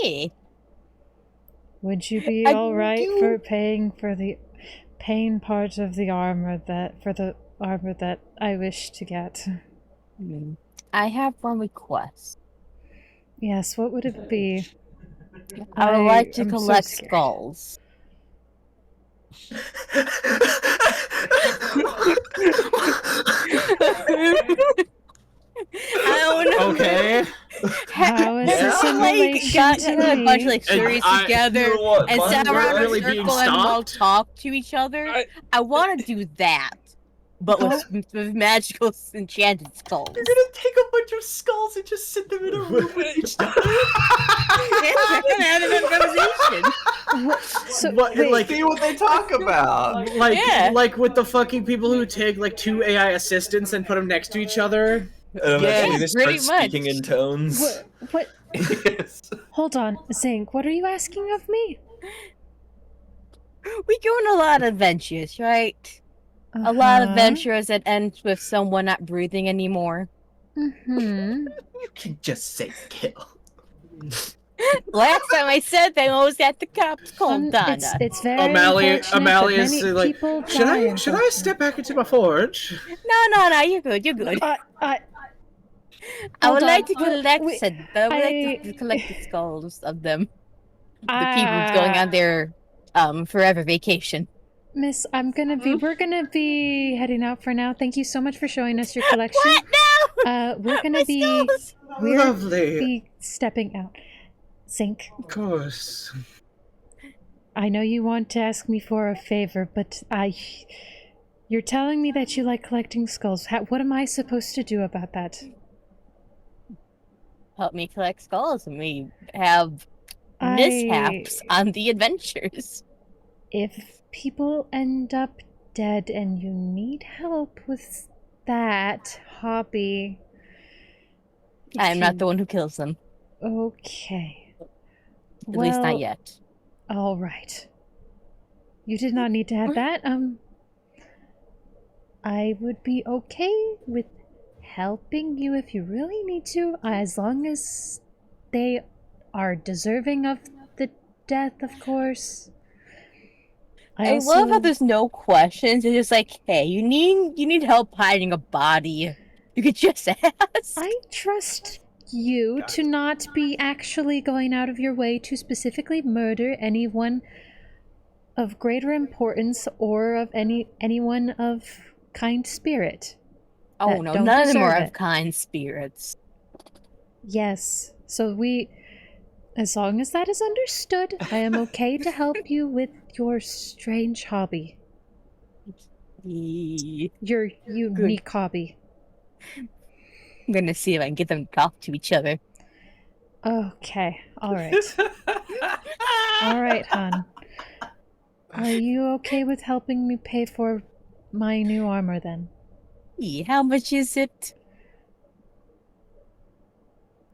Yeah. Would you be I alright do- for paying for the part of the armor that I wish to get? I have one request. Yes, what would it be? I would like to am so collect scared. skulls. I don't know. Okay. How is this in Like, relation got to a bunch of me? like furries I- together You know what, and Vaughn, sat we're around in a really being circle and all stalked? talk to each other. I want to do that, but with magical enchanted skulls. You're gonna take a bunch of skulls and just sit them in a room with each other. We're gonna have a conversation. So, What, wait, like, See what they talk about. Yeah. like with the fucking people who take like 2 AI assistants and put them next to each other. And Yeah, eventually they start pretty much. speaking in tones. what? Yes. Hold on, Zinc, what are you asking of me? We go on a lot of adventures, right? A lot of Uh-huh. adventures that end with someone not breathing anymore. Mm-hmm. You can just say kill. Last time I said that, I was at the cops called Donna. It's very O'Malley unfortunate, but is many like, people should die, I step back into my forge? No, you're good, you're good. I would hold like on. to collect Wait, I would like to collect the skulls of them. The people going on their forever vacation. Miss, we're gonna be heading out for now. Thank you so much for showing us your collection. What now? We're gonna My be skulls! Lovely. stepping out. Zinc, Of course. I know you want to ask me for a favor, but you're telling me that you like collecting skulls. What am I supposed to do about that? Help me collect skulls and we have mishaps on the adventures. If people end up dead and you need help with that hobby... I am not the one who kills them. Okay. At least not yet. All right. You did not need to have that. I would be okay with helping you if you really need to, as long as they are deserving of the death, of course. I love how there's no questions. It's just like, hey, you need help hiding a body. You could just ask. I trust you to not be actually going out of your way to specifically murder anyone of greater importance or of anyone of kind spirit. Oh that no, don't none of them deserve are it. of kind spirits. Yes. So as long as that is understood, I am okay to help you with your strange hobby. Your unique hobby. I'm gonna see if I can get them to talk to each other. Okay. Alright. Alright, hon. Are you okay with helping me pay for my new armor then? How much is it?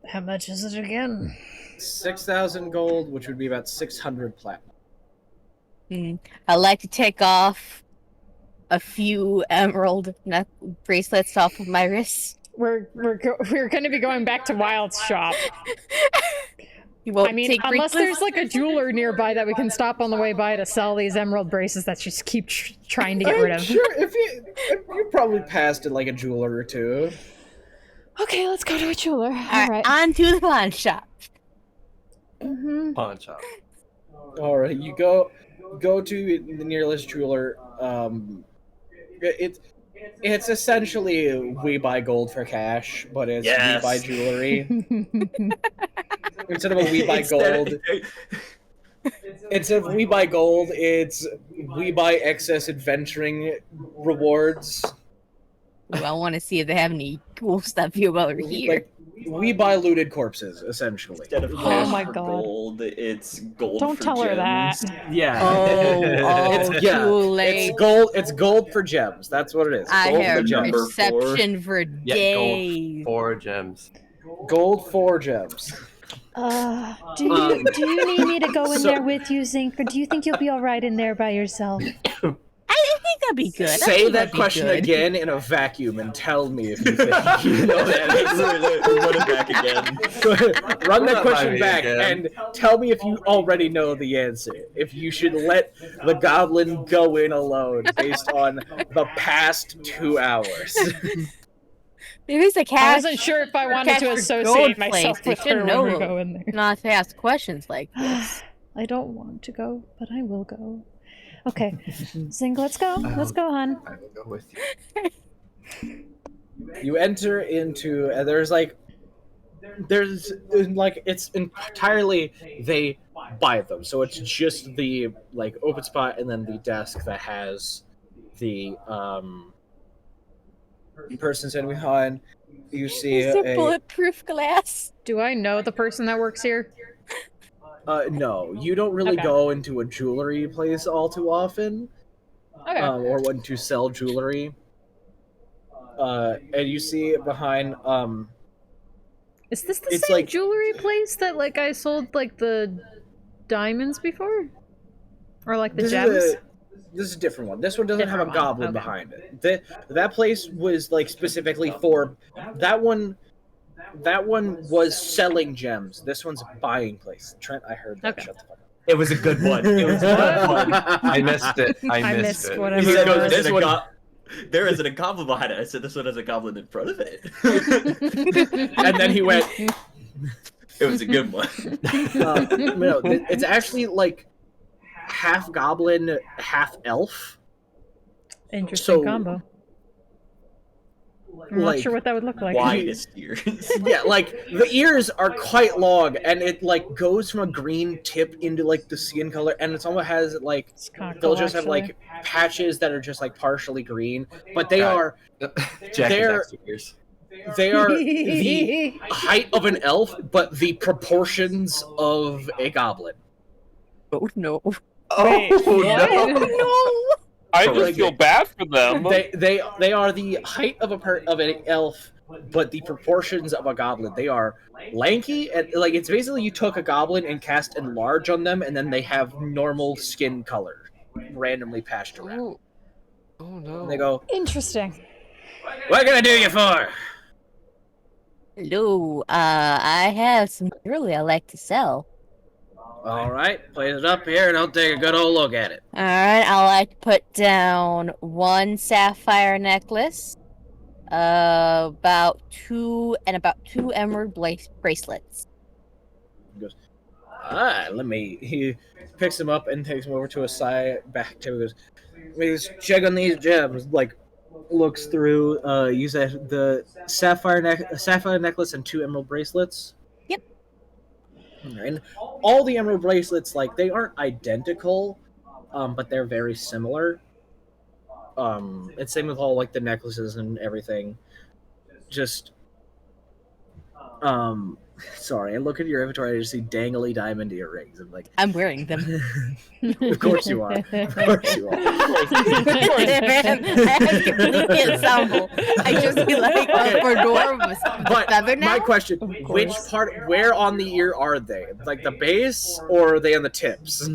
How much is it again? 6,000 gold, which would be about 600 platinum. I'd like to take off a few emerald bracelets off of my wrists. We're going to be going back to Wild's shop. You won't I mean, take unless bracelets? there's like a jeweler nearby that we can stop on the way by to sell these emerald bracelets that just keep trying to get rid of. Sure, if you probably passed at like a jeweler or two. Okay, let's go to a jeweler. Alright, on to the pawn shop. Pawn shop. All right, you go to the nearest jeweler. It's essentially we buy gold for cash, but it's Yes. we buy jewelry. Instead of a we buy gold, instead of we buy gold, it's we buy excess adventuring rewards. Ooh, I want to see if they have any cool stuff you over here. Like, we buy looted corpses, essentially. Instead of Oh cash my for God. gold, it's gold Don't for tell her that. gems. Yeah. Oh, yeah. too late. It's gold. It's gold for gems. That's what it is. I Gold have for gems. number four. perception for Yeah, days. gold 4 gems. Gold for gems. Do you need me to go in so- there with you, Zink, or do you think you'll be all right in there by yourself? I think that'd be good. I Say think that that'd be question good. again in a vacuum and tell me if you think you know that. Run it back again. Run that Run question by me back again. and tell me if you already know the answer. If you should let the goblin go in alone based on the past 2 hours. There is a I cash. wasn't sure if I wanted cash to for associate gold myself place. with You her should when we know go in there. not to ask questions like this. I don't want to go, but I will go. Okay, Zink, let's go. Let's go, hon. I will go with you. You enter into there's it's entirely they buy them, so it's just the like open spot and then the desk that has the person sitting behind. You see Is there a bulletproof glass? Do I know the person that works here? no, you don't really Okay. go into a jewelry place all too often, Okay. or want to sell jewelry. And you see behind Is this the it's same like- jewelry place that like I sold like the diamonds before? Or like the this gems? this is a different one. This one doesn't have a Different one, goblin okay. behind it. That place was like specifically for that one. That one was selling gems. This one's a buying place. Trent, I heard that. Okay. Shut the fuck up. It was a good one. It was a good one. I missed it. I missed it. whatever He it said there was. isn't This a one- there isn't a goblin behind it. I said this one has a goblin in front of it. And then he went. It was a good one. No, it's actually like half goblin, half elf. Interesting So- combo. I'm not like, sure what that would look like. Widest ears. Yeah, like the ears are quite long, and it like goes from a green tip into like the skin color, and it's almost has like It's kinda they'll cool, just have actually. like patches that are just like partially green, but they Got are Jack They're- and ears. they are the height of an elf, but the proportions of a goblin. Oh no. Oh, what? No! I So, just like, feel bad for them. They are the height of of an elf, but the proportions of a goblin. They are lanky and like it's basically you took a goblin and cast enlarge on them, and then they have normal skin color, randomly patched around. Oh, oh no. And they go, Interesting. "What can I do you for?" Hello, I have some jewelry I like to sell. All right, place it up here, and I'll take a good old look at it. Alright, I like to put down 1 sapphire necklace, about two emerald bracelets. All right, let me. He picks them up and takes them over to a side back to goes. Let me just check on these gems. Like, looks through. You said the sapphire necklace and 2 emerald bracelets. Yep. And all the emerald bracelets, like they aren't identical, but they're very similar. It's same with all like the necklaces and everything. Just, sorry, I look at your inventory, I just see dangly diamond earrings. I'm like, I'm wearing them. of course you are. Of course you are. I have completely ensemble. I just be like a fedora with But feather now. my question, which part, where on the ear are they? Like the base, or are they on the tips?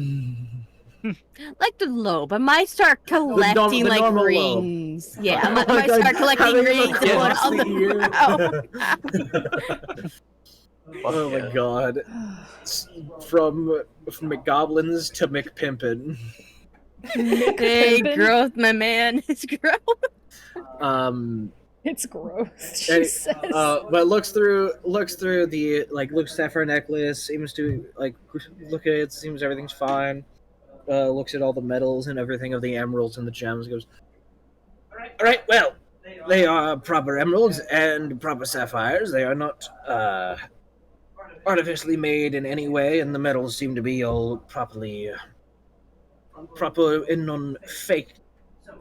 Like the lobe. I might start collecting the like normal lobe. rings. Yeah, I might start collecting rings and put on the brow. Oh my god. From McGoblins to McPimpin. Hey, growth, my man. It's growth. It's gross. She And, says. but looks through the looks at her necklace, seems to look at it, seems everything's fine. Looks at all the metals and everything of the emeralds and the gems, goes, all right, well, They are proper emeralds and proper sapphires. They are not artificially made in any way, and the metals seem to be all proper and non-fake.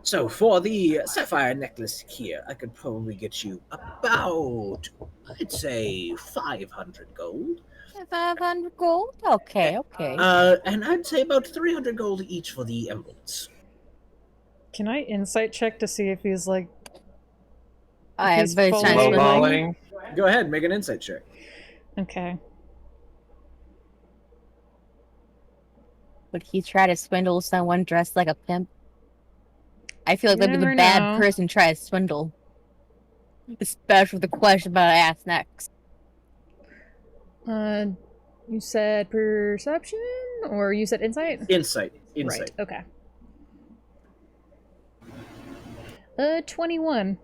So for the sapphire necklace here, I could probably get you about, I'd say, 500 gold. 500 gold? Okay, okay. And I'd say about 300 gold each for the emeralds. Can I insight check to see if he's like I have he's very fully- Lowballing. Go ahead, make an insight check. Okay. Would he try to swindle someone dressed like a pimp? I feel like You that'd be the never bad know. person to try to swindle. Especially with the question about I ask next. You said perception or you said insight? Insight. Right. Okay. 21.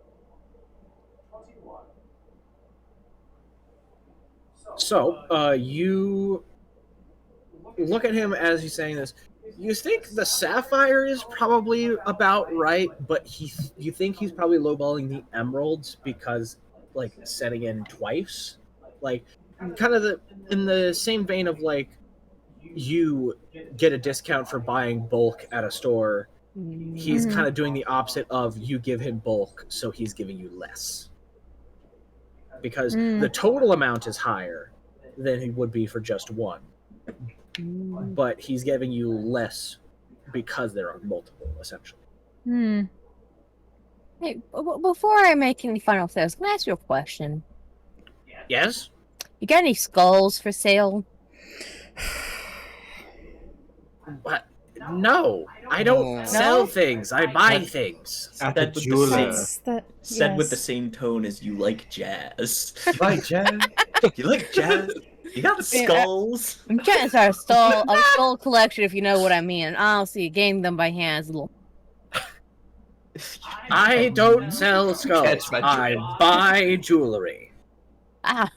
So, you look at him as he's saying this. You think the sapphire is probably about right, but you think he's probably lowballing the emeralds because, like, setting in twice, like, kind of in the same vein of like, you get a discount for buying bulk at a store. He's kind of doing the opposite of you give him bulk, so he's giving you less. Because the total amount is higher than he would be for just one. But he's giving you less because there are multiple, essentially. Hey, before I make any final sales, can I ask you a question? Yes? You got any skulls for sale? What? No, I don't sell things. I buy things. Said the with the jeweler. same, That's the said with the yes. same tone as you like jazz. Right, Jazz? You like jazz? You got skulls. I'm trying to start a skull collection, if you know what I mean. Honestly, getting them by hand is a little. I don't sell skulls. Catch my I drift. buy jewelry. Ah.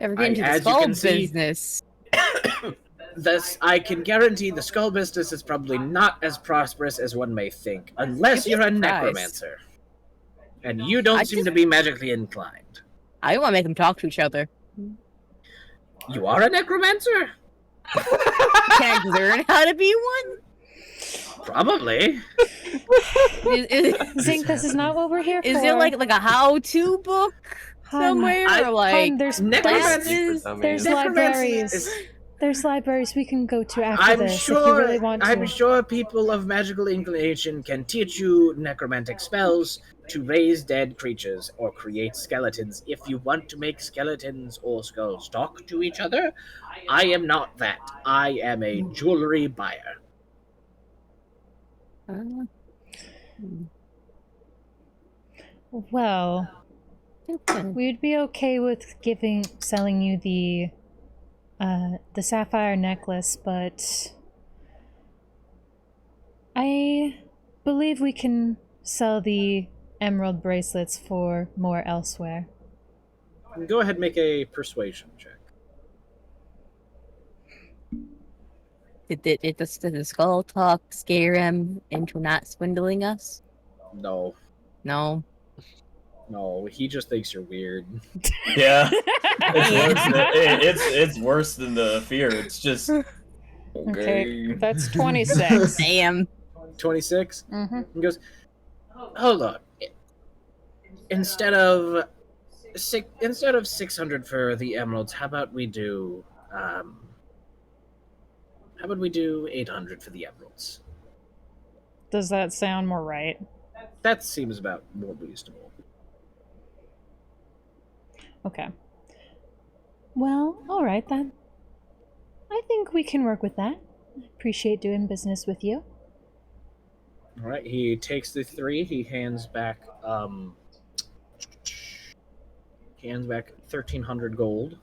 Ever get into the as you skull can see- business? I can guarantee the skull business is probably not as prosperous as one may think, unless You'd be you're a surprised. necromancer. And you don't seem to be magically inclined. I want to make them talk to each other. You are a necromancer? Can I learn how to be one? Probably. Zink, this is not what we're here for. Is there like a how-to book somewhere, or like there's classes? There's libraries. There's libraries we can go to after I'm this if you sure. really want to. I'm sure people of magical inclination can teach you necromantic spells to raise dead creatures or create skeletons. If you want to make skeletons or skulls talk to each other, I am not that. I am a jewelry buyer. Well, we'd be okay with selling you the sapphire necklace, but I believe we can sell the emerald bracelets for more elsewhere. Go ahead and make a persuasion check. Did the skull talk scare him into not swindling us? No. No. No, he just thinks you're weird. Yeah, it's worse than the fear. It's just Okay, that's 26. Damn. 26? Mm-hmm. He goes, hold on. Instead of 600 for the emeralds, how about we do 800 for the emeralds? Does that sound more right? That seems about more reasonable. Okay. Well, alright then. I think we can work with that. I appreciate doing business with you. All right, he takes the 3. He hands back 1,300 gold.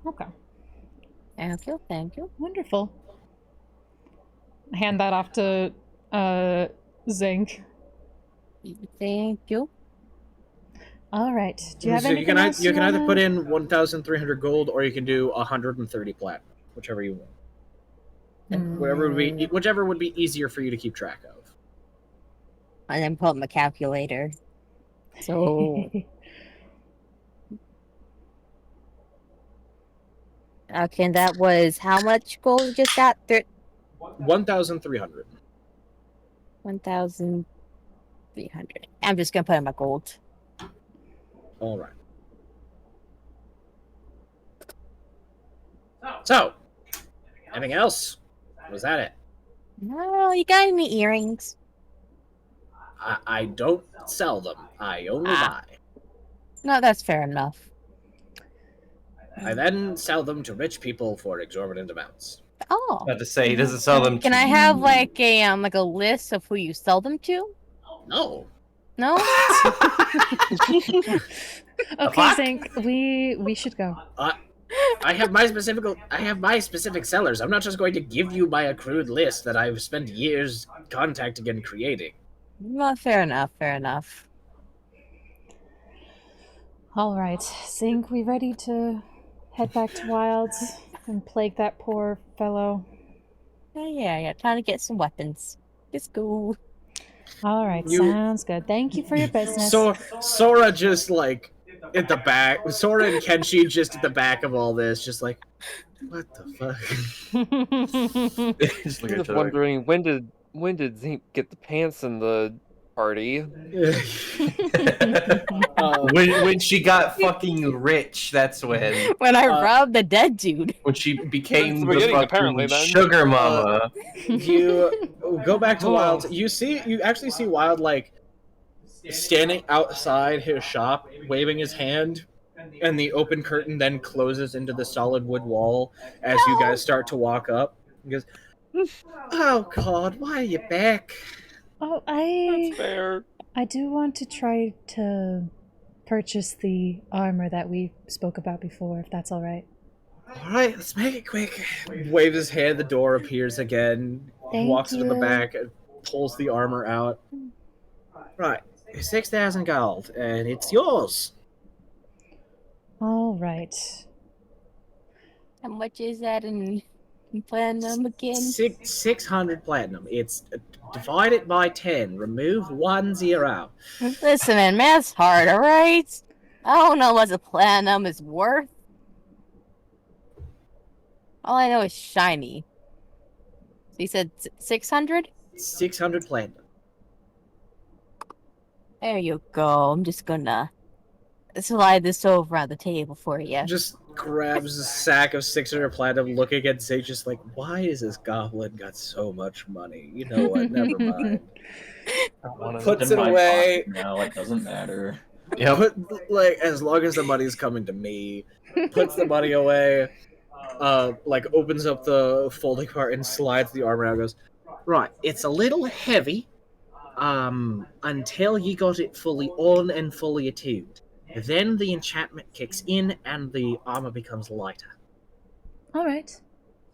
Okay. Thank you. Wonderful. Hand that off to Zink. Thank you. All right. Do you have So anything else you can either wanna- put in 1,300 gold, or you can do 130 plat, whichever you want. Whichever would be easier for you to keep track of. And then pull up my calculator. So okay, that was how much gold you just got? 1,300. 1,300. I'm just gonna put in my gold. All right. So, anything else? Was that it? No, you got any earrings? I don't sell them. I only buy. No, that's fair enough. I then sell them to rich people for exorbitant amounts. Oh. About to say he doesn't sell them. Can I have like a list of who you sell them to? No. No? Okay, Zink, we should go. I have my specific sellers. I'm not just going to give you my accrued list that I've spent years contacting and creating. Well, fair enough, fair enough. All right, Zink, we ready to head back to Wilds and plague that poor fellow? Yeah, time to get some weapons. Let's go. All right, sounds good. Thank you for your business. So Sora just like at the back. Sora and Kenshi just at the back of all this, just like, what the fuck? Just wondering when did Zink get the pants in the party? When she got fucking rich, that's when. When I robbed the dead dude. When she became That's the beginning, the apparently, then. sugar mama. You go back to Wild. You actually see Wild like standing outside his shop, waving his hand, and the open curtain then closes into the solid wood wall as you guys start to walk up. He goes, "Oh God, why are you back?" Oh, That's fair. I do want to try to purchase the armor that we spoke about before, if that's all right. All right, let's make it quick. Waves his hand, the door appears again. Thank walks to the you. back, and pulls the armor out. Right, 6,000 gold, and it's yours. All right. How much is that in platinum again? 600 platinum. It's divided by 10. Remove 1 0. Listen, man, math's hard, alright? I don't know what a platinum is worth. All I know is shiny. So you said 600? 600 platinum. There you go. I'm just gonna slide this over on the table for you. Just grabs a sack of 600 platinum, looking at Zay, just like, why is this goblin got so much money? You know what? Never mind. Puts it away. No, it doesn't matter. Yeah, as long as the money's coming to me, puts the money away. Opens up the folding part and slides the armor out. And goes, right. It's a little heavy. Until you got it fully on and fully attuned. Then the enchantment kicks in and the armor becomes lighter. All right.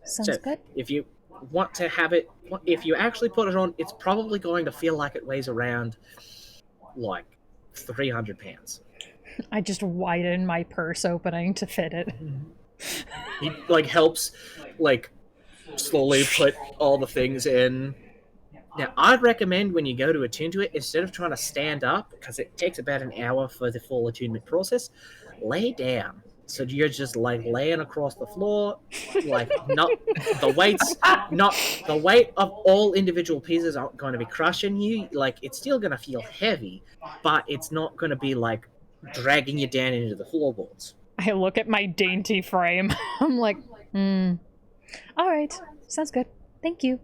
Sounds good. If you want to have it, if you actually put it on, it's probably going to feel like it weighs around, 300 pounds. I just widen my purse opening to fit it. He, helps, slowly put all the things in. Now, I'd recommend when you go to attune to it, instead of trying to stand up, because it takes about an hour for the full attunement process, lay down. So you're just laying across the floor, not the weight of all individual pieces aren't going to be crushing you. It's still going to feel heavy, but it's not going to be dragging you down into the floorboards. I look at my dainty frame. I'm like, all right, sounds good. Thank you.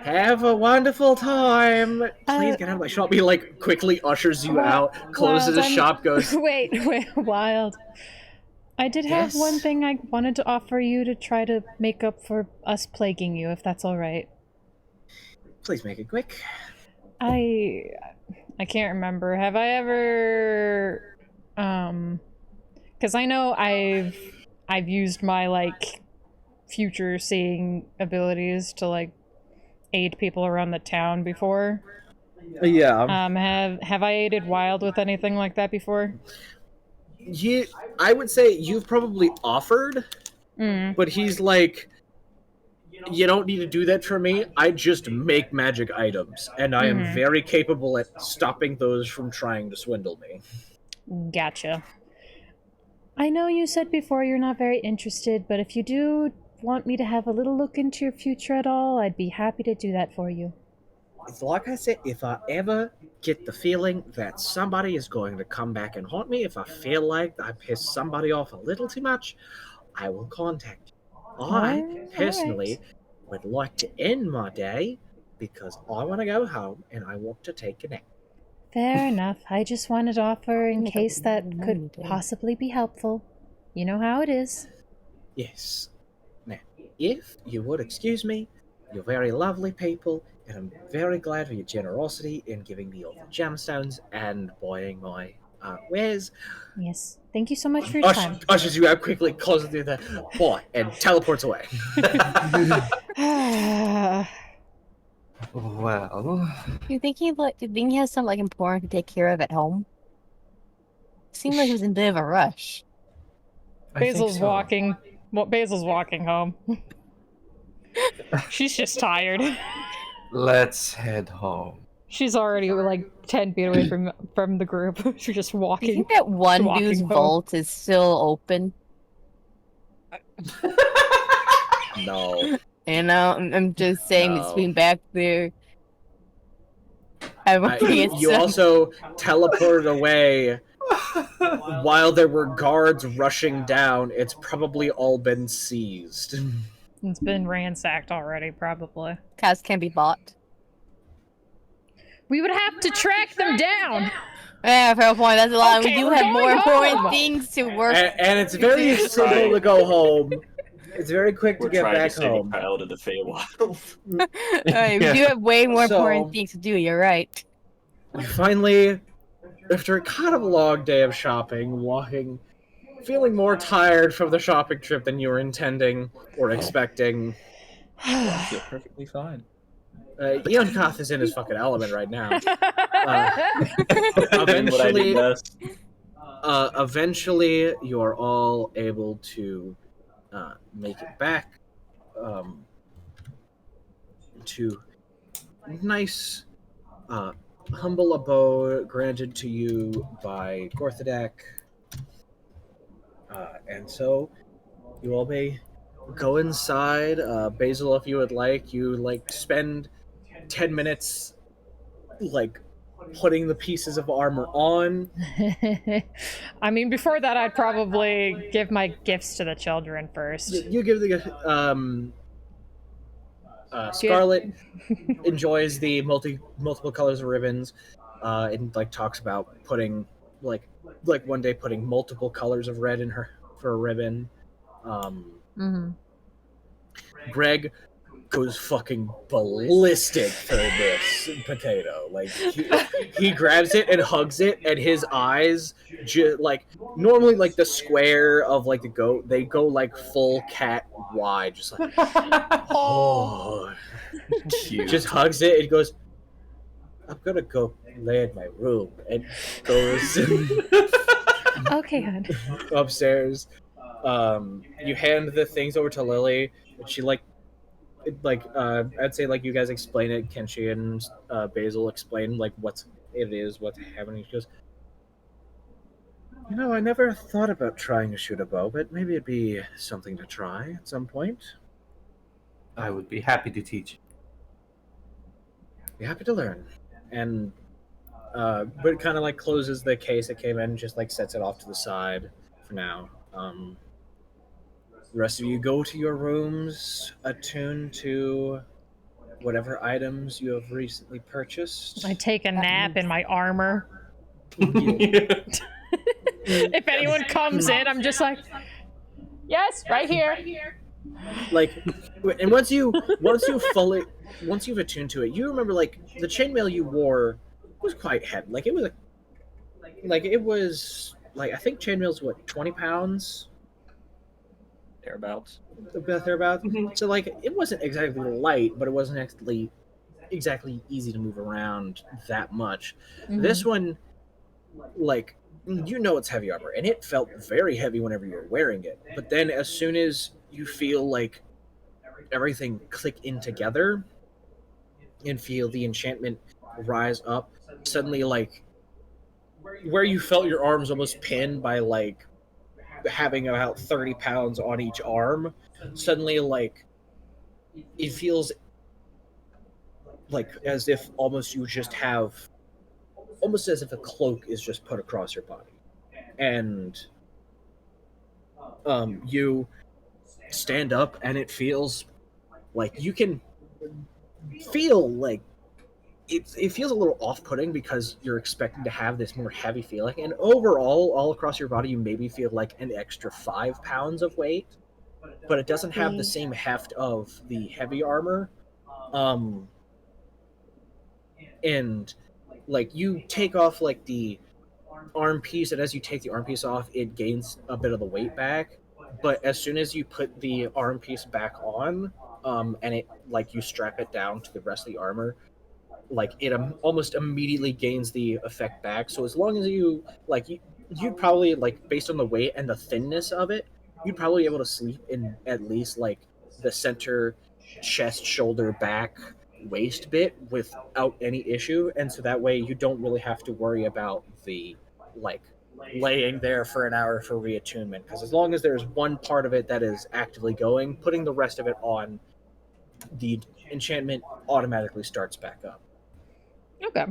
Have a wonderful time. Please get out of my shop. He quickly ushers you out, closes the shop, goes. Wait, Wild. I did have Yes? one thing I wanted to offer you to try to make up for us plaguing you, if that's all right. Please make it quick. I can't remember. Have I ever because I know I've used my future seeing abilities to aid people around the town before. Yeah. Have I aided Wild with anything like that before? I would say you've probably offered, but he's you don't need to do that for me. I just make magic items, and I am very capable at stopping those from trying to swindle me. Gotcha. I know you said before you're not very interested, but if you do want me to have a little look into your future at all, I'd be happy to do that for you. It's like I said, if I ever get the feeling that somebody is going to come back and haunt me, if I feel like I pissed somebody off a little too much, I will contact you. I personally would like to end my day because I want to go home and I want to take a nap. Fair enough. I just wanted to offer in case that could possibly be helpful. You know how it is. Yes. Now, if you would excuse me, you're very lovely people, and I'm very glad for your generosity in giving me all the gemstones and buying my wares. Yes. Thank you so much for your time. Ushers you out quickly, closes through the boy, and teleports away. Well, You think he has something like important to take care of at home? Seemed like he was in a bit of a rush. Basil's walking. Well, Basil's walking home. She's just tired. Let's head home. She's already like 10 feet away from the group. She's just Do walking. you think that one walking dude's home. vault is still open? No. You know, I'm just saying No. it's been back there. You also teleported away while there were guards rushing down. It's probably all been seized. It's been ransacked already, probably. Cats can be bought. We would have to track them down. Yeah, fair point. That's a lot. Okay, We do we're have going more important home. things to work. And it's very simple to go home. It's very quick to We're get trying back to save home. a child in the Fey Wild. We do have way more So- important things to do. You're right. Finally, after kind of a long day of shopping, walking, feeling more tired from the shopping trip than you were intending or expecting, I feel perfectly fine. Ian Koth is in his fucking element right now. Doing what I do Eventually, best. eventually, you're all able to make it back to nice, humble abode granted to you by Gorthodek. And so, you all may go inside. Basil, if you would like, spend 10 minutes, putting the pieces of armor on. I mean, before that, I'd probably give my gifts to the children first. You give the Scarlet enjoys the multiple colors of ribbons, and talks about putting one day putting multiple colors of red in her for a ribbon. Greg goes fucking ballistic for this potato. He grabs it and hugs it, and his eyes normally the square of the goat, they go full cat wide, just oh, Cute. just hugs it and goes, I'm gonna go lay in my room, and goes Okay, hon. upstairs. You hand the things over to Lily, and she I'd say you guys explain it. Kenshi and Basil explain what's happening. She goes, I never thought about trying to shoot a bow, but maybe it'd be something to try at some point. I would be happy to teach. Be happy to learn. And but it kind of closes the case that came in and just sets it off to the side for now. The rest of you go to your rooms, attuned to whatever items you have recently purchased. I take a nap in my armor. If anyone comes in, I'm just like, yes, right here. And once you've attuned to it, you remember the chainmail you wore was quite heavy. It was I think chainmail's 20 pounds. Thereabouts. Thereabouts. So it wasn't exactly light, but it wasn't exactly easy to move around that much. This one, it's heavy armor, and it felt very heavy whenever you were wearing it. But then as soon as you feel everything click in together and feel the enchantment rise up. Suddenly, like, where you felt your arms almost pinned by, like, having about 30 pounds on each arm, suddenly, like, it feels like as if almost you just have, almost as if a cloak is just put across your body. And you stand up, and it feels like you can feel like it feels a little off-putting because you're expecting to have this more heavy feeling, and overall, all across your body, you maybe feel like an extra 5 pounds of weight, but it doesn't have the same heft of the heavy armor. And like you take off like the arm piece, and as you take the arm piece off, it gains a bit of the weight back. But as soon as you put the arm piece back on, and it like you strap it down to the rest of the armor, like it almost immediately gains the effect back. So as long as you like you'd probably, like, based on the weight and the thinness of it, you'd probably be able to sleep in at least like the center chest, shoulder, back, waist bit without any issue. And so that way you don't really have to worry about the like laying there for an hour for reattunement, because as long as there's one part of it that is actively going, putting the rest of it on, the enchantment automatically starts back up. Okay.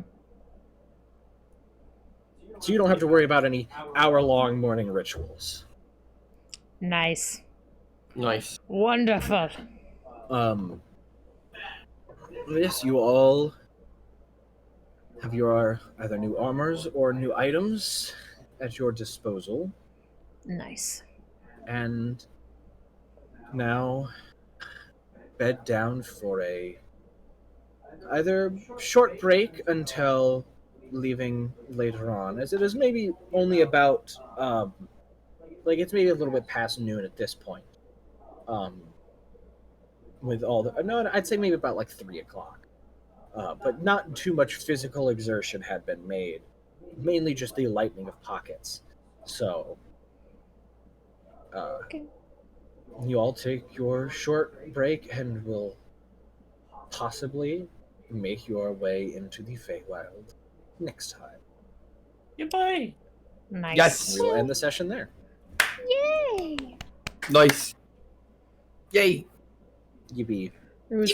So you don't have to worry about any hour-long morning rituals. Nice. Nice. Wonderful. Yes, you all have your either new armors or new items at your disposal. Nice. And now bed down for a either short break until leaving later on, as it is maybe only about like it's maybe a little bit past noon at this point. With all the no, I'd say maybe about like 3 o'clock. But not too much physical exertion had been made, mainly just the lightening of pockets. So Okay. you all take your short break and will possibly make your way into the Fey Wild next time. Goodbye. Nice. Yes. We will end the session there. Yay! Nice. Yay. Yippee. It was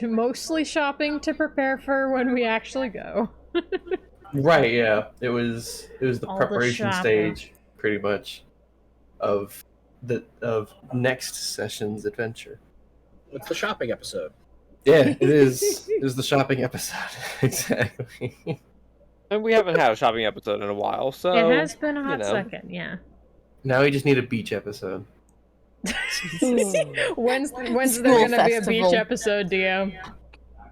mostly shopping to prepare for when we actually go. Right, yeah. It was the All the preparation shopping. stage, pretty much, of next session's adventure. It's the shopping episode. Yeah, it is. It is the shopping episode. Exactly. And we haven't had a shopping episode in a while, so It has been a hot you know. second, yeah. Now we just need a beach episode. When's there School gonna be a festival. beach episode, DM?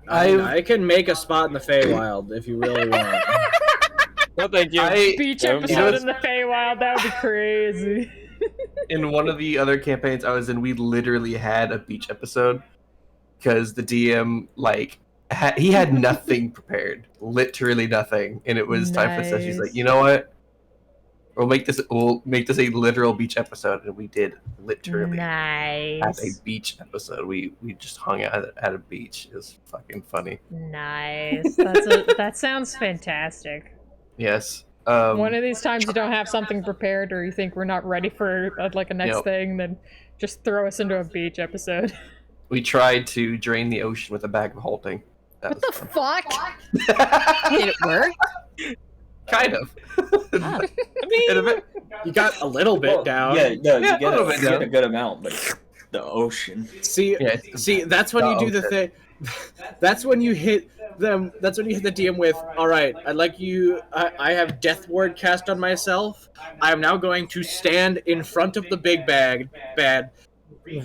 I can make a spot in the Fey Wild if you really want. No, thank you. Beach Yeah, episode it's- in the Fey Wild, that would be crazy. In one of the other campaigns I was in, we literally had a beach episode because the DM he had nothing prepared, literally nothing, and it was time for session. He's like, Nice. you know what? We'll make this a literal beach episode, and we did literally have a Nice. beach episode. We just hung out at a beach. It was fucking funny. Nice. That sounds fantastic. Yes. One of these times you don't have something prepared or you think we're not ready for like a next Yep. thing, then just throw us into a beach episode. We tried to drain the ocean with a bag of halting. That What the fuck? Did it work? Kind of. Oh. In a bit. You got a little bit down. Yeah, no, Yeah, you get a little bit you get down. a good amount, but the ocean. See, Yeah, that's when you do the okay. thing. That's when you hit them. That's when you hit the DM with, "All right, I'd like you. I have Death Ward cast on myself. I am now going to stand in front of the big bag,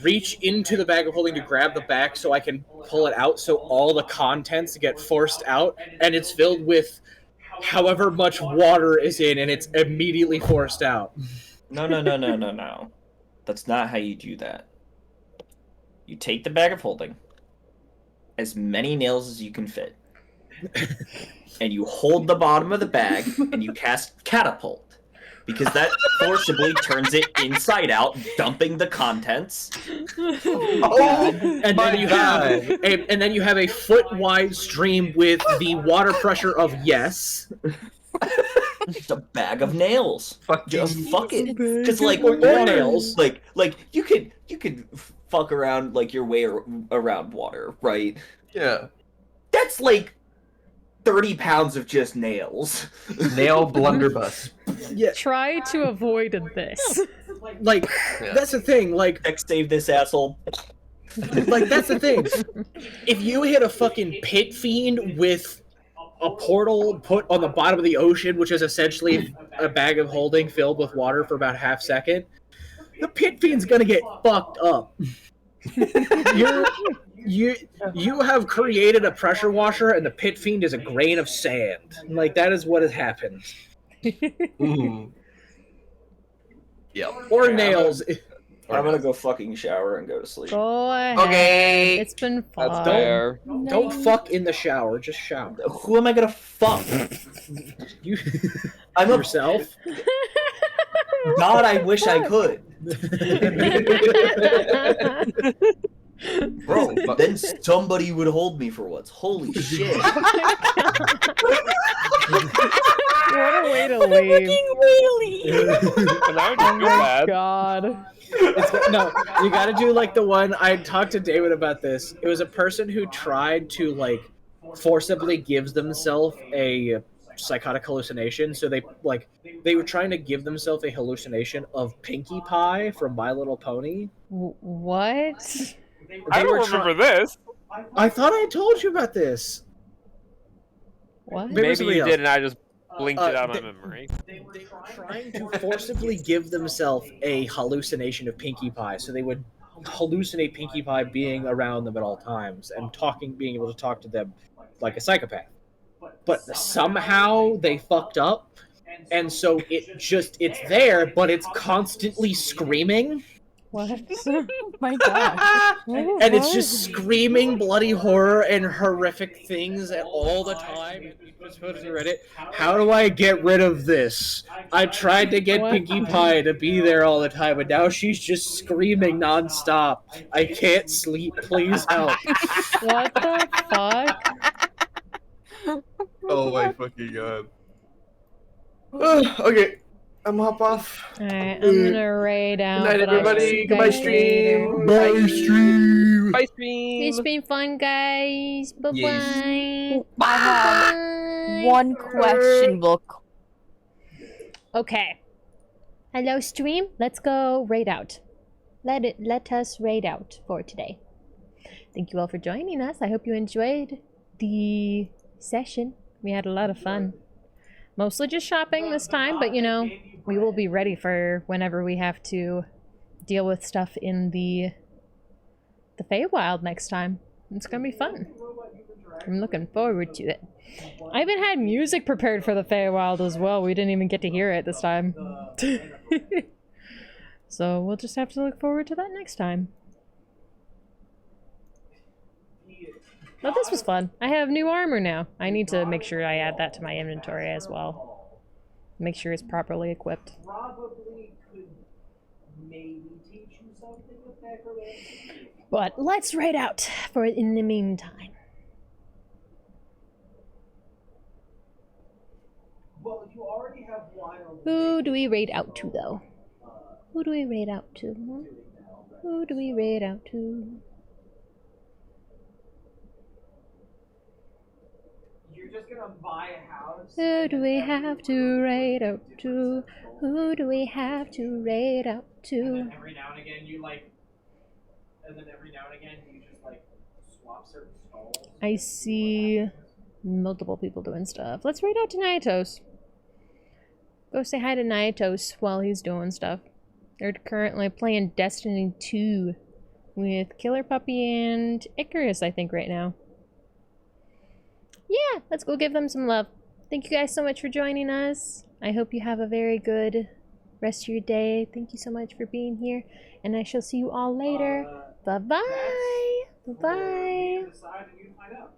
reach into the bag of holding to grab the back so I can pull it out, so all the contents get forced out, and it's filled with however much water is in, and it's immediately forced out." No. That's not how you do that. You take the bag of holding, as many nails as you can fit, and you hold the bottom of the bag and you cast catapult, because that forcibly turns it inside out, dumping the contents. And then you have a foot-wide stream with the water pressure of yes. Just a bag of nails. Just fuck it. Because like Or water, nails. like you could fuck around like your way around water, right? Yeah. That's like 30 pounds of just nails. Nail blunderbuss. Yeah, Try to avoid this. like that's the thing. Like Save this asshole. that's the thing. If you hit a fucking pit fiend with a portal put on the bottom of the ocean, which is essentially a bag of holding filled with water for about a half second, the pit fiend's gonna get fucked up. You have created a pressure washer, and the pit fiend is a grain of sand. Like that is what has happened. Mm. Yep. Or nails. I'm gonna go fucking shower and go to sleep. Go ahead. Okay. It's been fun. That's fair. Don't fuck in the shower. Just shower. Who am I gonna fuck? You I'm a yourself. God, I wish I could. Bro, then somebody would hold me for once. Holy shit. What a way to leave. And I would just feel bad. God. No, you gotta do like the one I talked to David about this. It was a person who tried to like forcibly gives themselves a psychotic hallucination. So they were trying to give themselves a hallucination of Pinkie Pie from My Little Pony. What? I don't remember this. I thought I told you about this. What? Maybe Maybe somebody you else. did, and I just blinked it out of they- my memory. They were trying to forcibly give themselves a hallucination of Pinkie Pie, so they would hallucinate Pinkie Pie being around them at all times and being able to talk to them like a psychopath. But somehow they fucked up, and so it's there, but it's constantly screaming. What? Oh my god. And it's just screaming bloody horror and horrific things all the time. And people just posted on Reddit, how do I get rid of this? I tried to get What? Pinkie Pie to be there all the time, but now she's just screaming nonstop. I can't sleep. Please help. What the fuck? Oh my fucking god. Okay, I'm hop off. Alright, I'm gonna raid out. Good night, but I'll everybody. see you Goodbye, guys stream. later. Bye, stream. Bye, stream. It's been fun, guys. Bye bye. I have one questionable. Okay. Hello, stream. Let's go raid out. Let us raid out for today. Thank you all for joining us. I hope you enjoyed the session. We had a lot of fun. Mostly just shopping this time, but you know, we will be ready for whenever we have to deal with stuff in the Fey Wild next time. It's gonna be fun. I'm looking forward to it. I even had music prepared for the Fey Wild as well. We didn't even get to hear it this time. So we'll just have to look forward to that next time. But this was fun. I have new armor now. I need to make sure I add that to my inventory as well. Make sure it's properly equipped. Probably could maybe teach you something with necromancy. But let's raid out for in the meantime. Well, you already have wild. Who do we raid out to, though? Who do we raid out to? Who do we raid out to? You're just gonna buy a house. Who do we have to raid out to? Who do we have to raid out to? Every now and again, you just like swap certain stalls. I see multiple people doing stuff. Let's raid out to Naitos. Go say hi to Naitos while he's doing stuff. They're currently playing Destiny 2 with Killer Puppy and Icarus, I think, right now. Yeah, let's go give them some love. Thank you guys so much for joining us. I hope you have a very good rest of your day. Thank you so much for being here. And I shall see you all later. Bye-bye. Bye-bye. Decided you find out.